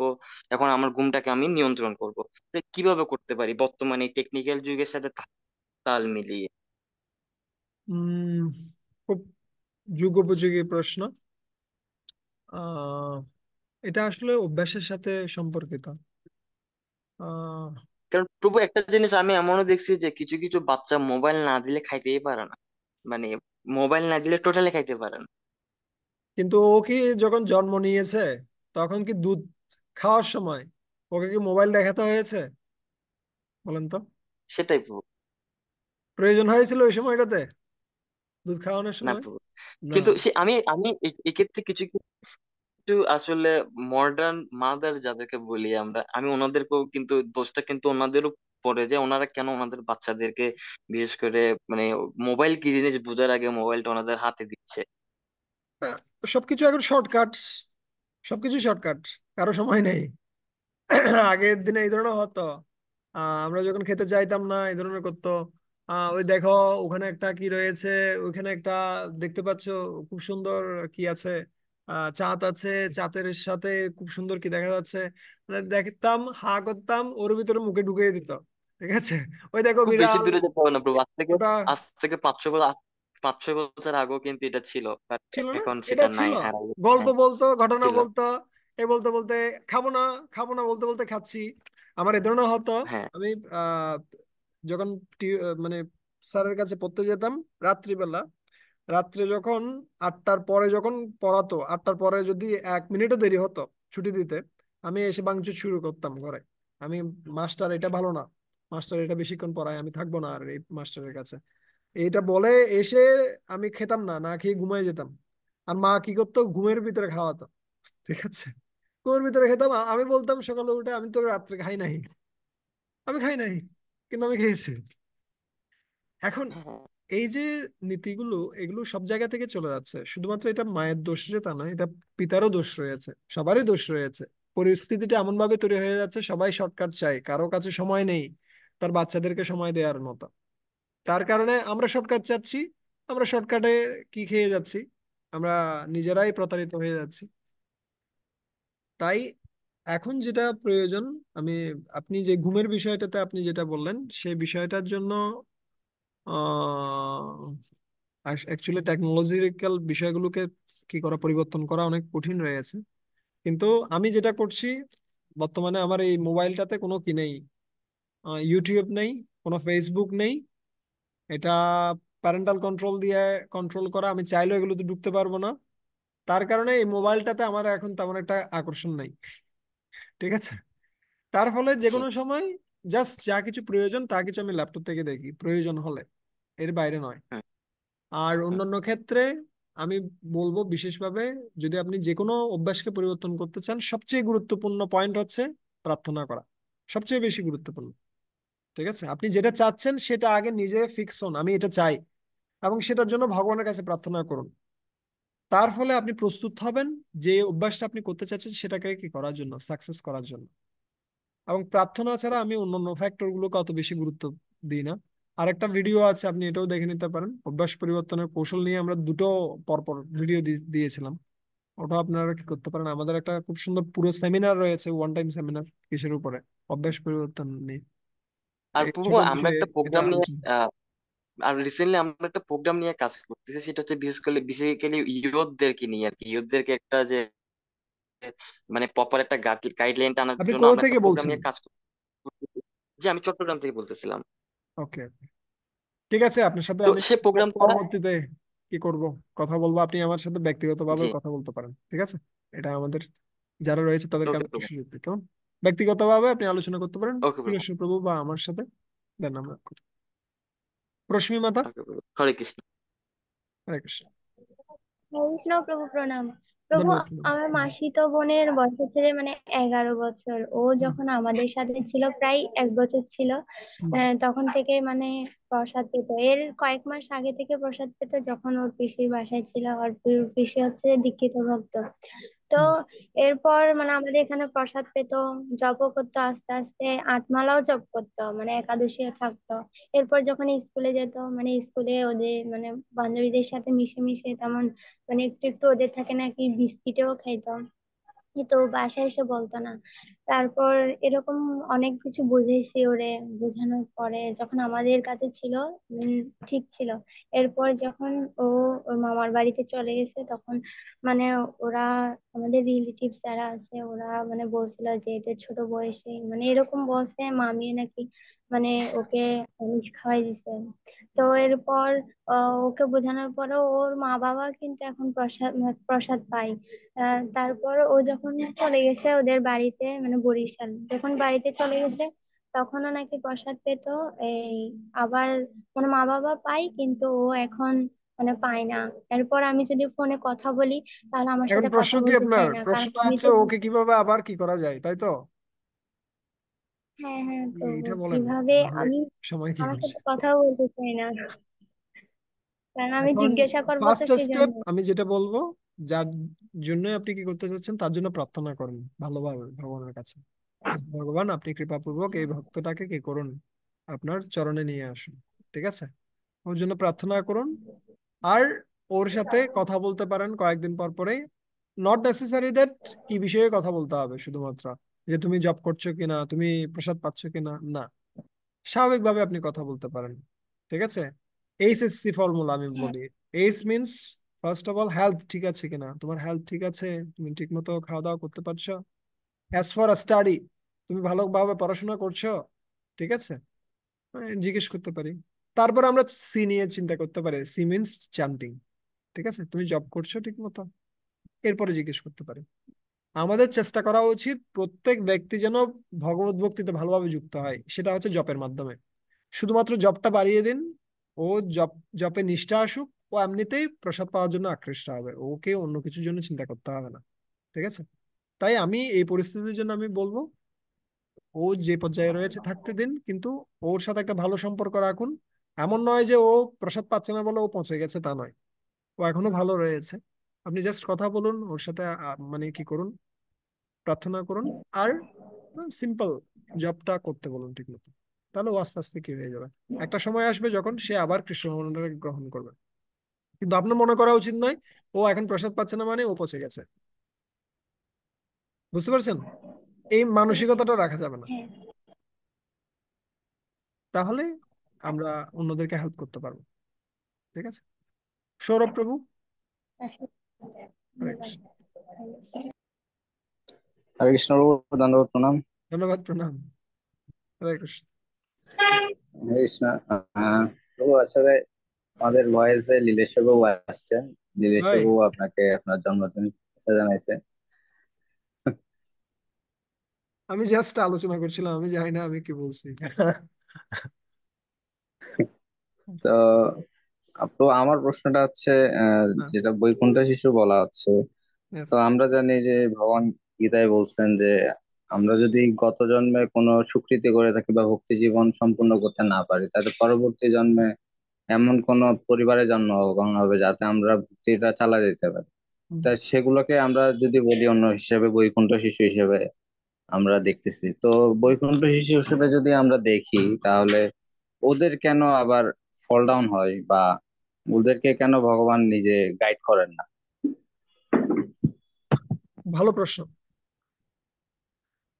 এখন আমার ঘুমটাকে আমি নিয়ন্ত্রণ করব। তো কিভাবে করতে পারি বর্তমানে টেকনিক্যাল যুগের সাথে তাল মিলিয়ে? উম, খুব যুগোপযোগী প্রশ্ন। আহ এটা আসলে অভ্যাসের সাথে সম্পর্কিত। আহ কারণ প্রভু একটা জিনিস আমি এমনও দেখছি যে কিছু কিছু বাচ্চা মোবাইল না দিলে খাইতেই পারে না। মানে মোবাইল না দিলে টোটালি খাইতে পারে না। কিন্তু ও কি যখন জন্ম নিয়েছে, তখন কি দুধ খাওয়ার সময় ওকে কি মোবাইল দেখাতে হয়েছে? বলেন তো, সেটাই প্রভু। প্রয়োজন হয়েছিল ওই সময়টাতে দুধ খাওয়ানোর না সময়? প্রভু, না। কিন্তু সে আমি আমি এক্ষেত্রে কিছু কিছু আসলে মডার্ন মাদার যাদেরকে বলি আমরা, আমি ওনাদেরকেও কিন্তু দোষটা কিন্তু ওনাদেরও পড়ে, যে ওনারা কেন ওনাদের বাচ্চাদেরকে বিশেষ করে মানে মোবাইল কি জিনিস বোঝার আগে মোবাইলটা ওনাদের হাতে দিচ্ছে। আহ, সবকিছু এখন শর্টকাট, সবকিছু শর্টকাট, কারো সময় নেই। আগের দিনে এই ধরনের হতো। আমরা যখন খেতে চাইতাম না, এই ধরনের করতো। ওই দেখো, ওখানে একটা কি রয়েছে, ওইখানে একটা দেখতে পাচ্ছো, খুব সুন্দর কি আছে, চাঁদ আছে, চাঁদের সাথে খুব সুন্দর কি দেখা যাচ্ছে, মানে দেখতাম, হা করতাম, ওর ভিতরে মুখে ঢুকিয়ে দিত। ঠিক আছে, ওই দেখো খুব বেশি বিড়াল। দূরে যেতে হবে না প্রভু, ওটা আজ থেকে 5-6 বছর আগেও কিন্তু এটা ছিল, বাট ছিল না, এখন এটা সেটা নাই, ছিল। হারাই গেছে। গল্প হ্যাঁ, বলতো, ঘটনা ছিল। বলতো, এ বলতে বলতে খাবো না, খাবো না বলতে বলতে খাচ্ছি। আমার এ ধরনের হতো। হ্যাঁ আমি যখন মানে স্যারের কাছে পড়তে যেতাম রাত্রিবেলা, রাত্রে যখন 8টার পরে যখন পড়াতো, 8টার পরে যদি 1 মিনিটও দেরি হতো ছুটি দিতে, আমি এসে ভাঙচুর শুরু করতাম ঘরে। আমি, মাস্টার এটা ভালো না, মাস্টার এটা বেশিক্ষণ পড়ায়, আমি থাকবো না আর এই মাস্টারের কাছে, এইটা বলে এসে আমি খেতাম না, না খেয়ে ঘুমাই যেতাম। আর মা কি করতো, ঘুমের ভিতরে খাওয়াতো। ঠিক আছে, ঘুমের ভিতরে খেতাম। আমি বলতাম সকালে উঠে, আমি তো রাত্রে খাই নাই, আমি খাই নাই, কিন্তু আমি খেয়েছি। এখন হ্যাঁ এই যে নীতিগুলো, এগুলো সব জায়গা থেকে চলে যাচ্ছে। শুধুমাত্র এটা মায়ের দোষ যে তা নয়, এটা পিতারও দোষ রয়েছে, সবারই দোষ রয়েছে। পরিস্থিতিটা এমন ভাবে তৈরি হয়ে যাচ্ছে, সবাই শর্টকাট চায়, কারো কাছে সময় নেই তার বাচ্চাদেরকে সময় দেওয়ার মতো। তার কারণে আমরা শর্টকাট চাচ্ছি, আমরা শর্টকাটে কি খেয়ে যাচ্ছি, আমরা নিজেরাই প্রতারিত হয়ে যাচ্ছি। তাই এখন যেটা প্রয়োজন, আমি, আপনি যে ঘুমের বিষয়টাতে আপনি যেটা বললেন সেই বিষয়টার জন্য অ্যাকচুয়ালি টেকনোলজিক্যাল বিষয়গুলোকে কি করা, পরিবর্তন করা অনেক কঠিন রয়েছে। কিন্তু আমি যেটা করছি, বর্তমানে আমার এই মোবাইলটাতে কোনো কি নেই, ইউটিউব নেই, কোনো ফেসবুক নেই। এটা প্যারেন্টাল কন্ট্রোল দিয়ে কন্ট্রোল করা, আমি চাইলেও এগুলোতে ঢুকতে পারবো না। তার কারণে এই মোবাইলটাতে আমার এখন তেমন একটা আকর্ষণ নাই, ঠিক আছে। তার ফলে যে জি। কোনো সময় জাস্ট যা কিছু প্রয়োজন তা কিছু আমি ল্যাপটপ থেকে দেখি প্রয়োজন হলে, এর বাইরে নয়। হুম, আর হুম, অন্যান্য ক্ষেত্রে আমি বলবো বিশেষভাবে, যদি আপনি যে কোনো অভ্যাসকে পরিবর্তন করতে চান, সবচেয়ে গুরুত্বপূর্ণ পয়েন্ট হচ্ছে প্রার্থনা করা, সবচেয়ে বেশি গুরুত্বপূর্ণ। ঠিক আছে, আপনি যেটা চাচ্ছেন সেটা আগে নিজে ফিক্স হন, আমি এটা চাই, এবং সেটার জন্য ভগবানের কাছে প্রার্থনা করুন। তার ফলে আপনি প্রস্তুত হবেন যে অভ্যাসটা আপনি করতে চাচ্ছেন সেটাকে কি করার জন্য, সাকসেস করার জন্য। এবং প্রার্থনা ছাড়া আমি অন্যান্য ফ্যাক্টর গুলোকে অত বেশি গুরুত্ব দিই না। আরেকটা ভিডিও আছে, আপনি এটাও দেখে নিতে পারেন, অভ্যাস পরিবর্তনের কৌশল নিয়ে আমরা দুটো পরপর ভিডিও দিয়েছিলাম। ওটা আপনারা কি করতে পারেন, আমাদের একটা খুব সুন্দর পুরো সেমিনার রয়েছে, ওয়ান টাইম সেমিনার কিসের উপরে, অভ্যাস পরিবর্তন নিয়ে। আর এই প্রভু ছোট আমরা বিষয়ে একটা এটা প্রোগ্রাম নিয়ে আলোচনা। আর রিসেন্টলি আমরা একটা প্রোগ্রাম নিয়ে কাজ করতেছি, সেটা হচ্ছে বেসিক্যালি ইয়ুথদেরকে নিয়ে আর কি, ইয়ুথদেরকে একটা যে মানে প্রপার একটা গাইডলাইন টানার আপনি জন্য কোথা আমরা একটা থেকে প্রোগ্রাম বলছেন? নিয়ে কাজ করতেছি। যে আমি চট্টগ্রাম থেকে বলতেছিলাম। ওকে, ঠিক আছে, আপনার সাথে তো আমি সে প্রোগ্রামটা, পরবর্তীতে কি করব, কথা বলবো। আপনি আমার সাথে ব্যক্তিগতভাবে জি, কথা বলতে পারেন, ঠিক আছে। এটা আমাদের যারা রয়েছে তাদেরকে ওকে আমি একটু প্রভু, সুযোগ দিই, কেমন? ব্যক্তিগতভাবে আপনি আলোচনা করতে পারেন ওকে প্রভু, সুরেশ প্রভু বা আমার সাথে, দেন আমরা রশ্মি মাতা। ওকে প্রভু, হরে কৃষ্ণ। হরে কৃষ্ণ। কৃষ্ণ প্রভু প্রণাম। প্রভু, ধন্যবাদ প্রণাম। আমার মাসিতো বোনের বয়স হচ্ছে যে 11 বছর। ও হুম, যখন আমাদের সাথে ছিল, প্রায় 1 বছর ছিল, হুম, তখন থেকে মানে প্রসাদ পেত। এর কয়েক মাস আগে থেকে প্রসাদ পেত, যখন ওর পিসির বাসায় ছিল। ওর পিসি হচ্ছে দীক্ষিত ভক্ত। তো হুম। এরপর মানে আমাদের এখানে প্রসাদ পেত, জপও করতো, আস্তে আস্তে 8 মালাও জপ করতো, মানে একাদশীও থাকতো। এরপর যখন স্কুলে যেত, মানে স্কুলে ওদের মানে বান্ধবীদের সাথে মিশে মিশে তেমন মানে একটু একটু ওদের থাকে নাকি বিস্কিটও খাইতো, কিন্তু বাসায় এসে বলতো না। তারপর এরকম অনেক কিছু বুঝাইছি ওরে, বোঝানোর পরে যখন আমাদের কাছে ছিল উম, ঠিক ছিল। এরপর যখন ও ওর মামার বাড়িতে চলে গেছে, তখন মানে ওরা, আমাদের রিলেটিভস যারা আছে ওরা মানে বলছিল যে এটা ছোট বয়সে, মানে এরকম বলছে মামি নাকি মানে ওকে আমিষ খাওয়াই দিছে। তো এরপর ওকে বোঝানোর পরে ওর মা বাবা কিন্তু এখন প্রসাদ প্রসাদ পায়। তারপর ও যখন চলে গেছে ওদের বাড়িতে, মানে বরিশাল, যখন বাড়িতে চলে গেছে তখনও নাকি প্রসাদ পেত। এই আবার মানে মা বাবা পায়, কিন্তু ও এখন মানে পায় না। এরপর আমি যদি ফোনে কথা বলি, তাহলে আমার এখন সাথে কথা প্রশ্ন কি, বলতে আপনার চায় না, কারণ প্রশ্নটা আমি হচ্ছে তো। ওকে কিভাবে আবার কি করা যায়, তাই তো? হ্যাঁ হ্যাঁ, তো এইটা বলেন, কিভাবে নাহলে আমি, সময় কি আমার করছে। সাথে কথাও বলতে চাই না, কারণ আমি এখন জিজ্ঞাসা করবো তো ফার্স্ট সেই স্টেপ জন্য। আমি যেটা বলবো, যার জন্য আপনি কি করতে চাচ্ছেন তার জন্য প্রার্থনা করুন ভালোভাবে ভগবানের কাছে। ভগবান, আপনি কৃপাপূর্বক এই ভক্তটাকে কি করুন, আপনার চরণে নিয়ে আসুন, ঠিক আছে। ওর জন্য প্রার্থনা করুন। আর ওর সাথে কথা বলতে পারেন কয়েকদিন পর পরে। নট নেসেসারি দ্যাট কি বিষয়ে কথা বলতে হবে শুধুমাত্র, যে তুমি জব করছো কিনা, তুমি প্রসাদ পাচ্ছ কিনা, না, স্বাভাবিকভাবে আপনি কথা বলতে পারেন, ঠিক আছে। এইচএসসি ফর্মুলা আমি বলি। H means first of all health ঠিক আছে কিনা, তোমার হেলথ ঠিক আছে, তুমি ঠিক মতো খাওয়া দাওয়া করতে পারছো। অ্যাজ ফর স্টাডি, তুমি ভালোভাবে পড়াশোনা করছো, ঠিক আছে, জিজ্ঞেস করতে পারি। তারপর আমরা সি নিয়ে চিন্তা করতে পারি, সি মিনস চান্টিং, ঠিক আছে, তুমি জব করছো ঠিক মতো, এরপরে জিজ্ঞেস করতে পারি। আমাদের চেষ্টা করা উচিত প্রত্যেক ব্যক্তি যেন ভগবত ভক্তিতে ভালোভাবে যুক্ত হয়, সেটা হচ্ছে জপের মাধ্যমে। শুধুমাত্র জপটা বাড়িয়ে দিন, ও জপে নিষ্ঠা আসুক, ও এমনিতেই প্রসাদ পাওয়ার জন্য আকৃষ্ট হবে, ওকে অন্য কিছুর জন্য চিন্তা করতে হবে না, ঠিক আছে। তাই আমি এই পরিস্থিতির জন্য আমি বলবো, ও যে পর্যায়ে রয়েছে থাকতে দিন, কিন্তু ওর সাথে একটা ভালো সম্পর্ক রাখুন। এমন নয় যে ও প্রসাদ পাচ্ছে না বলে ও পৌঁছে গেছে, তা নয়, ও এখনো ভালো রয়েছে। আপনি জাস্ট কথা বলুন ওর সাথে, মানে কি করুন, প্রার্থনা করুন, আর সিম্পল জবটা করতে বলুন ঠিক মতো। তাহলে ও আস্তে আস্তে কি হয়ে যাবে, একটা সময় আসবে যখন সে আবার কৃষ্ণ ভগবানকে গ্রহণ করবে। কিন্তু আপনার মনে করা উচিত নয় ও এখন প্রসাদ পাচ্ছে না মানে ও পচে গেছে। বুঝতে পারছেন? এই মানসিকতাটা রাখা যাবে না। হ্যাঁ। তাহলে আমরা অন্যদেরকে হেল্প করতে পারবো। ঠিক আছে, সৌরভ প্রভু। হরে কৃষ্ণ। হরে কৃষ্ণ প্রভু, দণ্ডবত প্রণাম। ধন্যবাদ, প্রণাম। হরে কৃষ্ণ। হরে কৃষ্ণ। প্রভু আসলে আমাদের ভয়েসে লীলেশ্বর বাবু আসছেন। লীলেশ্বর ভাই, বাবু আপনাকে আপনার জন্মদিন শুভেচ্ছা জানাইছে। আমি জাস্ট আলোচনা করছিলাম, আমি জানি না আমি কি বলছি। তো আপু, আমার প্রশ্নটা হচ্ছে হ্যাঁ, যেটা বৈকুণ্ঠ শিশু বলা হচ্ছে, yes. তো আমরা জানি যে ভগবান গীতায় বলছেন যে আমরা যদি গত জন্মে কোনো সুকৃতি করে থাকি বা ভক্তি জীবন সম্পূর্ণ করতে না পারি, তাহলে পরবর্তী জন্মে এমন কোন পরিবারে জন্মগ্রহণ হবে যাতে আমরা ভক্তিটা চালা যেতে পারি। হুম। তা সেগুলোকে আমরা যদি বলি অন্য হিসেবে বৈকুণ্ঠ শিশু হিসেবে আমরা দেখতেছি, তো বৈকুণ্ঠ শিশু হিসেবে যদি আমরা দেখি, তাহলে ওদের কেন আবার ফল ডাউন হয়, বা ওদেরকে কেন ভগবান নিজে গাইড করেন না? ভালো প্রশ্ন।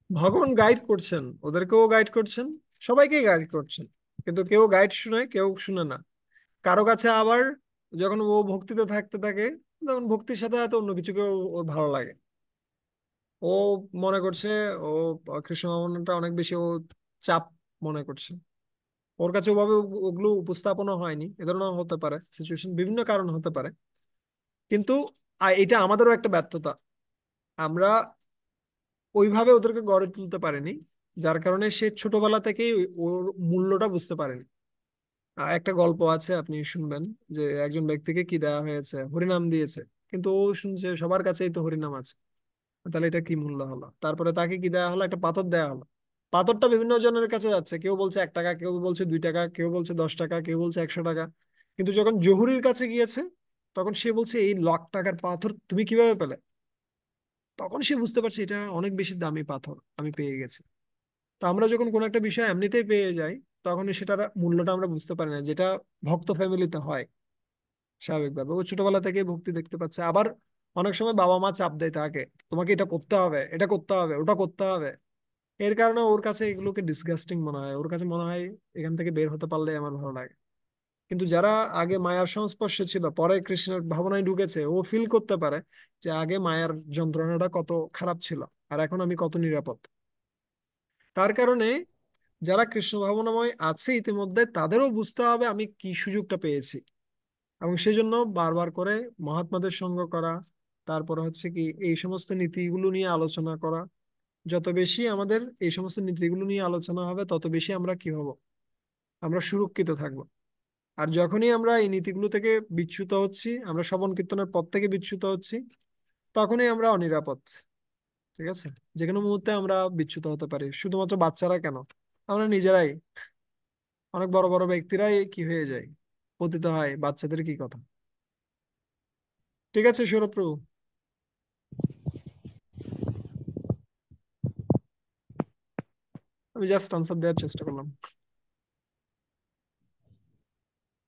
ভগবান গাইড করছেন, ওদেরকেও গাইড করছেন, সবাইকেই গাইড করছেন, কিন্তু কেউ গাইড শুনে কেউ শুনে না। কারো কাছে আবার যখন ও ভক্তিতে থাকতে থাকে, তখন ভক্তির সাথে হয়তো অন্য কিছুকেও ওর ভালো লাগে। ও মনে করছে ও কৃষ্ণ ভগবানটা অনেক বেশি ও চাপ মনে করছে, ওর কাছে ওভাবে ওগুলো উপস্থাপনা হয়নি, এ ধরনের হতে পারে, সিচুয়েশন বিভিন্ন কারণ হতে পারে। কিন্তু এটা আমাদেরও একটা ব্যর্থতা, আমরা ওইভাবে ওদেরকে গড়ে তুলতে পারিনি, যার কারণে সে ছোটবেলা থেকেই ওর মূল্যটা বুঝতে পারেনি। একটা গল্প আছে, আপনি শুনবেন, যে একজন ব্যক্তিকে কি দেওয়া হয়েছে, হরিনাম দিয়েছে, কিন্তু ও শুনছে সবার কাছেই তো হরিনাম আছে, তাহলে এটা কি মূল্য হলো। তারপরে তাকে কি দেওয়া হলো, একটা পাথর দেওয়া হলো। পাথরটা বিভিন্ন জনের কাছে যাচ্ছে, কেউ বলছে 1 টাকা, কেউ বলছে 2 টাকা, কেউ বলছে 10 টাকা, কেউ বলছে 100 টাকা। কিন্তু যখন জহুরির কাছে গিয়েছে, তখন সে বলছে এই লাখ টাকার পাথর তুমি কিভাবে পেলে। তখন সে বুঝতে পারছে এটা অনেক বেশি দামি পাথর আমি পেয়ে গেছি। তো আমরা যখন কোনো একটা বিষয় এমনিতেই পেয়ে যাই, তখন সেটার মূল্যটা আমরা বুঝতে পারি না, যেটা ভক্ত ফ্যামিলিতে হয় স্বাভাবিকভাবে। ও ছোটবেলা থেকে ভক্তি দেখতে পাচ্ছে, আবার অনেক সময় বাবা মা চাপ দেয় তাকে, তোমাকে এটা করতে হবে, এটা করতে হবে, ওটা করতে হবে। এর কারণে ওর কাছে এগুলোকে ডিসগাস্টিং মনে হয়, ওর কাছে মনে হয় এখান থেকে বের হতে পারলে আমার ভালো লাগে। কিন্তু যারা আগে মায়ার সংস্পর্শে ছিল, পরে কৃষ্ণের ভাবনায় ঢুকেছে, ও ফিল করতে পারে যে আগে মায়ার যন্ত্রণাটা কত খারাপ ছিল, আর এখন আমি কত নিরাপদ। তার কারণে যারা কৃষ্ণ ভাবনাময় আছে ইতিমধ্যে, তাদেরও বুঝতে হবে আমি কি সুযোগটা পেয়েছি। এবং সেই জন্য বারবার করে মহাত্মাদের সঙ্গ করা, তারপরে হচ্ছে কি এই সমস্ত নীতিগুলো নিয়ে আলোচনা করা। যত বেশি আমাদের এই সমস্ত নীতিগুলো নিয়ে আলোচনা হবে, তত বেশি আমরা কি হব, আমরা সুরক্ষিত থাকব। আর যখনই আমরা এই নীতিগুলো থেকে বিচ্যুত হচ্ছি, আমরা শ্রবণ কীর্তনের পথ থেকে বিচ্যুত হচ্ছি, তখনই আমরা অনিরাপদ। ঠিক আছে, যে কোনো মুহূর্তে আমরা বিচ্যুত হতে পারি। শুধুমাত্র বাচ্চারা কেন, আমরা নিজেরাই, অনেক বড় বড় ব্যক্তিরাই কি হয়ে যায়, পতিত হয়, বাচ্চাদের কি কথা। ঠিক আছে সৌরভ প্রভু, আমি জাস্ট আনসার দেওয়ার চেষ্টা করলাম।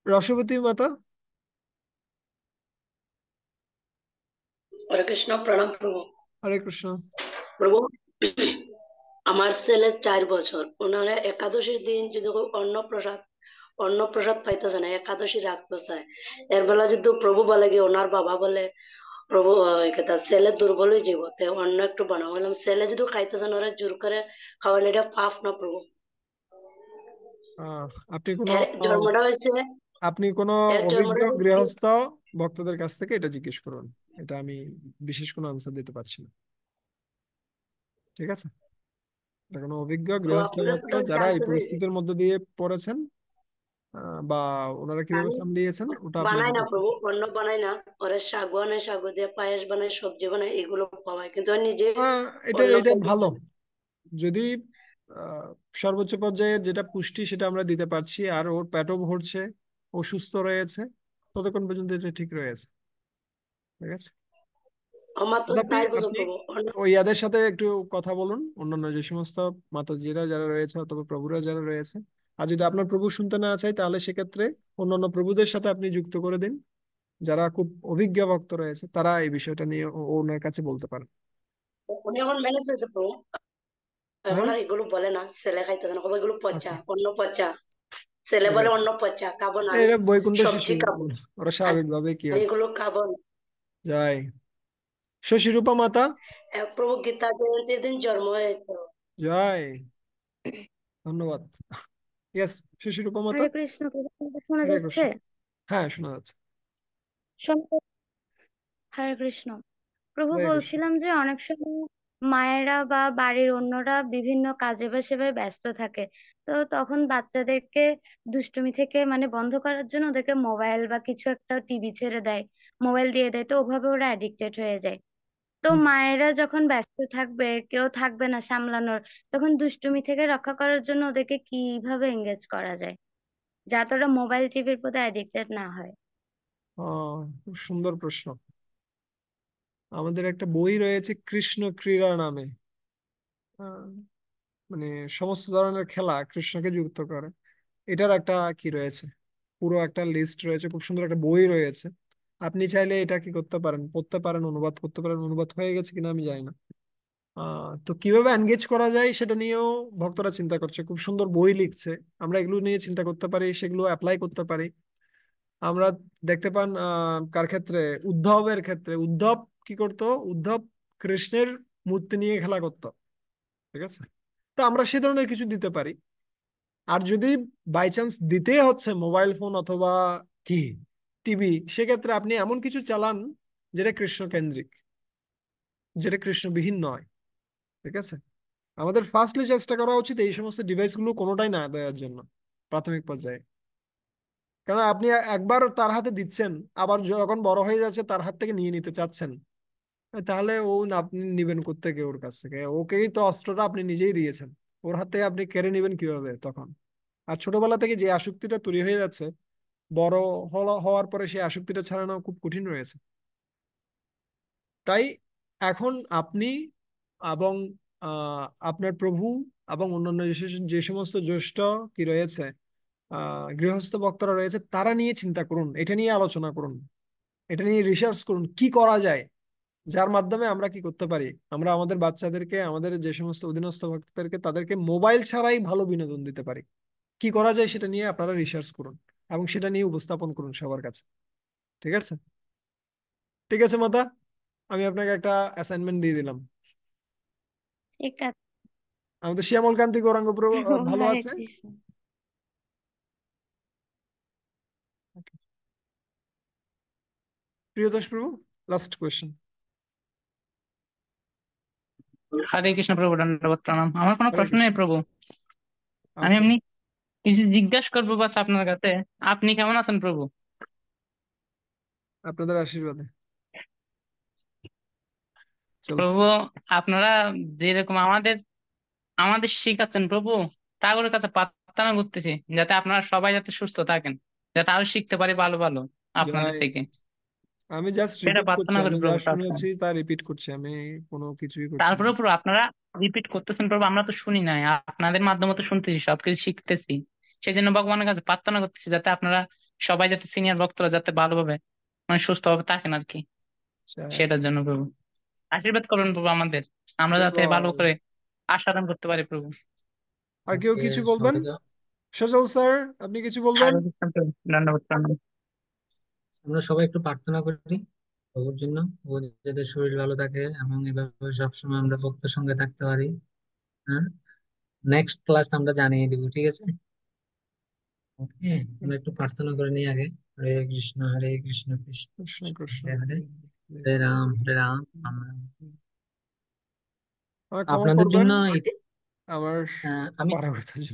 রসবতী মাতা। হরে কৃষ্ণ, প্রণাম প্রভু। হরে কৃষ্ণ। প্রভু, আমার ছেলে 4 বছর, ওনারা একাদশীর দিন যদি অন্নপ্রসাদ পাইতেছে না, একাদশী রাখতে চায়। এর বেলা যদি প্রভু বলে কি, ওনার বাবা বলে প্রভু ছেলে দুর্বল হয়ে যাব, অন্য একটু বানাও। বললাম ছেলে যদি খাইতেছে না, ওরা জোর করে খাওয়ালে এটা পাপ না প্রভু? আহ, আপনি কোনো এর জন্মটা হয়েছে আপনি কোনো এর অভিজ্ঞ জন্মটা হয়েছে গৃহস্থ ভক্তদের কাছ থেকে এটা জিজ্ঞেস করুন, এটা আমি বিশেষ কোনো আনসার দিতে পারছি না। ঠিক আছে, এটা কোনো অভিজ্ঞ গৃহস্থ আপনার ভক্ত তো যারা এই জানতে চাইছি। পরিস্থিতির মধ্যে দিয়ে পড়েছেন, বা ওনারা কিভাবে আমি সামলিয়েছেন, ওটা বানাই আপনাদের না কাছে। প্রভু, অন্য বানাই না। ওরা শাক বানায়, শাক দিয়ে পায়েস বানায়, সবজি বানায়, এগুলো খাওয়ায়, কিন্তু ও নিজে এটা অন্য এটা খাইতে ভালো। পারে না। যদি আহ, সর্বোচ্চ পর্যায়ে যেটা পুষ্টি সেটা আমরা দিতে পারছি, আর ওর পেটও ভরছে, ও সুস্থ রয়েছে, ততক্ষণ পর্যন্ত এটা ঠিক রয়েছে। ঠিক আছে। আমার তো তথাপি তাই বুঝো আপনি প্রভু ওই ইয়াদের সাথে একটু কথা বলুন, অন্যান্য যে সমস্ত মাতাজিরা যারা রয়েছে অথবা প্রভুরা যারা রয়েছে। আর যদি আপনার প্রভু শুনতে না চায় তাহলে সেক্ষেত্রে অন্যান্য প্রভুদের সাথে আপনি যুক্ত করে দিন, যারা খুব অভিজ্ঞ ভক্ত রয়েছে, তারা এই বিষয়টা নিয়ে ওনার কাছে বলতে পারেন। উনি এখন ম্যানেজ হয়েছে প্রভু, এখন হ্যাঁ, আর এগুলো বলে না, ছেলে খাইতেছে না, এগুলো পচা, ওকে, অন্য পচা, ছেলে ঠিক বলে আছে। অন্য পচা খাবো না, আমি এরা বৈকুণ্ঠ শিশু, সবজি খাবো, ওরা স্বাভাবিকভাবে কি আমি হচ্ছে। এগুলো খাবো না। জয় শশীরূপা মাতা, প্রভু গীতা জয়ন্তীর দিন জন্ম হয়েছে। জয়, ধন্যবাদ। ইয়েস, শশীরূপা মাতা। হরে কৃষ্ণ, প্রভু আমাকে শোনা হরে যাচ্ছে? কৃষ্ণ। হ্যাঁ, শোনা যাচ্ছে। শোনা হরে কৃষ্ণ। প্রভু হরে কৃষ্ণ। বলছিলাম যে অনেক সময় মায়েরা বা বাড়ির অন্যরা বিভিন্ন কাজে বা সেবায় ব্যস্ত থাকে, তো তখন বাচ্চাদেরকে দুষ্টুমি থেকে মানে বন্ধ করার জন্য ওদেরকে মোবাইল বা কিছু একটা টিভি ছেড়ে দেয়, মোবাইল দিয়ে দেয়, তো ওভাবে ওরা অ্যাডিক্টেড হয়ে যায়। তো হুম। মায়েরা যখন ব্যস্ত থাকবে, কেউ থাকবে না সামলানোর, তখন দুষ্টুমি থেকে রক্ষা করার জন্য ওদেরকে কিভাবে এঙ্গেজ করা যায় যাতে ওরা মোবাইল টিভির প্রতি অ্যাডিক্টেড না হয়? খুব সুন্দর প্রশ্ন। আমাদের একটা বই রয়েছে কৃষ্ণ ক্রীড়া নামে, আহ, মানে সমস্ত ধরনের খেলা কৃষ্ণকে যুক্ত করে, এটার একটা কি রয়েছে, পুরো একটা লিস্ট রয়েছে, খুব সুন্দর একটা বই রয়েছে। আপনি চাইলে এটা কি করতে পারেন, পড়তে পারেন, অনুবাদ করতে পারেন, অনুবাদ হয়ে গেছে কিনা আমি জানি না। তো কিভাবে এনগেজ করা যায় সেটা নিয়েও ভক্তরা চিন্তা করছে, খুব সুন্দর বই লিখছে। আমরা এগুলো নিয়ে চিন্তা করতে পারি, সেগুলো অ্যাপ্লাই করতে পারি। আমরা দেখতে পান কার ক্ষেত্রে, উদ্ধবের ক্ষেত্রে, উদ্ধব কি করতো, উদ্ধব কৃষ্ণের মূর্তি নিয়ে খেলা করতো। ঠিক আছে। তো আমরা সে ধরনের কিছু দিতে পারি। আর যদি বাই চান্স দিতে হচ্ছে মোবাইল ফোন অথবা কি টিভি, সেক্ষেত্রে আপনি এমন কিছু চালান যেটা কৃষ্ণ কেন্দ্রিক, যেটা কৃষ্ণবিহীন নয়। ঠিক আছে। আমাদের ফার্স্টলি চেষ্টা করা উচিত এই সমস্ত ডিভাইসগুলো কোনোটাই না দেওয়ার জন্য প্রাথমিক পর্যায়ে। কারণ আপনি একবার তার হাতে দিচ্ছেন, আবার যখন বড় হয়ে যাচ্ছে তার হাত থেকে নিয়ে নিতে চাচ্ছেন, তাহলে আপনি নিবেন কোত্থেকে ওর কাছ থেকে? ওকেই তো অস্ত্রটা আপনি নিজেই দিয়েছেন, ওর হাত থেকে আপনি কেড়ে নিবেন কিভাবে তখন? আর ছোটবেলা থেকে যে আসক্তিটা তৈরি হয়ে যাচ্ছে, বড় হওয়ার পরে সেই আসক্তিটা ছাড়ানো খুব কঠিন রয়েছে। তাই এখন আপনি এবং আপনার প্রভু এবং অন্যান্য যে সমস্ত জ্যেষ্ঠ কি রয়েছে, গৃহস্থ বক্তারা রয়েছে, তারা নিয়ে চিন্তা করুন, এটা নিয়ে আলোচনা করুন, এটা নিয়ে রিসার্চ করুন কি করা যায়, যার মাধ্যমে আমরা কি করতে পারি, আমরা আমাদের বাচ্চাদেরকে, আমাদের যে সমস্ত অধীনস্থ ভক্তদেরকে, তাদেরকে মোবাইল ছাড়াই ভালো বিনোদন দিতে পারি। কি করা যায় সেটা নিয়ে আপনারা রিসার্চ করুন এবং সেটা নিয়ে উপস্থাপন করুন সবার কাছে। ঠিক আছে। ঠিক আছে মাতা, আমি আপনাকে একটা অ্যাসাইনমেন্ট দিয়ে দিলাম। ঠিক আছে। আমাদের শ্যামল কান্তি গৌরাঙ্গ প্রভু ভালো হরে আছে? কৃষ্ণ। প্রিয়তোষ প্রভু, লাস্ট কোয়েশ্চেন। হরে কৃষ্ণ প্রভু, দণ্ডবত প্রণাম। আমার কোনো হরে প্রশ্ন নেই কৃষ্ণ। প্রভু। আমি ওকে, এমনি কিছু জিজ্ঞাসা করবো বাস আপনার কাছে। আপনি কেমন আছেন প্রভু? আপনাদের আশীর্বাদে চলছে। প্রভু, আপনারা যেরকম আমাদের আমাদের শিখাচ্ছেন প্রভু, ঠাকুরের কাছে প্রার্থনা করতেছি যাতে আপনারা সবাই যাতে সুস্থ থাকেন, যাতে আরো শিখতে পারি ভালো ভালো আপনাদের যাই, থেকে। আমি জাস্ট সেটা রিপিট করছি, প্রার্থনা করি আমি যা প্রভু, প্রার্থনা। শুনেছি তা রিপিট করছি, আমি কোনো কিছুই করছি না। তারপরে প্রভু আপনারা রিপিট করতেছেন প্রভু, আমরা তো শুনি নাই, আপনাদের মাধ্যমে তো শুনতেছি, সবকিছু শিখতেছি। সেই জন্য ভগবানের কাছে প্রার্থনা করতেছি যাতে আপনারা সবাই, যাতে সিনিয়র ভক্তরা যাতে ভালোভাবে মানে সুস্থভাবে থাকেন আর কি। যাই, সেটার জন্য প্রভু আশীর্বাদ করবেন প্রভু আমাদের, আমরা যাতে ভালো বল। করে আস্বাদন করতে পারি প্রভু। আর কেউ ওকে, কিছু বলবেন? সবাইকে সজল স্যার, আপনি কিছু বলবেন? হরে কৃষ্ণ প্রভু, ধন্যবাদ প্রণাম। আমরা সবাই একটু প্রার্থনা করি প্রভুর জন্য, ও যাতে শরীর ভালো থাকে এবং এভাবে সবসময় আমরা ভক্তের সঙ্গে থাকতে পারি। হ্যাঁ, নেক্সট ক্লাস আমরা জানিয়ে দিব, ঠিক আছে? ওকে, আমরা একটু প্রার্থনা করে নিই আগে। হরে কৃষ্ণ কৃষ্ণ কৃষ্ণ কৃষ্ণ কৃষ্ণ। হরে হরে, হরে রাম হরে রাম রাম রাম। আমাকে ক্ষমা আপনাদের করবেন জন্য আমার আমি অপারগতার জন্য।